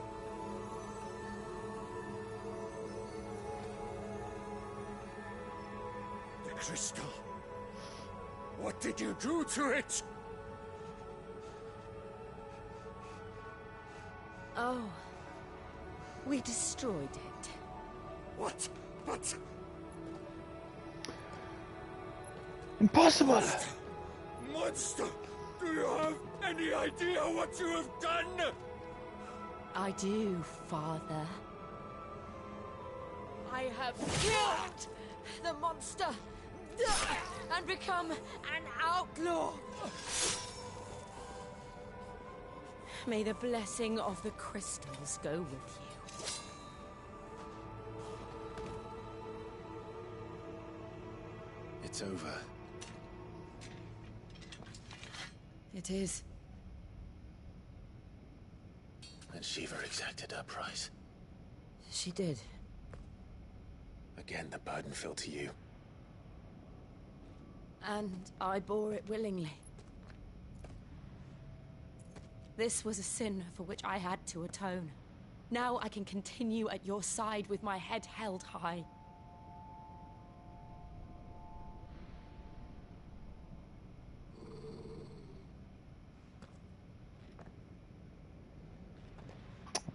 The crystal. What did you do to it? Oh. We destroyed it. What? But... Impossible! Monster! Do you have any idea what you have done? I do, Father. I have killed the monster and become an outlaw. May the blessing of the crystals go with you. It's over. It is. And Shiva exacted her price. She did. Again, the burden fell to you. And I bore it willingly. This was a sin for which I had to atone. Now I can continue at your side with my head held high.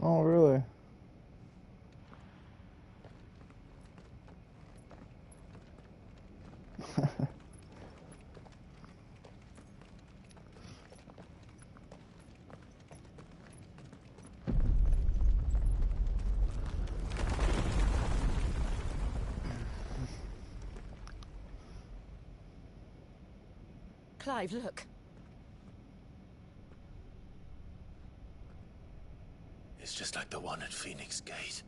Oh, really? Clive, look. It's just like the one at Phoenix Gate.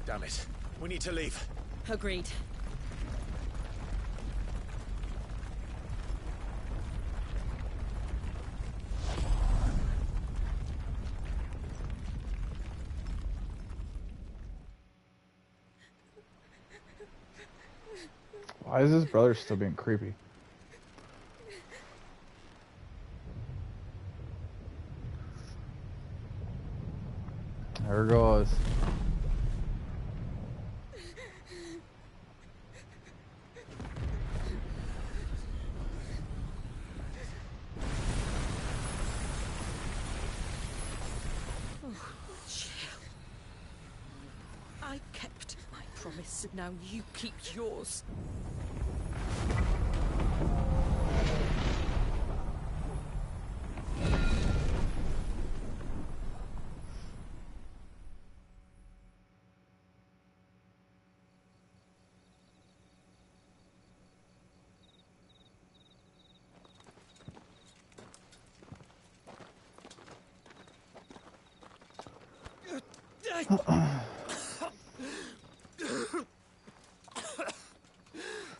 Damn it. We need to leave. Agreed. Why is his brother still being creepy? There it goes. Oh, chill. I kept my promise, now you keep yours.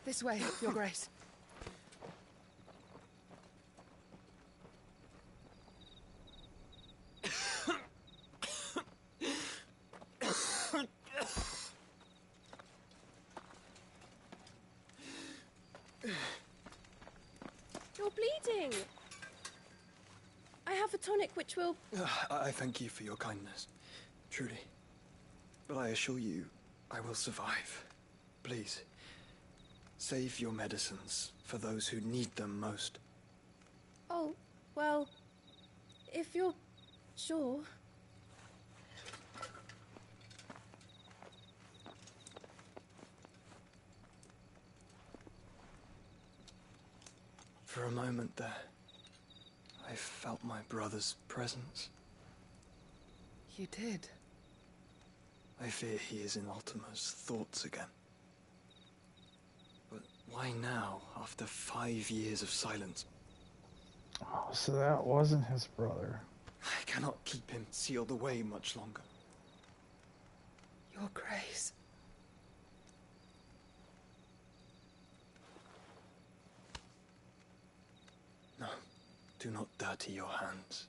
This way, Your Grace. You're bleeding. I have a tonic which will... I thank you for your kindness, truly. But I assure you, I will survive. Please, save your medicines for those who need them most. Oh, well, if you're sure. For a moment there, I felt my brother's presence. You did? I fear he is in Ultima's thoughts again. But why now, after 5 years of silence? Oh, so that wasn't his brother. I cannot keep him sealed away much longer. Your Grace. No, do not dirty your hands.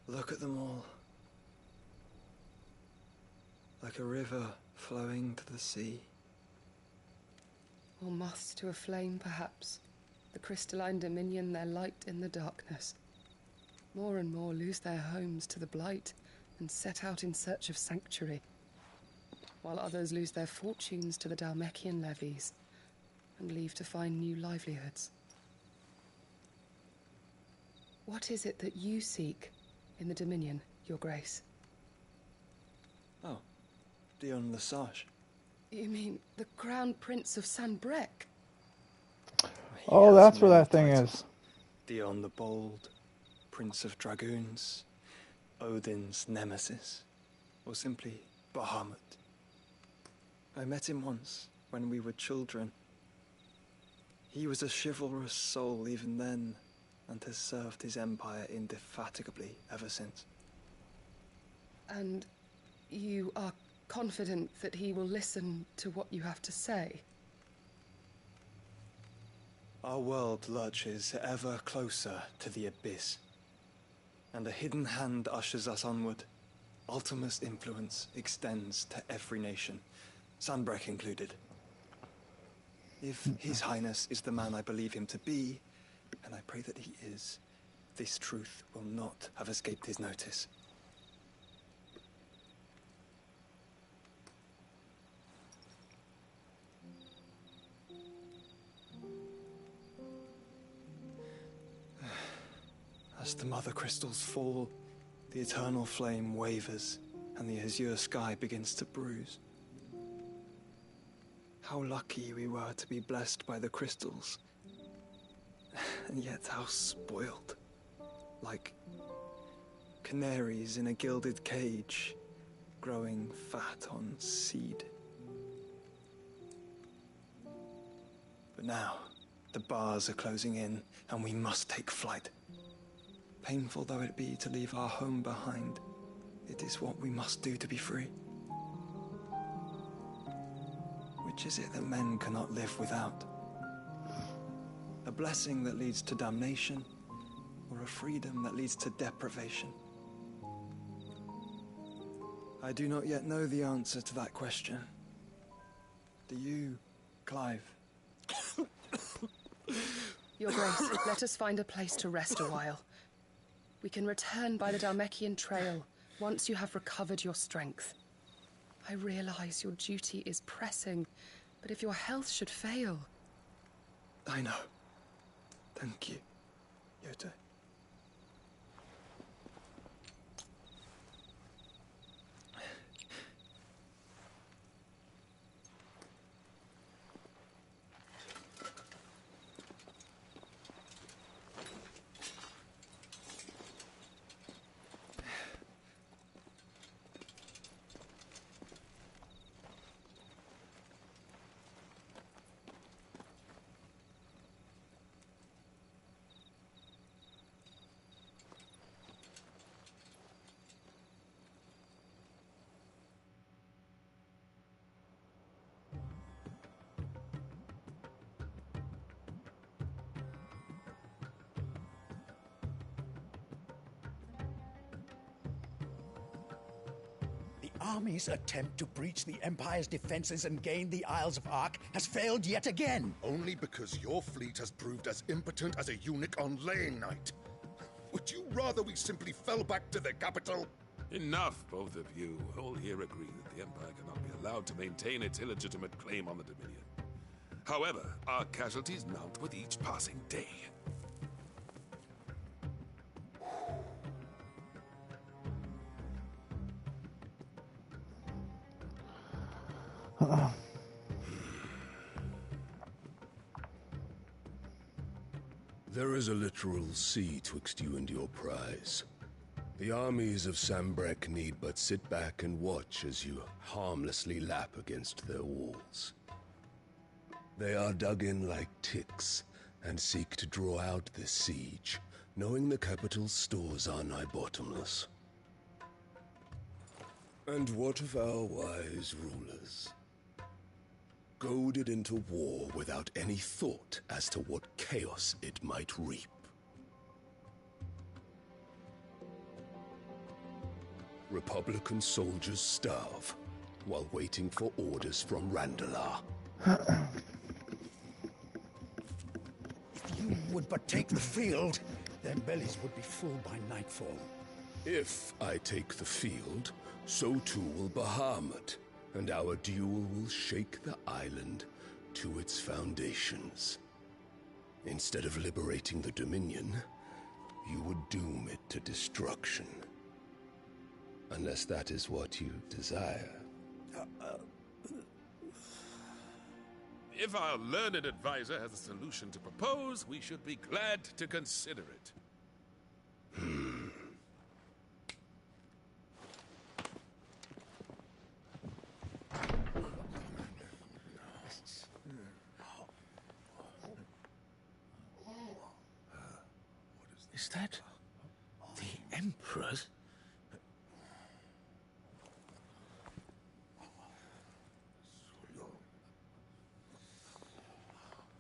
Look at them all. Like a river flowing to the sea. Or moths to a flame, perhaps. The crystalline dominion their light in the darkness. More and more lose their homes to the blight and set out in search of sanctuary, while others lose their fortunes to the Dalmekian levies and leave to find new livelihoods. What is it that you seek in the Dominion, Your Grace? Oh, Dion Lesage. You mean the Crown Prince of Sanbrec? Oh, that's where that thing is. Dion the Bold, Prince of Dragoons, Odin's nemesis, or simply Bahamut. I met him once when we were children He was a chivalrous soul even then, and has served his empire indefatigably ever since. And you are confident that he will listen to what you have to say? Our world lurches ever closer to the abyss, and a hidden hand ushers us onward. Ultima's influence extends to every nation, Sanbreque included. If His Highness is the man I believe him to be, and I pray that he is, this truth will not have escaped his notice. As the mother crystals fall, the eternal flame wavers, and the azure sky begins to bruise. How lucky we were to be blessed by the crystals, and yet how spoiled. Like canaries in a gilded cage, growing fat on seed. But now, the bars are closing in, and we must take flight. Painful though it be to leave our home behind, it is what we must do to be free. Which is it that men cannot live without? A blessing that leads to damnation, or a freedom that leads to deprivation? I do not yet know the answer to that question. Do you, Clive? Your Grace, let us find a place to rest a while. We can return by the Dalmekian trail once you have recovered your strength. I realize your duty is pressing, but if your health should fail... I know. Thank you, Yote. Army's attempt to breach the Empire's defenses and gain the Isles of Ark has failed yet again. Only because your fleet has proved as impotent as a eunuch on laying night. Would you rather we simply fell back to the capital? Enough, both of you. All here agree that the Empire cannot be allowed to maintain its illegitimate claim on the Dominion. However, our casualties mount with each passing day. There is a literal sea twixt you and your prize. The armies of Sanbreque need but sit back and watch as you harmlessly lap against their walls. They are dug in like ticks and seek to draw out this siege, knowing the capital's stores are nigh bottomless. And what of our wise rulers? Goaded into war without any thought as to what chaos it might reap. Republican soldiers starve while waiting for orders from Randalar. If you would but take the field, their bellies would be full by nightfall. If I take the field, so too will Bahamut, and our duel will shake the island to its foundations. Instead of liberating the Dominion, you would doom it to destruction. Unless that is what you desire. If our learned advisor has a solution to propose, we should be glad to consider it. Is that the Emperor's?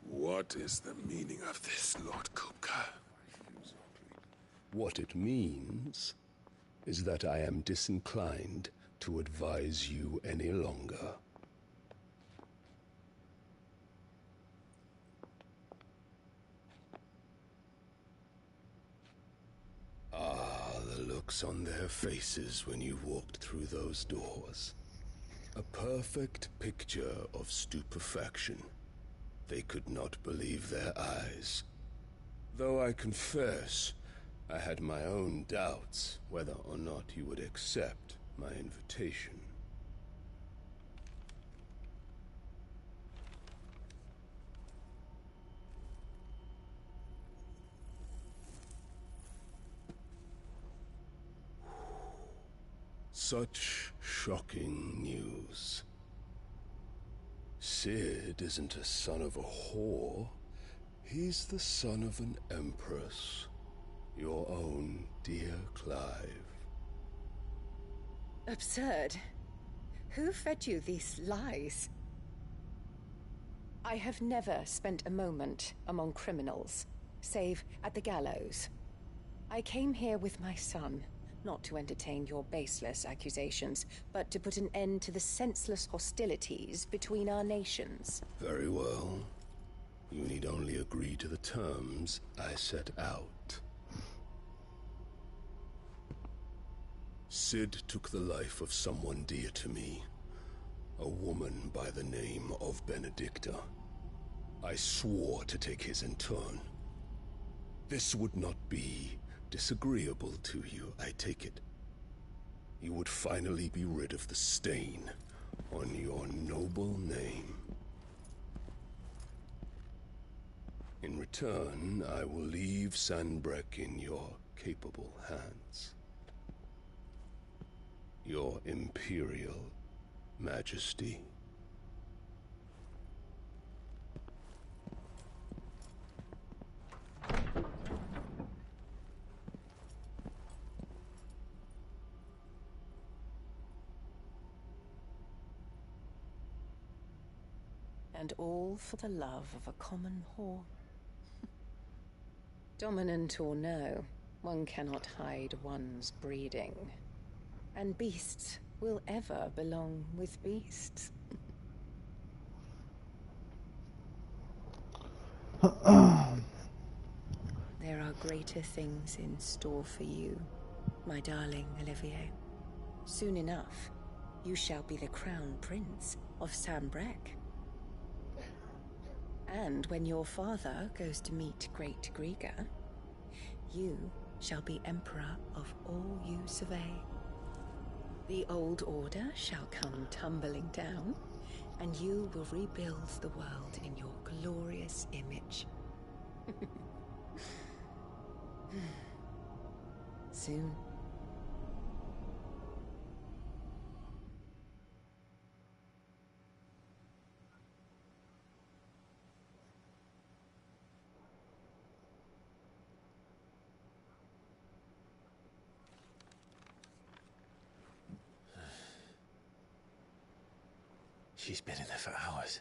What is the meaning of this, Lord Kupka? What it means is that I am disinclined to advise you any longer. Ah, the looks on their faces when you walked through those doors. A perfect picture of stupefaction. They could not believe their eyes. Though I confess, I had my own doubts whether or not you would accept my invitation. Such shocking news. Sid isn't a son of a whore. He's the son of an empress. Your own dear Clive. Absurd. Who fed you these lies? I have never spent a moment among criminals, save at the gallows. I came here with my son, not to entertain your baseless accusations, but to put an end to the senseless hostilities between our nations. Very well. You need only agree to the terms I set out. Sid took the life of someone dear to me, a woman by the name of Benedicta. I swore to take his in turn. This would not be disagreeable to you, I take it. You would finally be rid of the stain on your noble name. In return, I will leave Sanbreque in your capable hands. Your Imperial Majesty. And all for the love of a common whore. Dominant or no, one cannot hide one's breeding. And beasts will ever belong with beasts. There are greater things in store for you, my darling Olivier. Soon enough, you shall be the crown prince of Sanbreque. And when your father goes to meet Great Griga, you shall be emperor of all you survey. The old order shall come tumbling down, and you will rebuild the world in your glorious image. Soon. She's been in there for hours.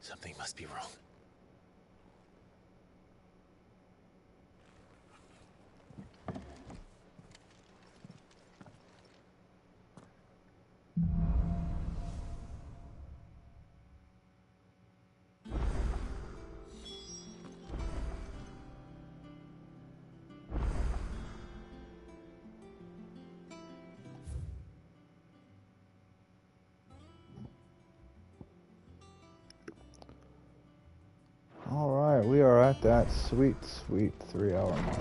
Something must be wrong. Alright, we are at that sweet 3-hour mark.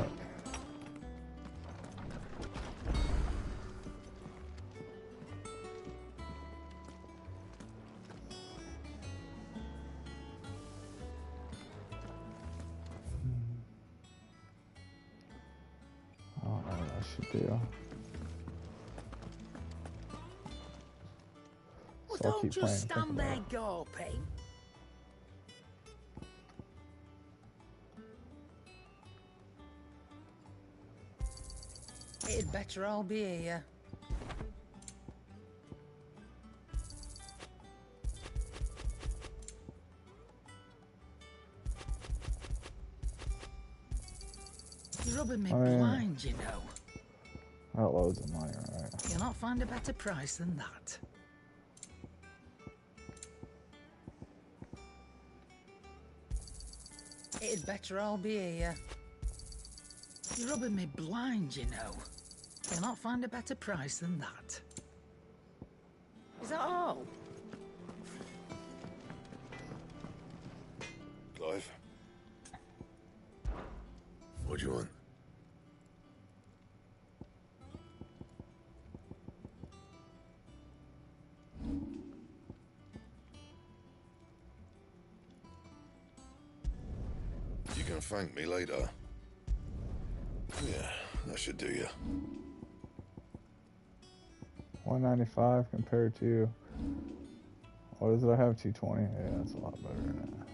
Alright, that should do. Well, So I'll don't keep just playing, think stand about there it. It'd better all be here. You're rubbing me blind, you know. I got loads of money, right? You'll not find a better price than that. It'd better all be here. You're rubbing me blind, you know. You'll not find a better price than that. Is that all? Clive? What do you want? You can thank me later. Yeah, that should do you. 195 compared to, what is it? I have 220. Yeah, that's a lot better than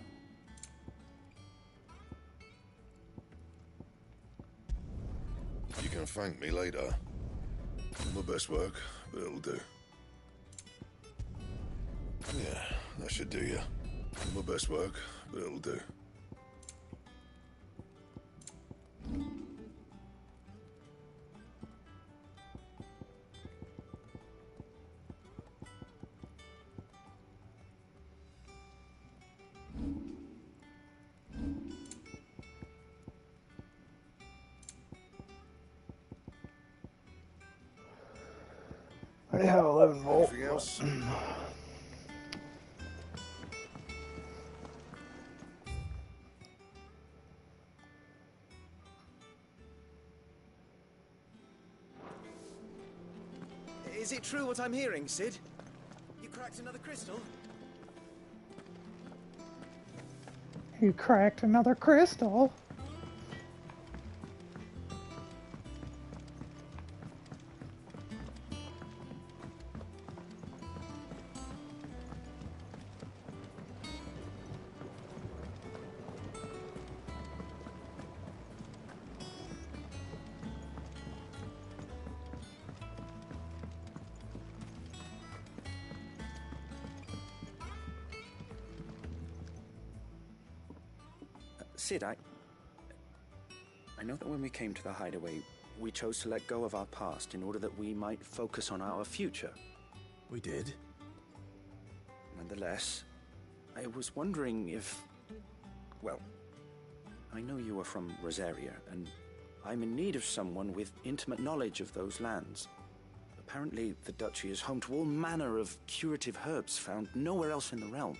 that. You can thank me later. My best work, but it'll do. Yeah, that should do you. My best work, but it'll do. I have 11 volt. Anything else? Is it true what I'm hearing, Sid? You cracked another crystal? You cracked another crystal. Sid, I know that when we came to the hideaway, we chose to let go of our past in order that we might focus on our future. We did. Nonetheless, I was wondering if... Well, I know you are from Rosaria, and I'm in need of someone with intimate knowledge of those lands. Apparently, the duchy is home to all manner of curative herbs found nowhere else in the realm.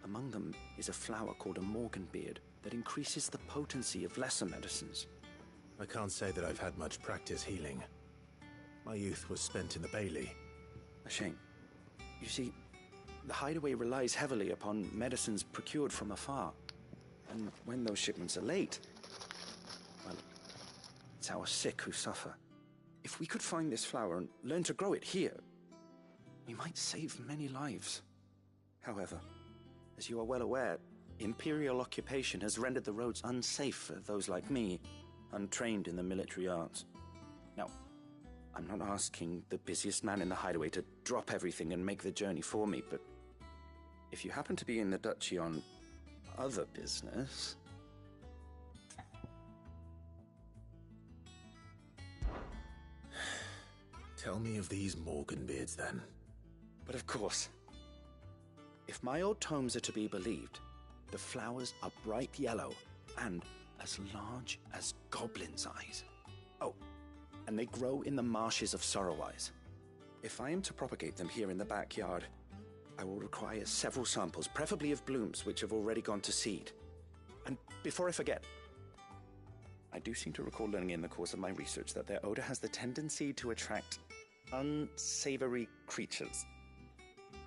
Among them is a flower called a morganbeard that increases the potency of lesser medicines. I can't say that I've had much practice healing. My youth was spent in the Bailey. A shame. You see, the hideaway relies heavily upon medicines procured from afar. And when those shipments are late, well, it's our sick who suffer. If we could find this flower and learn to grow it here, we might save many lives. However, as you are well aware, Imperial occupation has rendered the roads unsafe for those like me, untrained in the military arts. Now, I'm not asking the busiest man in the hideaway to drop everything and make the journey for me, but if you happen to be in the duchy on other business... Tell me of these morganbeards, then. But of course. If my old tomes are to be believed, the flowers are bright yellow and as large as goblins' eyes. Oh, and they grow in the marshes of Sorrowise. If I am to propagate them here in the backyard, I will require several samples, preferably of blooms which have already gone to seed. And before I forget, I do seem to recall learning in the course of my research that their odor has the tendency to attract unsavory creatures.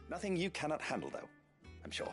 Nothing you cannot handle, though, I'm sure.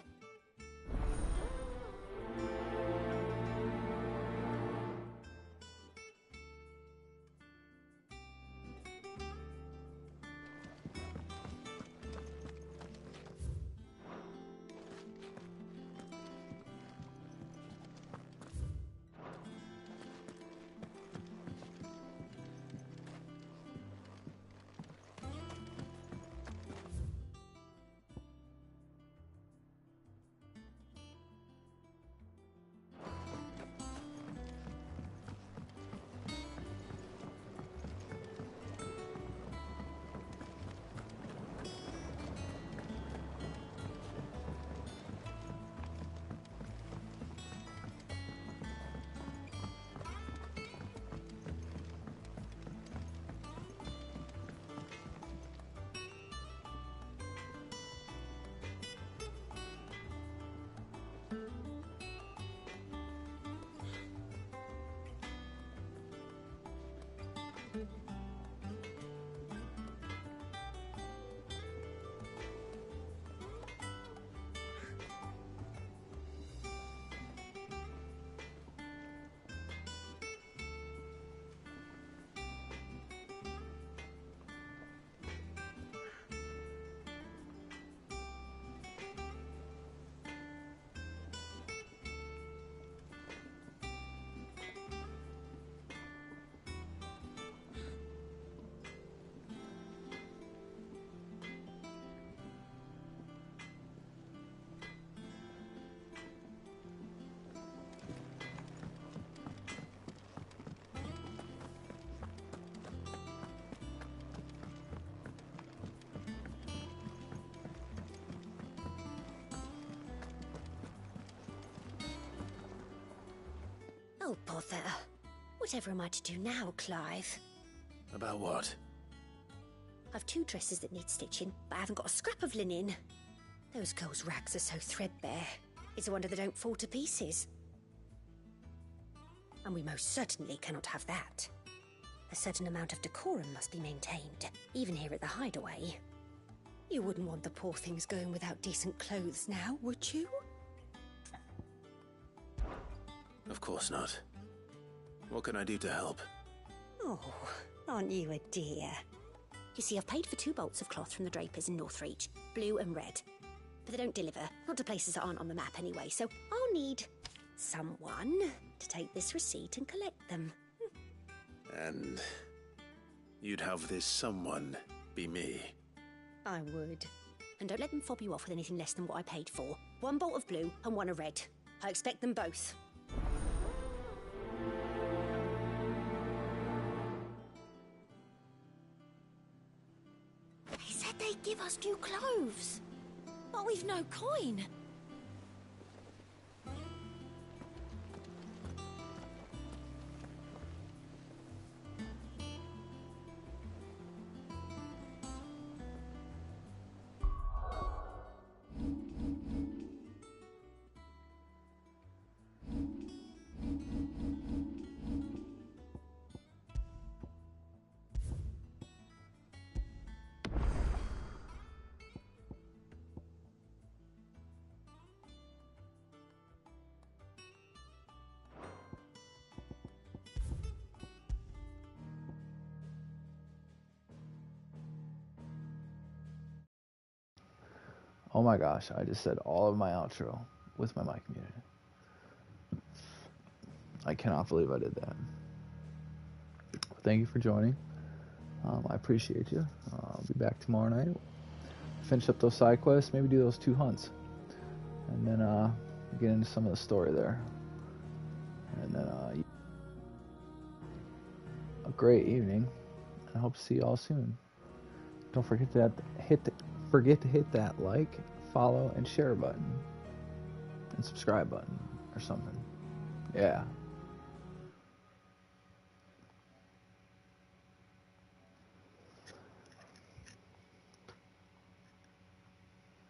bother. Whatever am I to do now, Clive? About what? I've 2 dresses that need stitching, but I haven't got a scrap of linen. Those girls' rags are so threadbare. It's a wonder they don't fall to pieces. And we most certainly cannot have that. A certain amount of decorum must be maintained, even here at the hideaway. You wouldn't want the poor things going without decent clothes now, would you? Of course not. What can I do to help? Oh, aren't you a dear? You see, I've paid for 2 bolts of cloth from the drapers in Northreach, blue and red. But they don't deliver, not to places that aren't on the map anyway, so I'll need someone to take this receipt and collect them. And you'd have this someone be me? I would. And don't let them fob you off with anything less than what I paid for. 1 bolt of blue and 1 of red. I expect them both. They said they'd give us new clothes. But we've no coin. Oh my gosh, I just said all of my outro with my mic muted. I cannot believe I did that. Thank you for joining. I appreciate you. I'll be back tomorrow night. Finish up those side quests, maybe do those 2 hunts. And then get into some of the story there. And then a great evening. I hope to see you all soon. Don't forget to hit that like, follow, and share button. And subscribe button or something. Yeah.